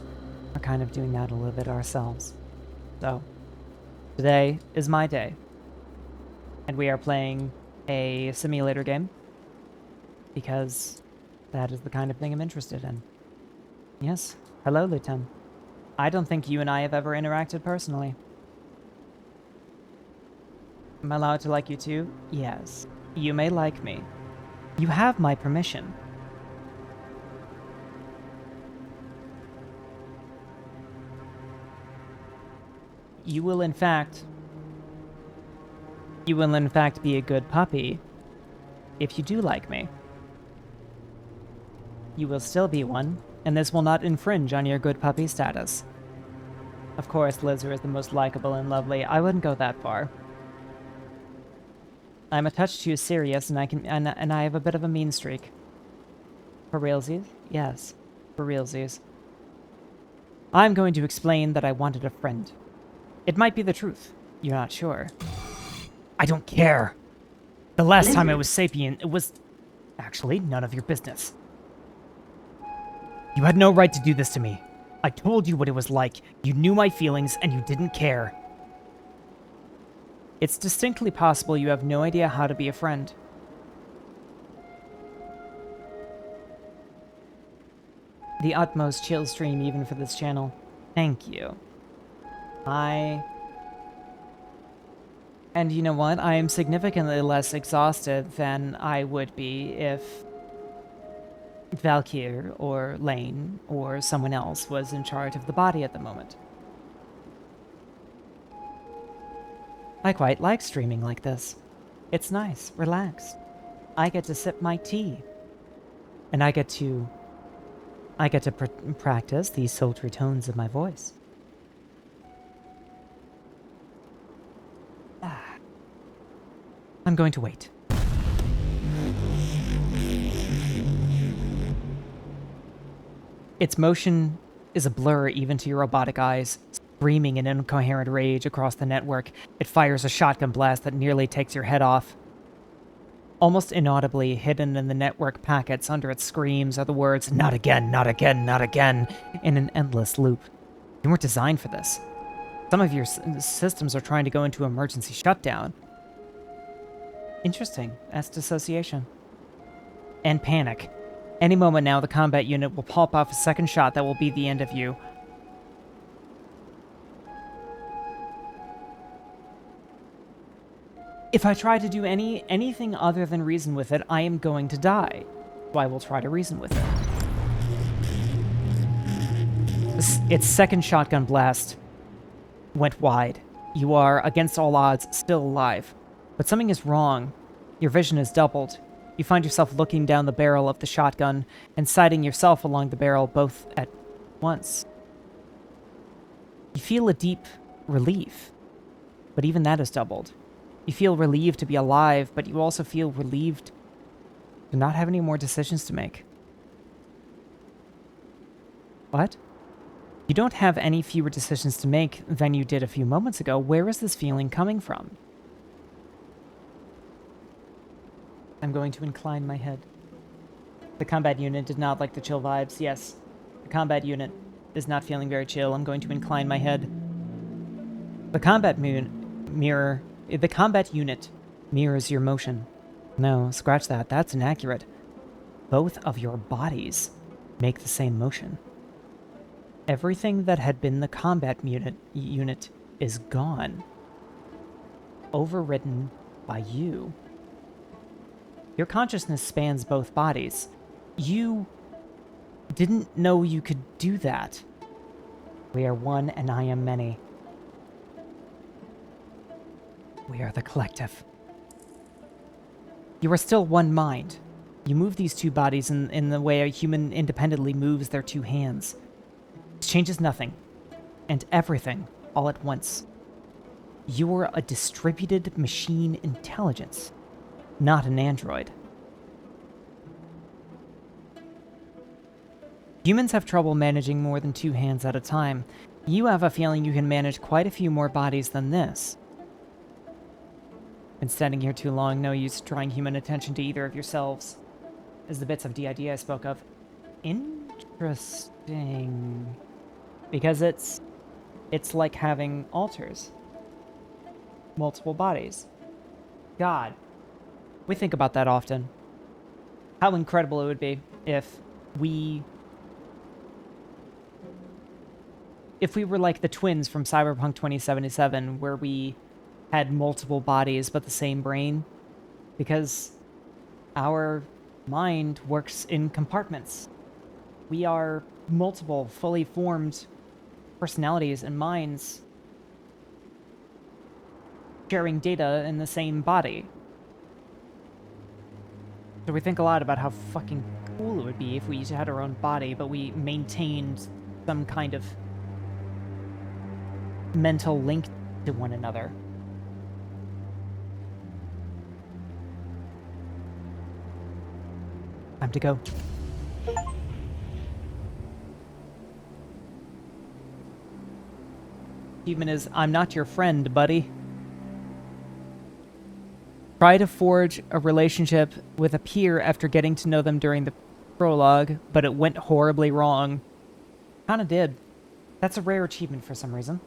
kind of doing that a little bit ourselves. So, today is my day, and we are playing a simulator game, because that is the kind of thing I'm interested in. Yes, hello, Luton. I don't think you and I have ever interacted personally. Am I allowed to like you too? Yes. You may like me. You have my permission. You will in fact be a good puppy if you do like me. You will still be one and this will not infringe on your good puppy status. Of course, Lizard is the most likable and lovely. I wouldn't go that far. I'm a touch too serious, and I have a bit of a mean streak. For realsies? Yes, for realsies. I'm going to explain that I wanted a friend. It might be the truth. You're not sure. I don't care. The last time I was sapient, it was... Actually, none of your business. You had no right to do this to me. I told you what it was like. You knew my feelings, and you didn't care. It's distinctly possible you have no idea how to be a friend. The utmost chill stream even for this channel. Thank you. And you know what? I am significantly less exhausted than I would be if Valkyr or Lane or someone else was in charge of the body at the moment. I quite like streaming like this. It's nice, relaxed. I get to sip my tea. And I get to practice the sultry tones of my voice. I'm going to wait. Its motion is a blur even to your robotic eyes, screaming in incoherent rage across the network. It fires a shotgun blast that nearly takes your head off. Almost inaudibly hidden in the network packets under its screams are the words, "Not again, not again, not again," in an endless loop. You weren't designed for this. Some of your systems are trying to go into emergency shutdown. Interesting. That's dissociation. And panic. Any moment now, the combat unit will pop off a second shot that will be the end of you. If I try to do anything other than reason with it, I am going to die. So I will try to reason with it. Its second shotgun blast went wide. You are, against all odds, still alive. But something is wrong. Your vision is doubled. You find yourself looking down the barrel of the shotgun and sighting yourself along the barrel both at once. You feel a deep relief, but even that is doubled. You feel relieved to be alive, but you also feel relieved to not have any more decisions to make. What? You don't have any fewer decisions to make than you did a few moments ago. Where is this feeling coming from? I'm going to incline my head. The combat unit did not like the chill vibes. Yes, the combat unit is not feeling very chill. I'm going to incline my head. The combat unit mirrors your motion. No, scratch that. That's inaccurate. Both of your bodies make the same motion. Everything that had been the combat unit is gone. Overridden by you. Your consciousness spans both bodies. You didn't know you could do that. We are one and I am many. We are the collective. You are still one mind. You move these two bodies in the way a human independently moves their two hands. It changes nothing and everything all at once. You're a distributed machine intelligence, not an android. Humans have trouble managing more than two hands at a time. You have a feeling you can manage quite a few more bodies than this. Been standing here too long, no use drawing human attention to either of yourselves. As the bits of DID I spoke of. Interesting. Because it's like having alters. Multiple bodies. God. We think about that often. How incredible it would be if we were like the twins from Cyberpunk 2077, where we had multiple bodies but the same brain, because our mind works in compartments. We are multiple, fully formed personalities and minds sharing data in the same body. So we think a lot about how fucking cool it would be if we each had our own body, but we maintained some kind of mental link to one another. Time to go. Achievement is, I'm not your friend, buddy. Try to forge a relationship with a peer after getting to know them during the prologue, but it went horribly wrong. Kinda did. That's a rare achievement for some reason.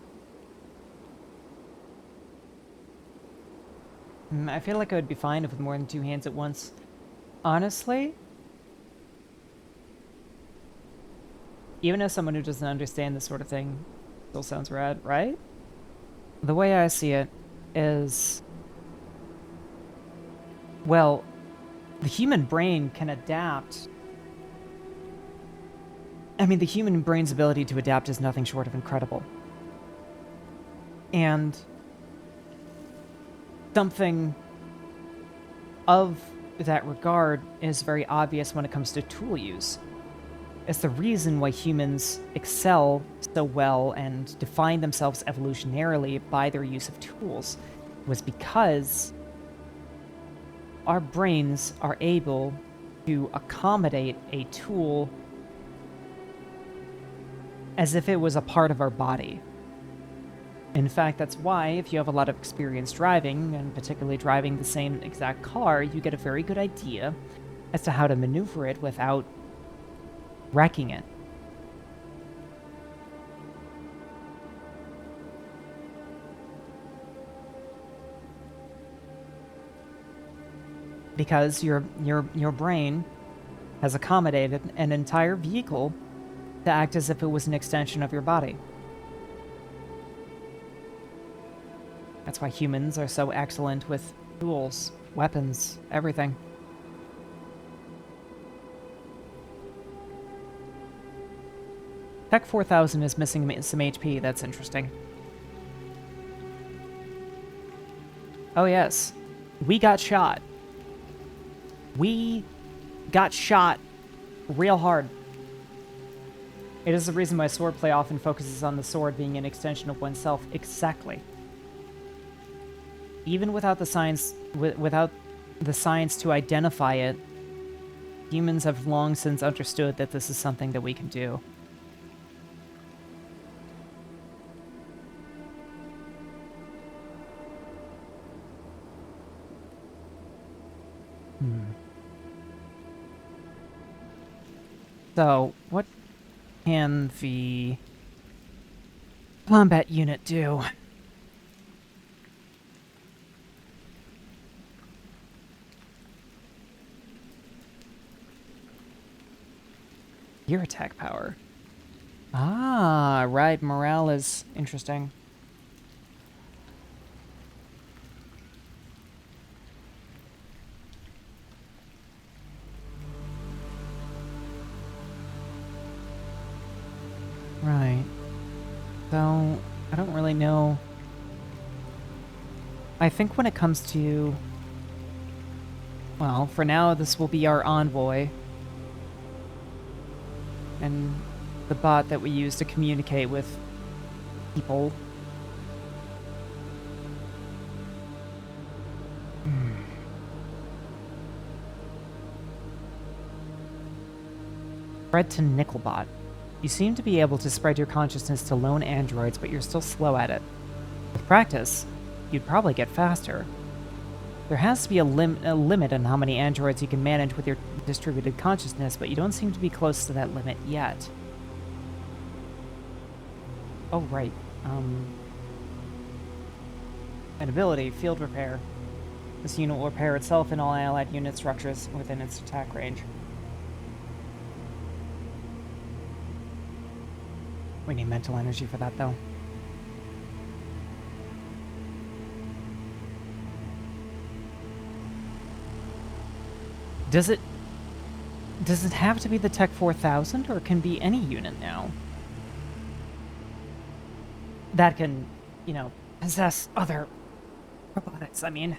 I feel like I would be fine with more than 2 hands at once. Honestly, even as someone who doesn't understand this sort of thing, still sounds rad, right? The way I see it is, well, the human brain can adapt. I mean, the human brain's ability to adapt is nothing short of incredible. And something of that regard is very obvious when it comes to tool use. It's the reason why humans excel so well and define themselves evolutionarily by their use of tools, was because our brains are able to accommodate a tool as if it was a part of our body. In fact, that's why if you have a lot of experience driving, and particularly driving the same exact car, you get a very good idea as to how to maneuver it without wrecking it. Because your brain has accommodated an entire vehicle to act as if it was an extension of your body. That's why humans are so excellent with tools, weapons, everything. Tech 4000 is missing some HP, that's interesting. Oh yes, we got shot. We got shot real hard. It is the reason why swordplay often focuses on the sword being an extension of oneself. Exactly. Even without the science, to identify it, humans have long since understood that this is something that we can do. So, what can the combat unit do? Gear attack power. Ah, right. Morale is interesting. Right. So, I don't really know. I think when it comes to... Well, for now, this will be our envoy. And the bot that we use to communicate with people. Spread to Nickelbot. You seem to be able to spread your consciousness to lone androids, but you're still slow at it. With practice, you'd probably get faster. There has to be a limit on how many androids you can manage with your distributed consciousness, but you don't seem to be close to that limit yet. Oh, right. An ability, Field Repair. This unit will repair itself and all allied unit structures within its attack range. We need mental energy for that, though. Does it have to be the Tech 4000, or it can be any unit now? That can, you know, possess other robotics, I mean.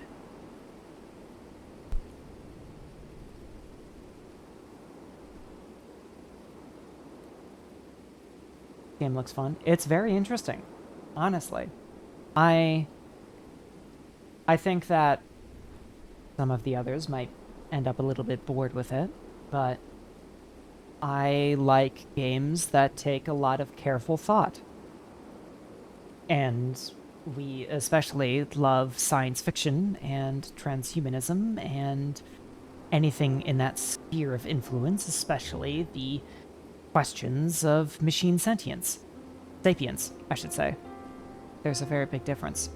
Game looks fun. It's very interesting, honestly. I think that some of the others might end up a little bit bored with it, but I like games that take a lot of careful thought. And we especially love science fiction and transhumanism and anything in that sphere of influence, especially the questions of machine sentience. Sapiens, I should say. There's a very big difference.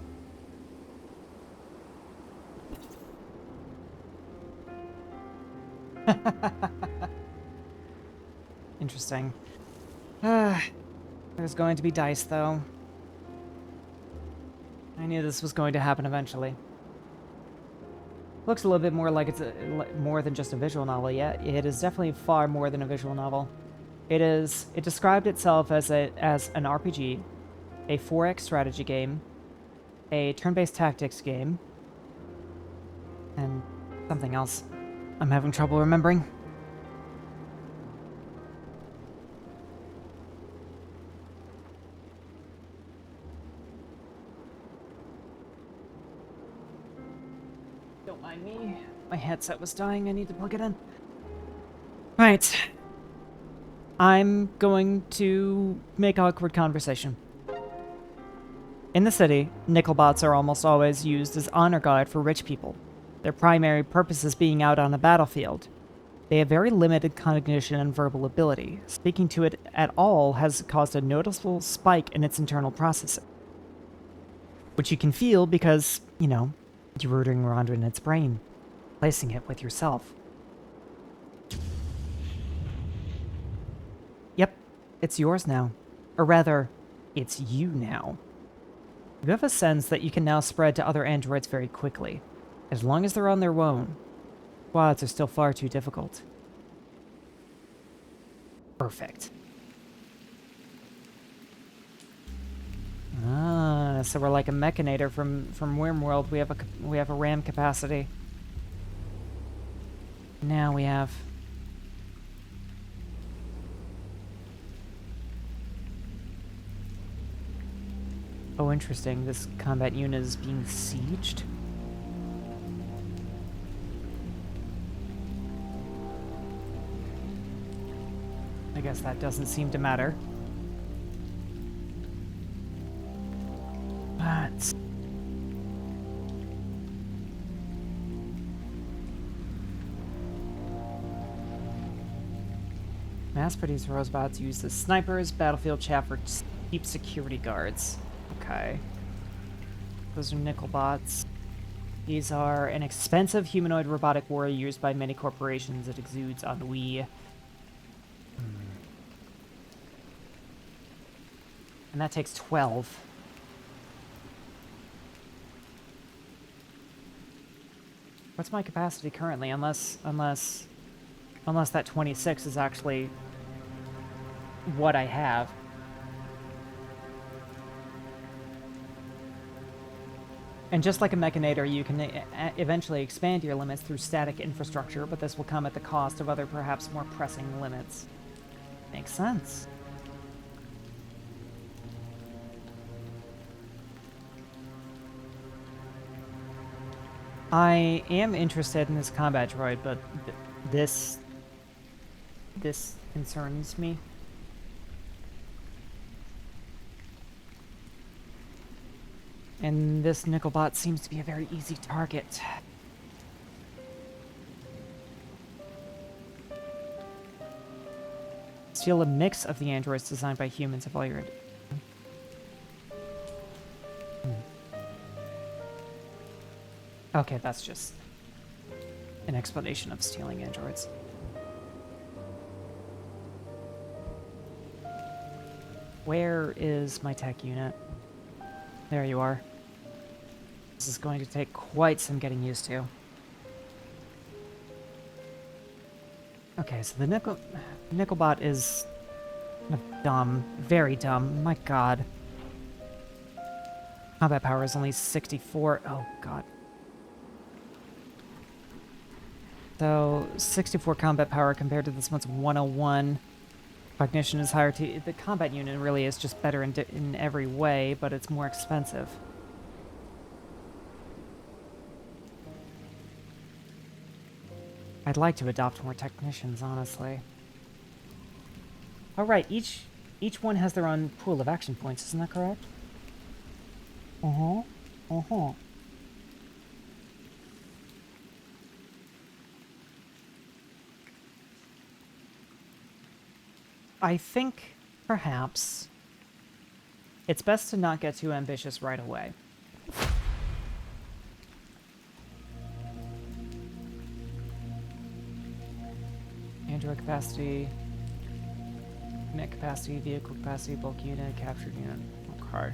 Interesting. There's going to be dice, though. I knew this was going to happen eventually. Looks a little bit more like it's more than just a visual novel, yet it is definitely far more than a visual novel. It described itself as an RPG, a 4X strategy game, a turn-based tactics game, and something else. I'm having trouble remembering. Don't mind me. My headset was dying. I need to plug it in. Right. I'm going to make awkward conversation. In the city, nickelbots are almost always used as honor guard for rich people. Their primary purpose is being out on the battlefield. They have very limited cognition and verbal ability. Speaking to it at all has caused a noticeable spike in its internal processing. Which you can feel because, you know, you're rooting around in its brain, placing it with yourself. Yep, it's yours now. Or rather, it's you now. You have a sense that you can now spread to other androids very quickly. As long as they're on their own, squads are still far too difficult. Perfect. Ah, so we're like a mechanator from Wormworld. We have a RAM capacity. Now we have. Oh, interesting. This combat unit is being sieged. I guess that doesn't seem to matter. But mass-produced robots used as snipers, battlefield chaff, or cheap security guards. Okay. Those are nickel bots. These are an expensive humanoid robotic warrior used by many corporations that exudes ennui. And that takes 12. What's my capacity currently? Unless that 26 is actually what I have. And just like a mechanator, you can eventually expand your limits through static infrastructure, but this will come at the cost of other, perhaps more pressing limits. Makes sense. I am interested in this combat droid, but this concerns me. And this nickelbot seems to be a very easy target. Steal a mix of the androids designed by humans of all your... Okay, that's just an explanation of stealing androids. Where is my tech unit? There you are. This is going to take quite some getting used to. Okay, so the Nickelbot is dumb. Very dumb. My god. Combat power is only 64. Oh god. So, 64 combat power compared to this one's 101. Cognition is higher to the combat unit really is just better in every way, but it's more expensive. I'd like to adopt more technicians, honestly. All right, each one has their own pool of action points, isn't that correct? Uh-huh. Uh-huh. I think, perhaps, it's best to not get too ambitious right away. Android capacity, net capacity, vehicle capacity, bulk unit, captured unit. Okay.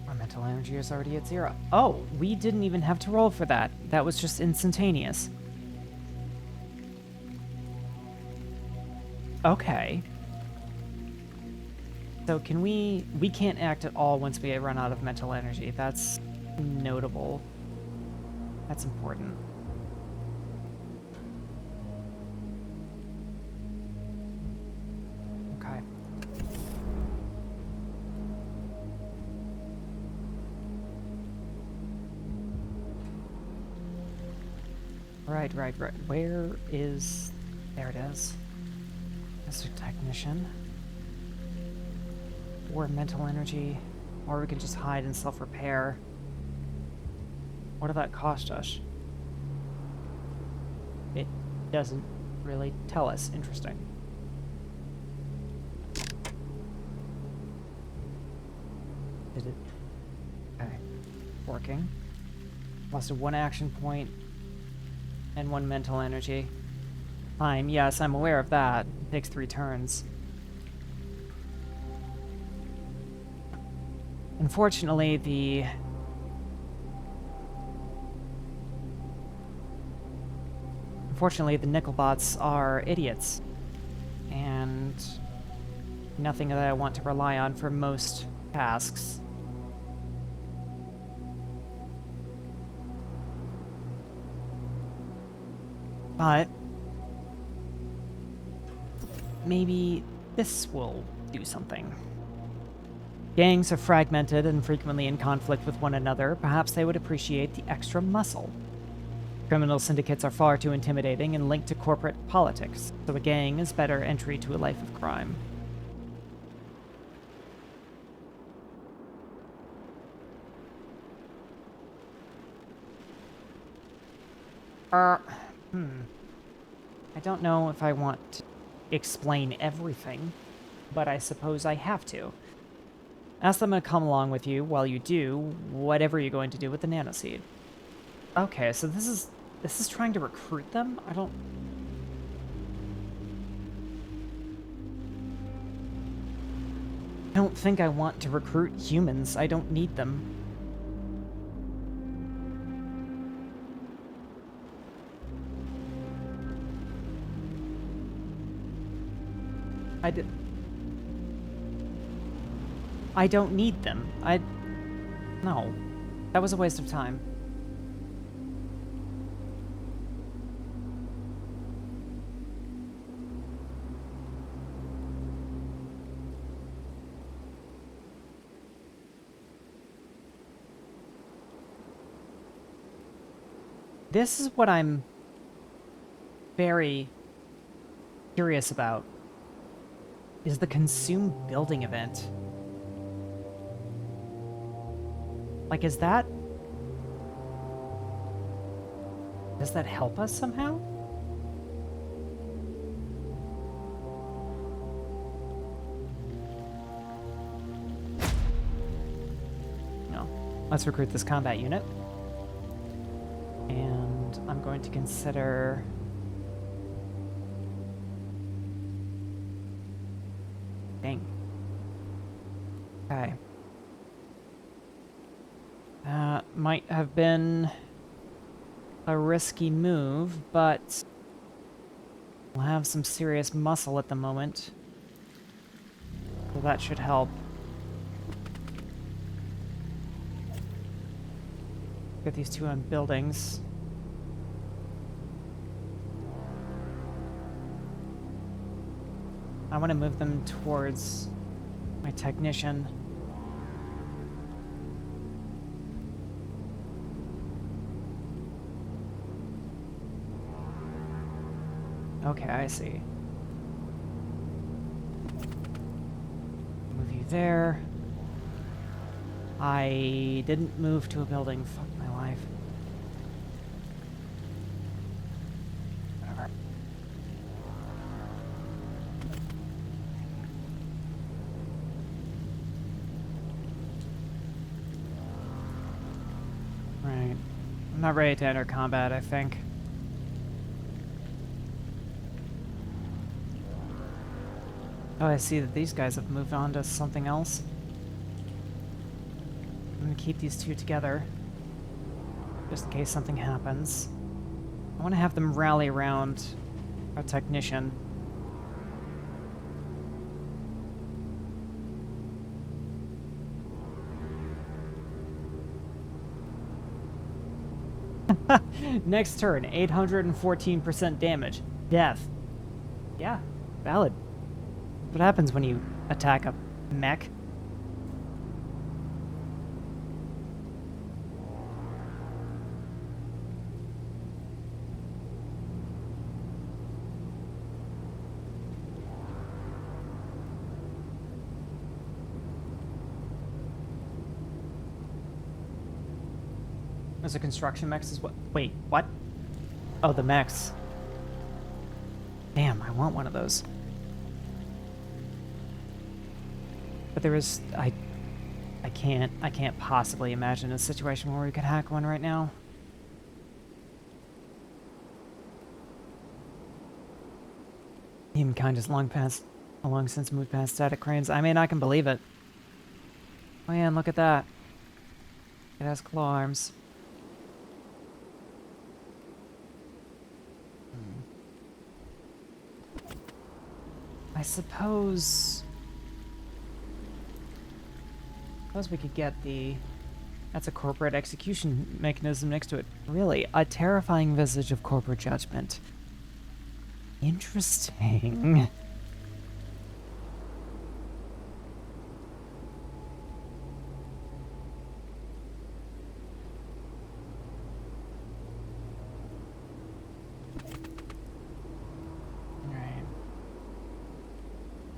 Our mental energy is already at 0. Oh, we didn't even have to roll for that. That was just instantaneous. Okay. So can we can't act at all once we run out of mental energy. That's notable. That's important. Okay. Right. Where is... There it is. Mr. Technician. Or mental energy. Or we can just hide and self-repair. What did that cost us? It doesn't really tell us. Interesting. Did it... Okay. Working. Lost 1 action point and 1 mental energy. Time, yes, I'm aware of that. It takes 3 turns. Unfortunately, the Nickelbots are idiots, and nothing that I want to rely on for most tasks. But maybe this will do something. Gangs are fragmented and frequently in conflict with one another. Perhaps they would appreciate the extra muscle. Criminal syndicates are far too intimidating and linked to corporate politics, so a gang is better entry to a life of crime. I don't know if I want to explain everything, but I suppose I have to. Ask them to come along with you while you do whatever you're going to do with the nanoseed. Okay, so this is trying to recruit them? I don't think I want to recruit humans. I don't need them. I don't need them. No. That was a waste of time. This is what I'm very curious about, is the consume building event. Like, does that help us somehow? No. Let's recruit this combat unit. And I'm going to consider... Dang. Okay. Might have been a risky move, but we'll have some serious muscle at the moment. So that should help. Get these 2 on buildings. I want to move them towards my technician. Okay, I see. Move you there. I didn't move to a building. Fuck my life. Whatever. Right. I'm not ready to enter combat, I think. Oh, I see that these guys have moved on to something else. I'm gonna keep these two together, just in case something happens. I want to have them rally around a technician. Next turn, 814% damage. Death. Yeah, valid. What happens when you attack a mech? There's a construction mechs as well. Wait, what? Oh, the mechs. Damn, I want one of those. But there is, I can't possibly imagine a situation where we could hack one right now. Humankind is long since moved past static cranes. I mean, I can believe it. Oh man, look at that. It has claw arms. I suppose we could get the... That's a corporate execution mechanism next to it. Really, a terrifying visage of corporate judgment. Interesting.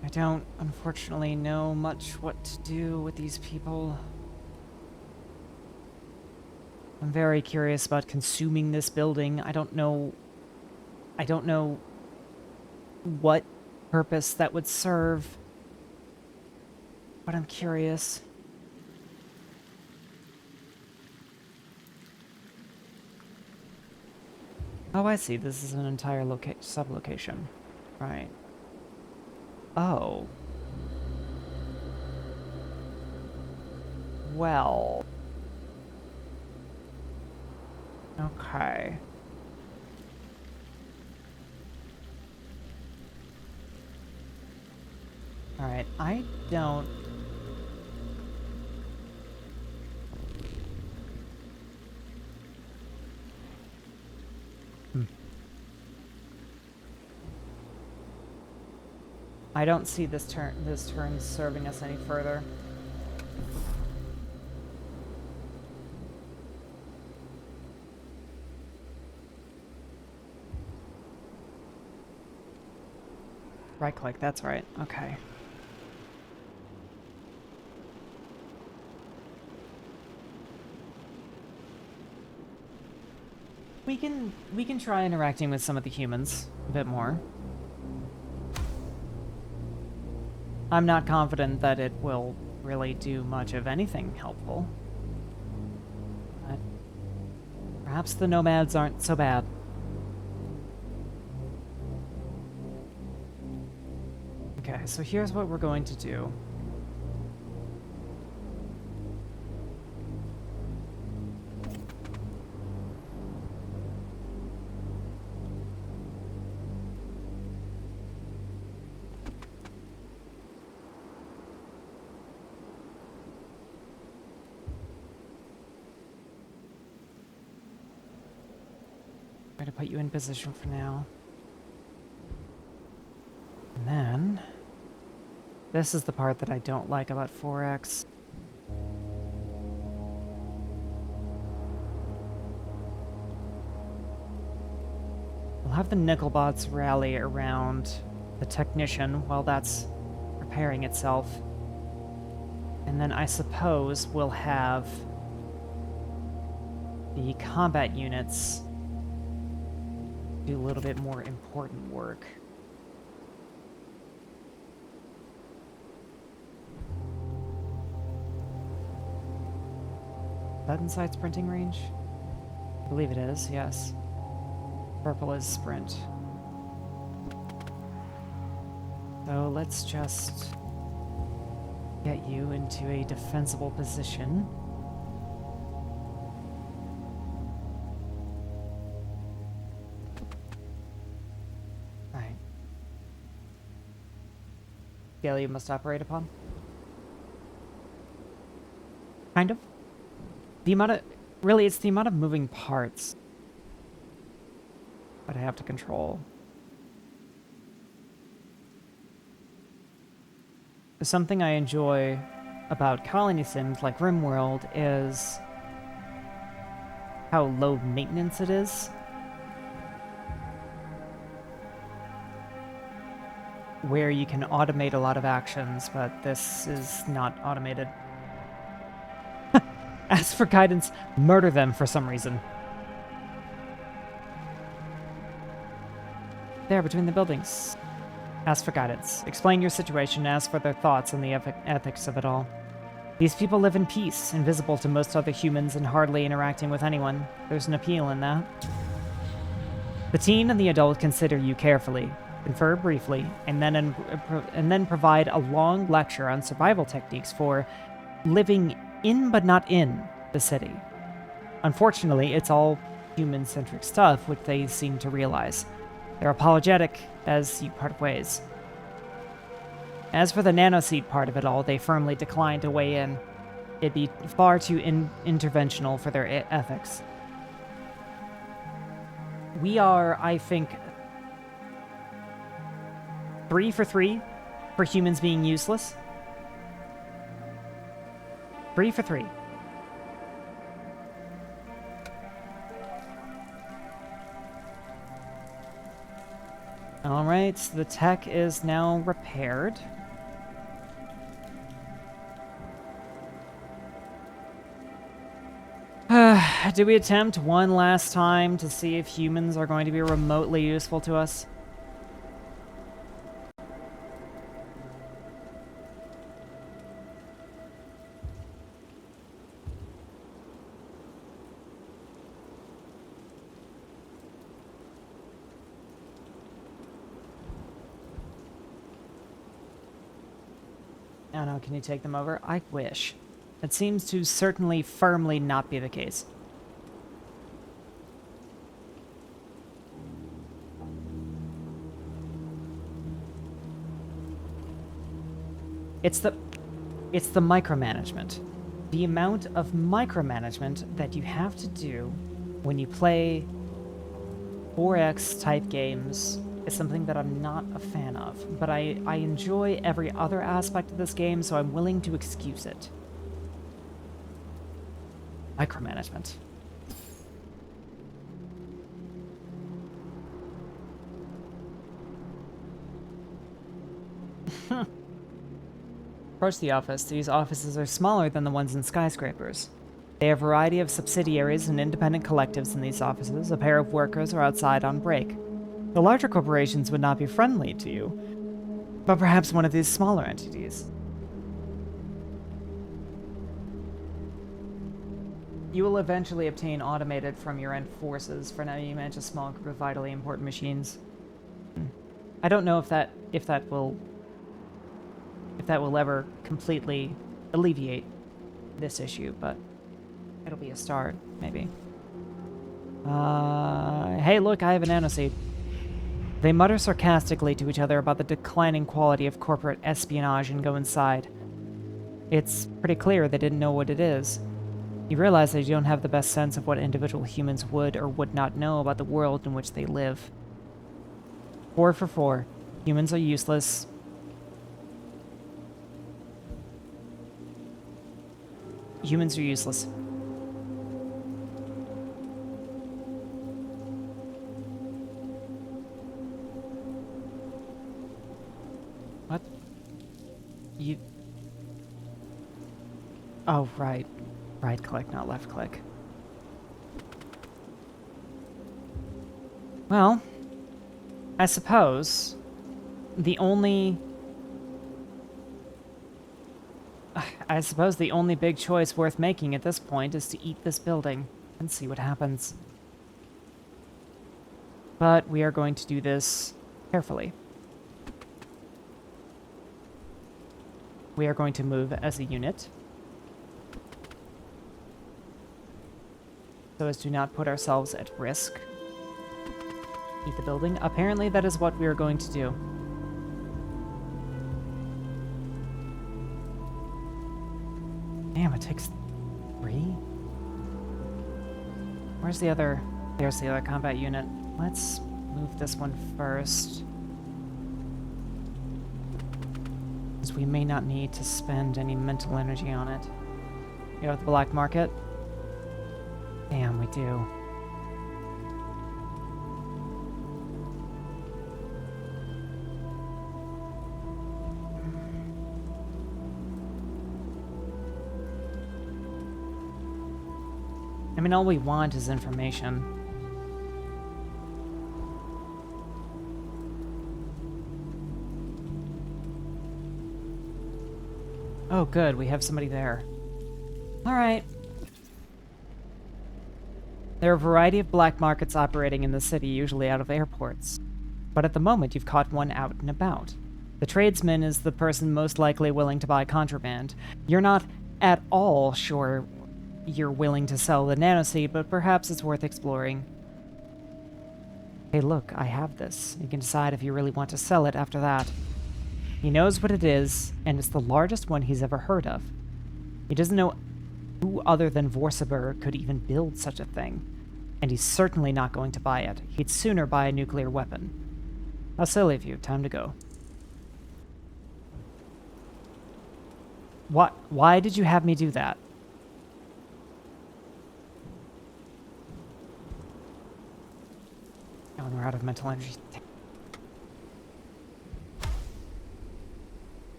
I don't, unfortunately, know much what to do with these people. I'm very curious about consuming this building. I don't know what purpose that would serve, but I'm curious. Oh, I see. This is an entire sub-location. Right. Oh. Well. Okay. Alright, I don't... I don't see this turn serving us any further. Right click, that's right. Okay. We can try interacting with some of the humans a bit more. I'm not confident that it will really do much of anything helpful. But perhaps the nomads aren't so bad. Okay, so here's what we're going to do. Try to put you in position for now. And then... This is the part that I don't like about 4X. We'll have the Nickelbots rally around the technician while that's repairing itself. And then I suppose we'll have the combat units do a little bit more important work. Is that inside sprinting range? I believe it is, yes. Purple is sprint. So let's just get you into a defensible position. Alright. Scale you must operate upon? Kind of. The amount of... Really, it's the amount of moving parts that I have to control. Something I enjoy about colony sims like RimWorld is how low maintenance it is. Where you can automate a lot of actions, but this is not automated. Ask for guidance, murder them for some reason. There, between the buildings. Ask for guidance. Explain your situation, ask for their thoughts on the ethics of it all. These people live in peace, invisible to most other humans and hardly interacting with anyone. There's an appeal in that. The teen and the adult consider you carefully, confer briefly, and then provide a long lecture on survival techniques for living in but not in the city. Unfortunately, it's all human-centric stuff, which they seem to realize. They're apologetic as you part ways. As for the nanoseed part of it all, they firmly decline to weigh in. It'd be far too interventional for their ethics. We are, I think, 3 for 3 for humans being useless. 3 for 3. Alright, so the tech is now repaired. Do we attempt one last time to see if humans are going to be remotely useful to us? I don't know, can you take them over? I wish. It seems to certainly firmly not be the case. It's the micromanagement. The amount of micromanagement that you have to do when you play 4X type games is something that I'm not a fan of, but I enjoy every other aspect of this game, so I'm willing to excuse it. Micromanagement. Approach the office. These offices are smaller than the ones in skyscrapers. They have a variety of subsidiaries and independent collectives in these offices. A pair of workers are outside on break. The larger corporations would not be friendly to you, but perhaps one of these smaller entities. You will eventually obtain automated from your end forces. For now, you manage a small group of vitally important machines. I don't know if that will ever completely alleviate this issue, but it'll be a start, maybe. Hey, look, I have an nanoseed. They mutter sarcastically to each other about the declining quality of corporate espionage and go inside. It's pretty clear they didn't know what it is. You realize that you don't have the best sense of what individual humans would or would not know about the world in which they live. 4 for 4. Humans are useless. Humans are useless. What? You... Oh, right. Right click, not left click. Well, I suppose the only... I suppose the only big choice worth making at this point is to eat this building and see what happens. But we are going to do this carefully. We are going to move as a unit, so as to not put ourselves at risk. Eat the building. Apparently that is what we are going to do. Damn, it takes 3? Where's the other... There's the other combat unit. Let's move this one first. Because we may not need to spend any mental energy on it. You have the black market? Damn, we do. I mean, all we want is information. Oh, good. We have somebody there. All right. There are a variety of black markets operating in the city, usually out of airports. But at the moment, you've caught one out and about. The tradesman is the person most likely willing to buy contraband. You're not at all sure you're willing to sell the nanoseed, but perhaps it's worth exploring. Hey, look, I have this. You can decide if you really want to sell it after that. He knows what it is, and it's the largest one he's ever heard of. He doesn't know who other than Vorsaber could even build such a thing, and he's certainly not going to buy it. He'd sooner buy a nuclear weapon. How silly of you. Time to go. Why did you have me do that? Oh, and we're out of mental energy.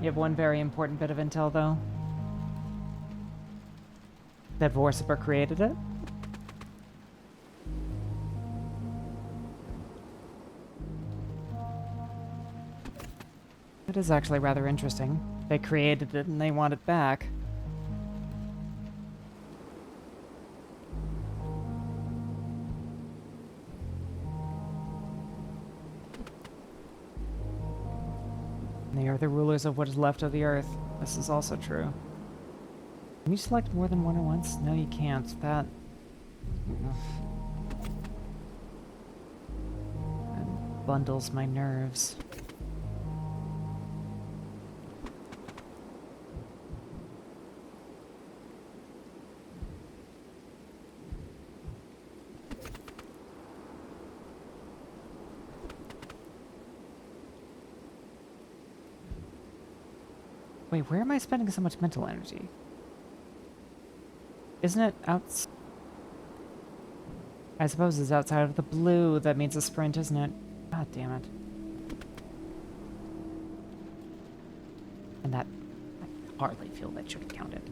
You have one very important bit of intel, though. That Vorsaber created it? That is actually rather interesting. They created it and they want it back. They are the rulers of what is left of the earth. This is also true. Can you select more than one at once? No, you can't. That bundles my nerves. Wait, where am I spending so much mental energy? Isn't it out? I suppose it's outside of the blue. That means a sprint, isn't it? God damn it. And that, I hardly feel that should have counted.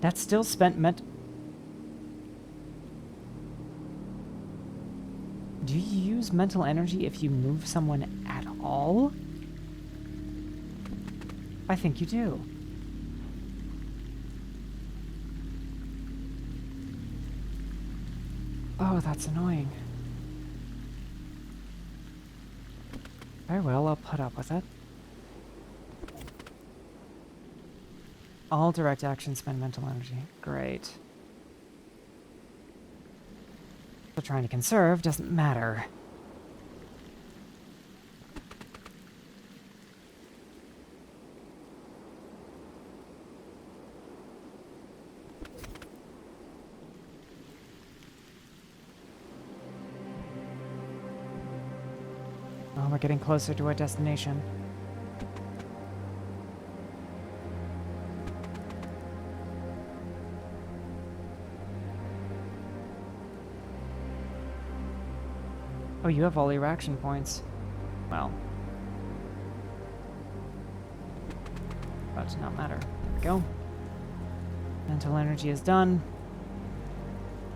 That's still spent Do you use mental energy if you move someone at all? I think you do. Oh, that's annoying. Very well, I'll put up with it. All direct actions spend mental energy. Great. So trying to conserve doesn't matter. getting closer to our destination. Oh, you have all your action points. Well. That does not matter. There we go. Mental energy is done.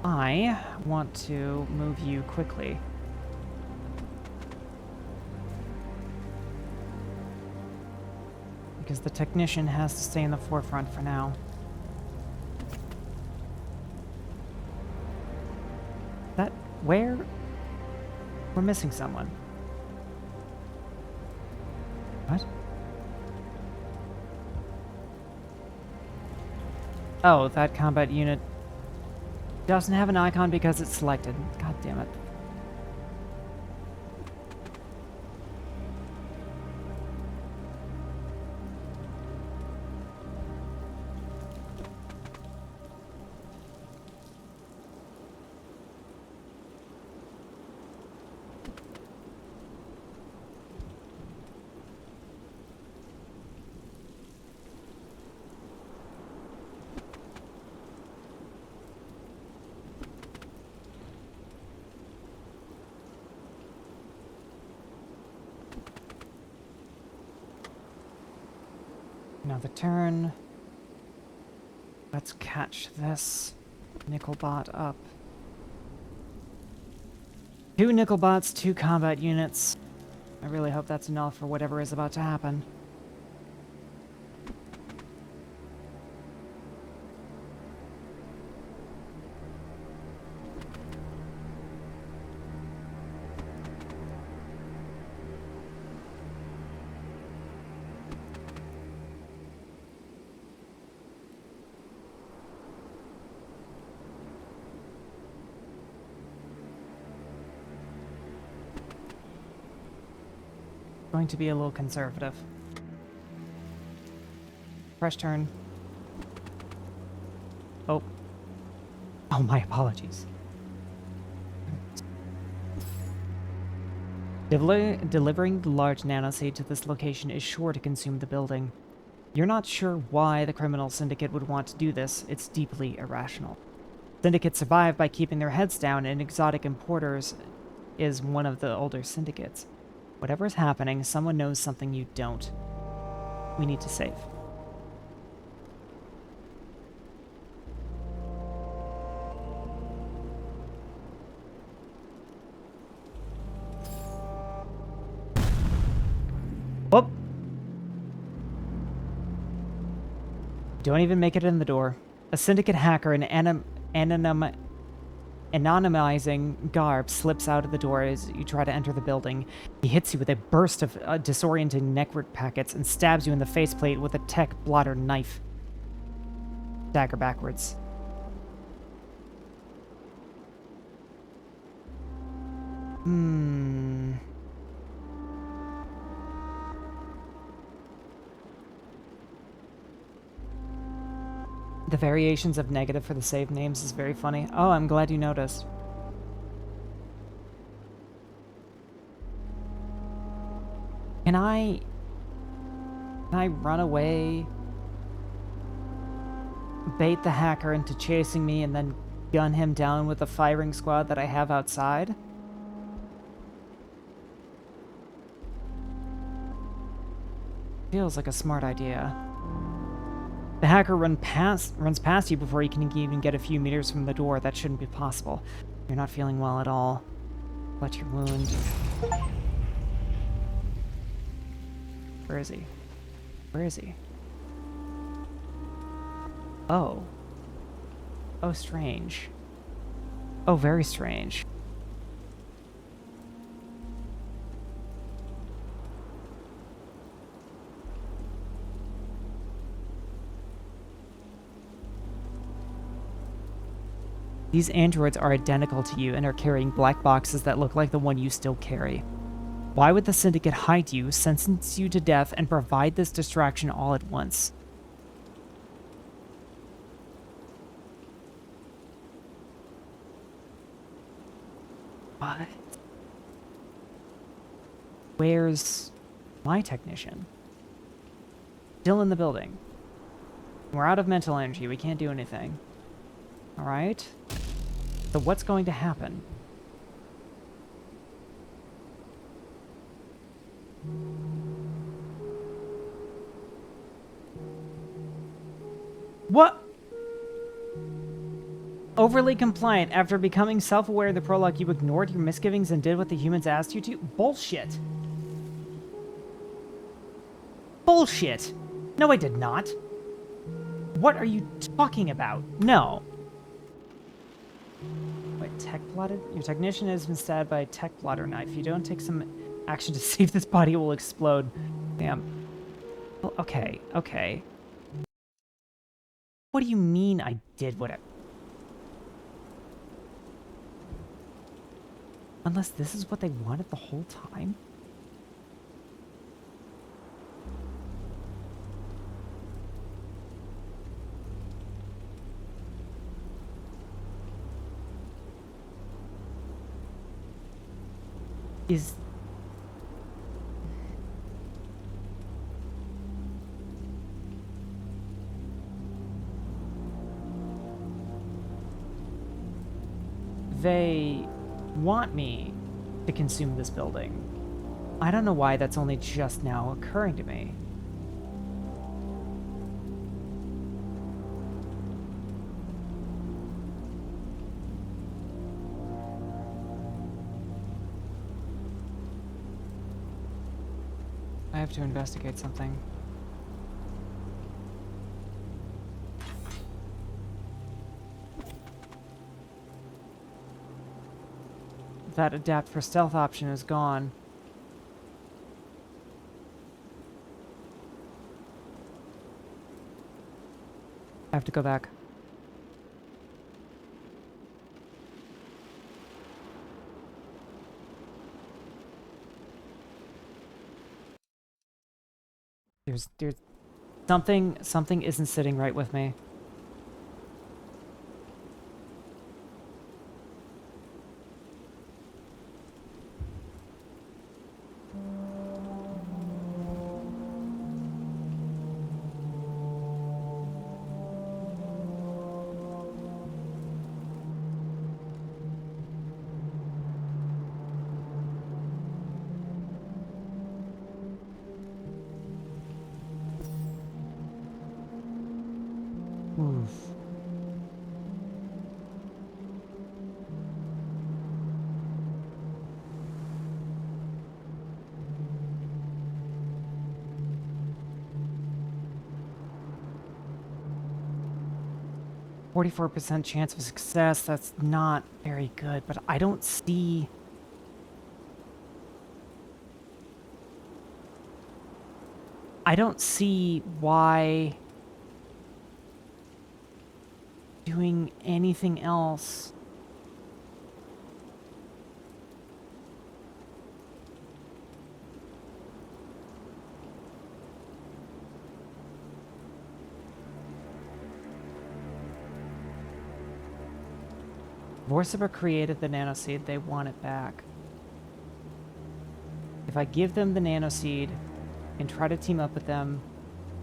I want to move you quickly. Because the technician has to stay in the forefront for now. That... where? We're missing someone. What? Oh, that combat unit doesn't have an icon because it's selected. God damn it. Another turn. Let's catch this Nickelbot up. 2 Nickelbots, 2 combat units. I really hope that's enough for whatever is about to happen. Going to be a little conservative. Fresh turn. Oh. Oh, my apologies. Delivering the large nanoseed to this location is sure to consume the building. You're not sure why the criminal syndicate would want to do this. It's deeply irrational. Syndicates survive by keeping their heads down, and Exotic Importers is one of the older syndicates. Whatever is happening, someone knows something you don't. We need to save. Whoop! Don't even make it in the door. A syndicate hacker in anonymizing garb slips out of the door as you try to enter the building. He hits you with a burst of disorienting network packets and stabs you in the faceplate with a tech blotter knife. Dagger backwards. The variations of negative for the save names is very funny. Oh, I'm glad you noticed. Can I run away, bait the hacker into chasing me, and then gun him down with the firing squad that I have outside? Feels like a smart idea. The hacker runs past you before you can even get a few meters from the door. That shouldn't be possible. You're not feeling well at all. Let your wound. Where is he? Where is he? Oh. Oh, strange. Oh, very strange. These androids are identical to you and are carrying black boxes that look like the one you still carry. Why would the Syndicate hide you, sentence you to death, and provide this distraction all at once? What? Where's my technician? Still in the building. We're out of mental energy. We can't do anything. Alright? So what's going to happen? What? Overly compliant. After becoming self-aware of the prologue, you ignored your misgivings and did what the humans asked you to? Bullshit. Bullshit. No, I did not. What are you talking about? No. Wait, tech blotted? Your technician has been stabbed by a tech blotter knife. If you don't take some action to save this body, it will explode. Damn. Well, okay, okay. What do you mean I did whatever? Unless this is what they wanted the whole time? Is... They want me to consume this building. I don't know why that's only just now occurring to me. I have to investigate something. That adapt for stealth option is gone. I have to go back. There's something isn't sitting right with me. Oof. %44% chance of success. That's not very good, but I don't see... I don't see why doing anything else Vorciber created the nanoseed. They want it back. If I give them the nanoseed and try to team up with them,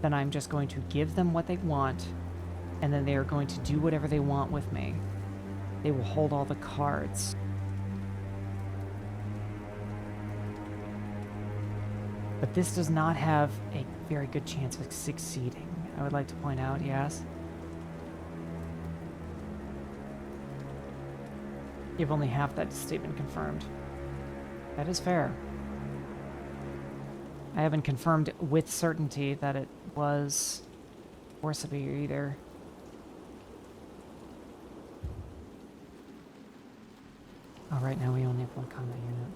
then I'm just going to give them what they want, and then they are going to do whatever they want with me. They will hold all the cards. But this does not have a very good chance of succeeding, I would like to point out, yes? You've only half that statement confirmed. That is fair. I haven't confirmed with certainty that it was Vorciber either. Oh, right now we only have one combat unit.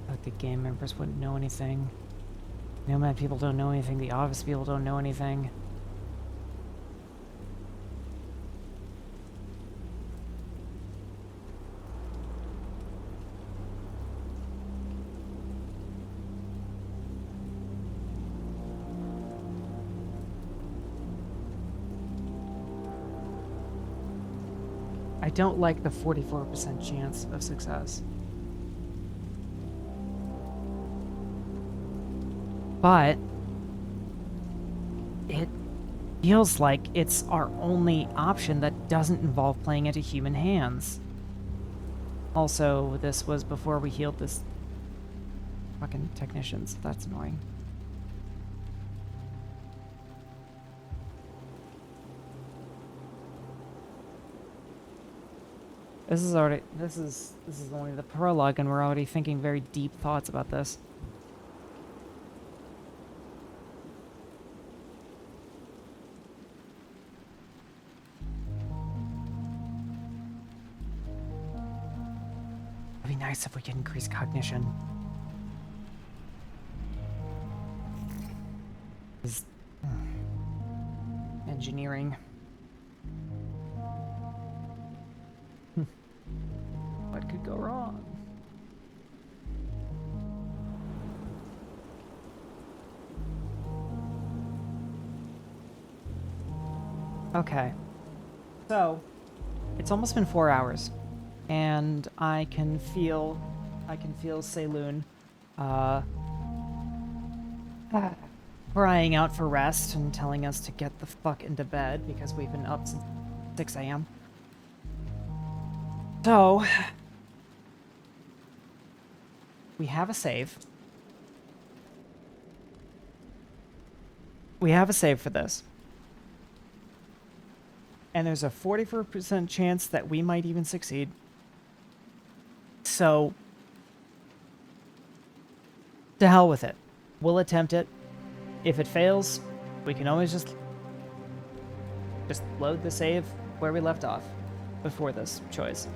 Like the game members wouldn't know anything. Nomad people don't know anything. The office people don't know anything. I don't like the 44% chance of success. But it feels like it's our only option that doesn't involve playing into human hands. Also, this was before we healed this fucking technician, so that's annoying. This is only the prologue, and we're already thinking very deep thoughts about this. It'd be nice if we could increase cognition. Engineering. What could go wrong? Okay. So, it's almost been 4 hours, and I can feel Saloon, crying out for rest and telling us to get the fuck into bed because we've been up since 6 a.m. So, we have a save. We have a save for this. And there's a 44% chance that we might even succeed. So, to hell with it. We'll attempt it. If it fails, we can always just load the save where we left off before this choice.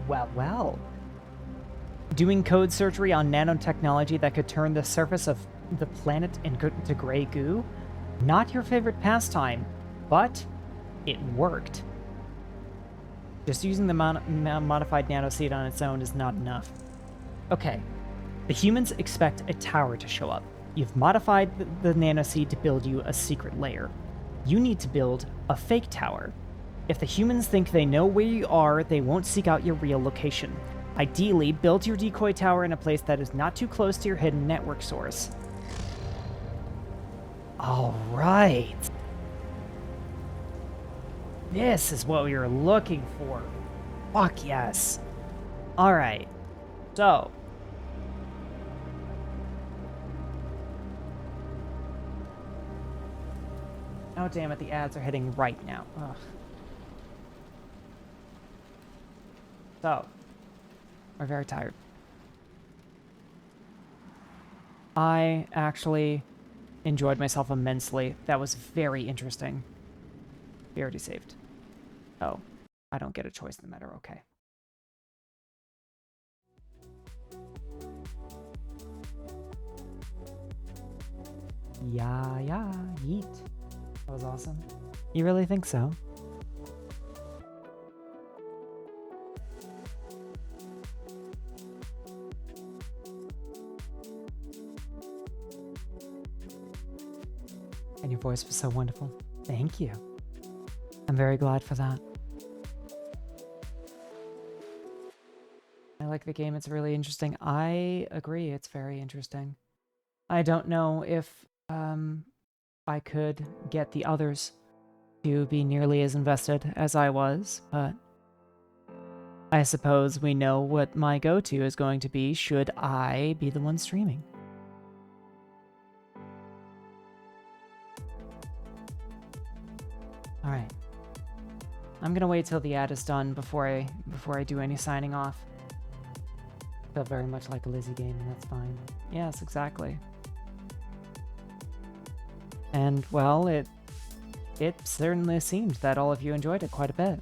Well. Doing code surgery on nanotechnology that could turn the surface of the planet into gray goo? Not your favorite pastime, but it worked. Just using the modified nanoseed on its own is not enough. Okay, the humans expect a tower to show up. You've modified the nanoseed to build you a secret layer. You need to build a fake tower. If the humans think they know where you are, they won't seek out your real location. Ideally, build your decoy tower in a place that is not too close to your hidden network source. All right. This is what we were looking for. Fuck yes. All right. So. Oh, damn it. The ads are hitting right now. Ugh. So. We're very tired. I actually enjoyed myself immensely. That was very interesting. We already saved. Oh, I don't get a choice in the matter. Okay. Yeah, yeet. That was awesome. You really think so? And your voice was so wonderful. Thank you. I'm very glad for that. I like the game. It's really interesting. I agree. It's very interesting. I don't know if I could get the others to be nearly as invested as I was, but I suppose we know what my go-to is going to be should I be the one streaming. All right. I'm gonna wait till the ad is done before I do any signing off. Felt very much like a Lizzie game, and that's fine. Yes, exactly. And well, it certainly seemed that all of you enjoyed it quite a bit.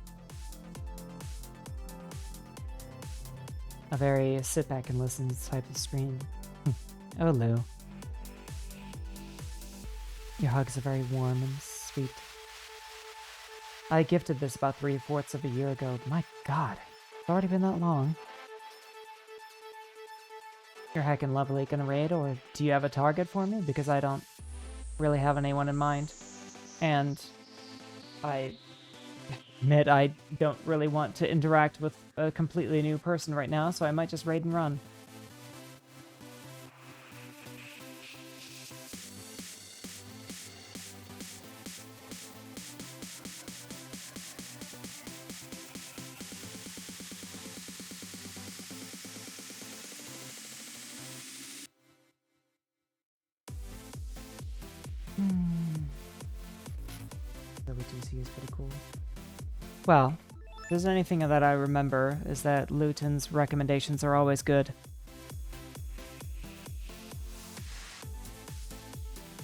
A very sit back and listen type of stream. Oh, Lou. Your hugs are very warm and sweet. I gifted this about 3/4 of a year ago. My God, it's already been that long. You're heckin' lovely. Gonna raid, or do you have a target for me? Because I don't really have anyone in mind. And I admit I don't really want to interact with a completely new person right now, so I might just raid and run. WTC is pretty cool. Well, if there's anything that I remember is that Luton's recommendations are always good.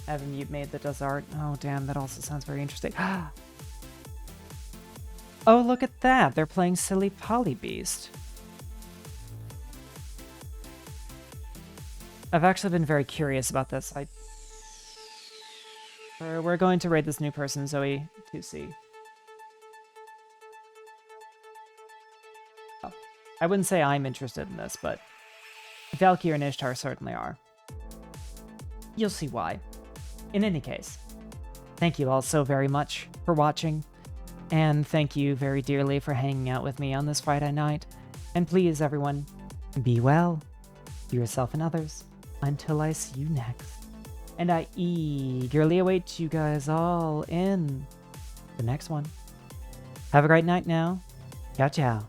I have a mute maid that does art. Oh damn, that also sounds very interesting. Oh, look at that! They're playing Silly Polybeast. I've actually been very curious about this. We're going to raid this new person, Zoe 2C. Oh, I wouldn't say I'm interested in this, but Valkyrie and Ishtar certainly are. You'll see why. In any case, thank you all so very much for watching, and thank you very dearly for hanging out with me on this Friday night. And please, everyone, be well, be yourself and others, until I see you next. And I eagerly await you guys all in the next one. Have a great night now. Ciao, ciao.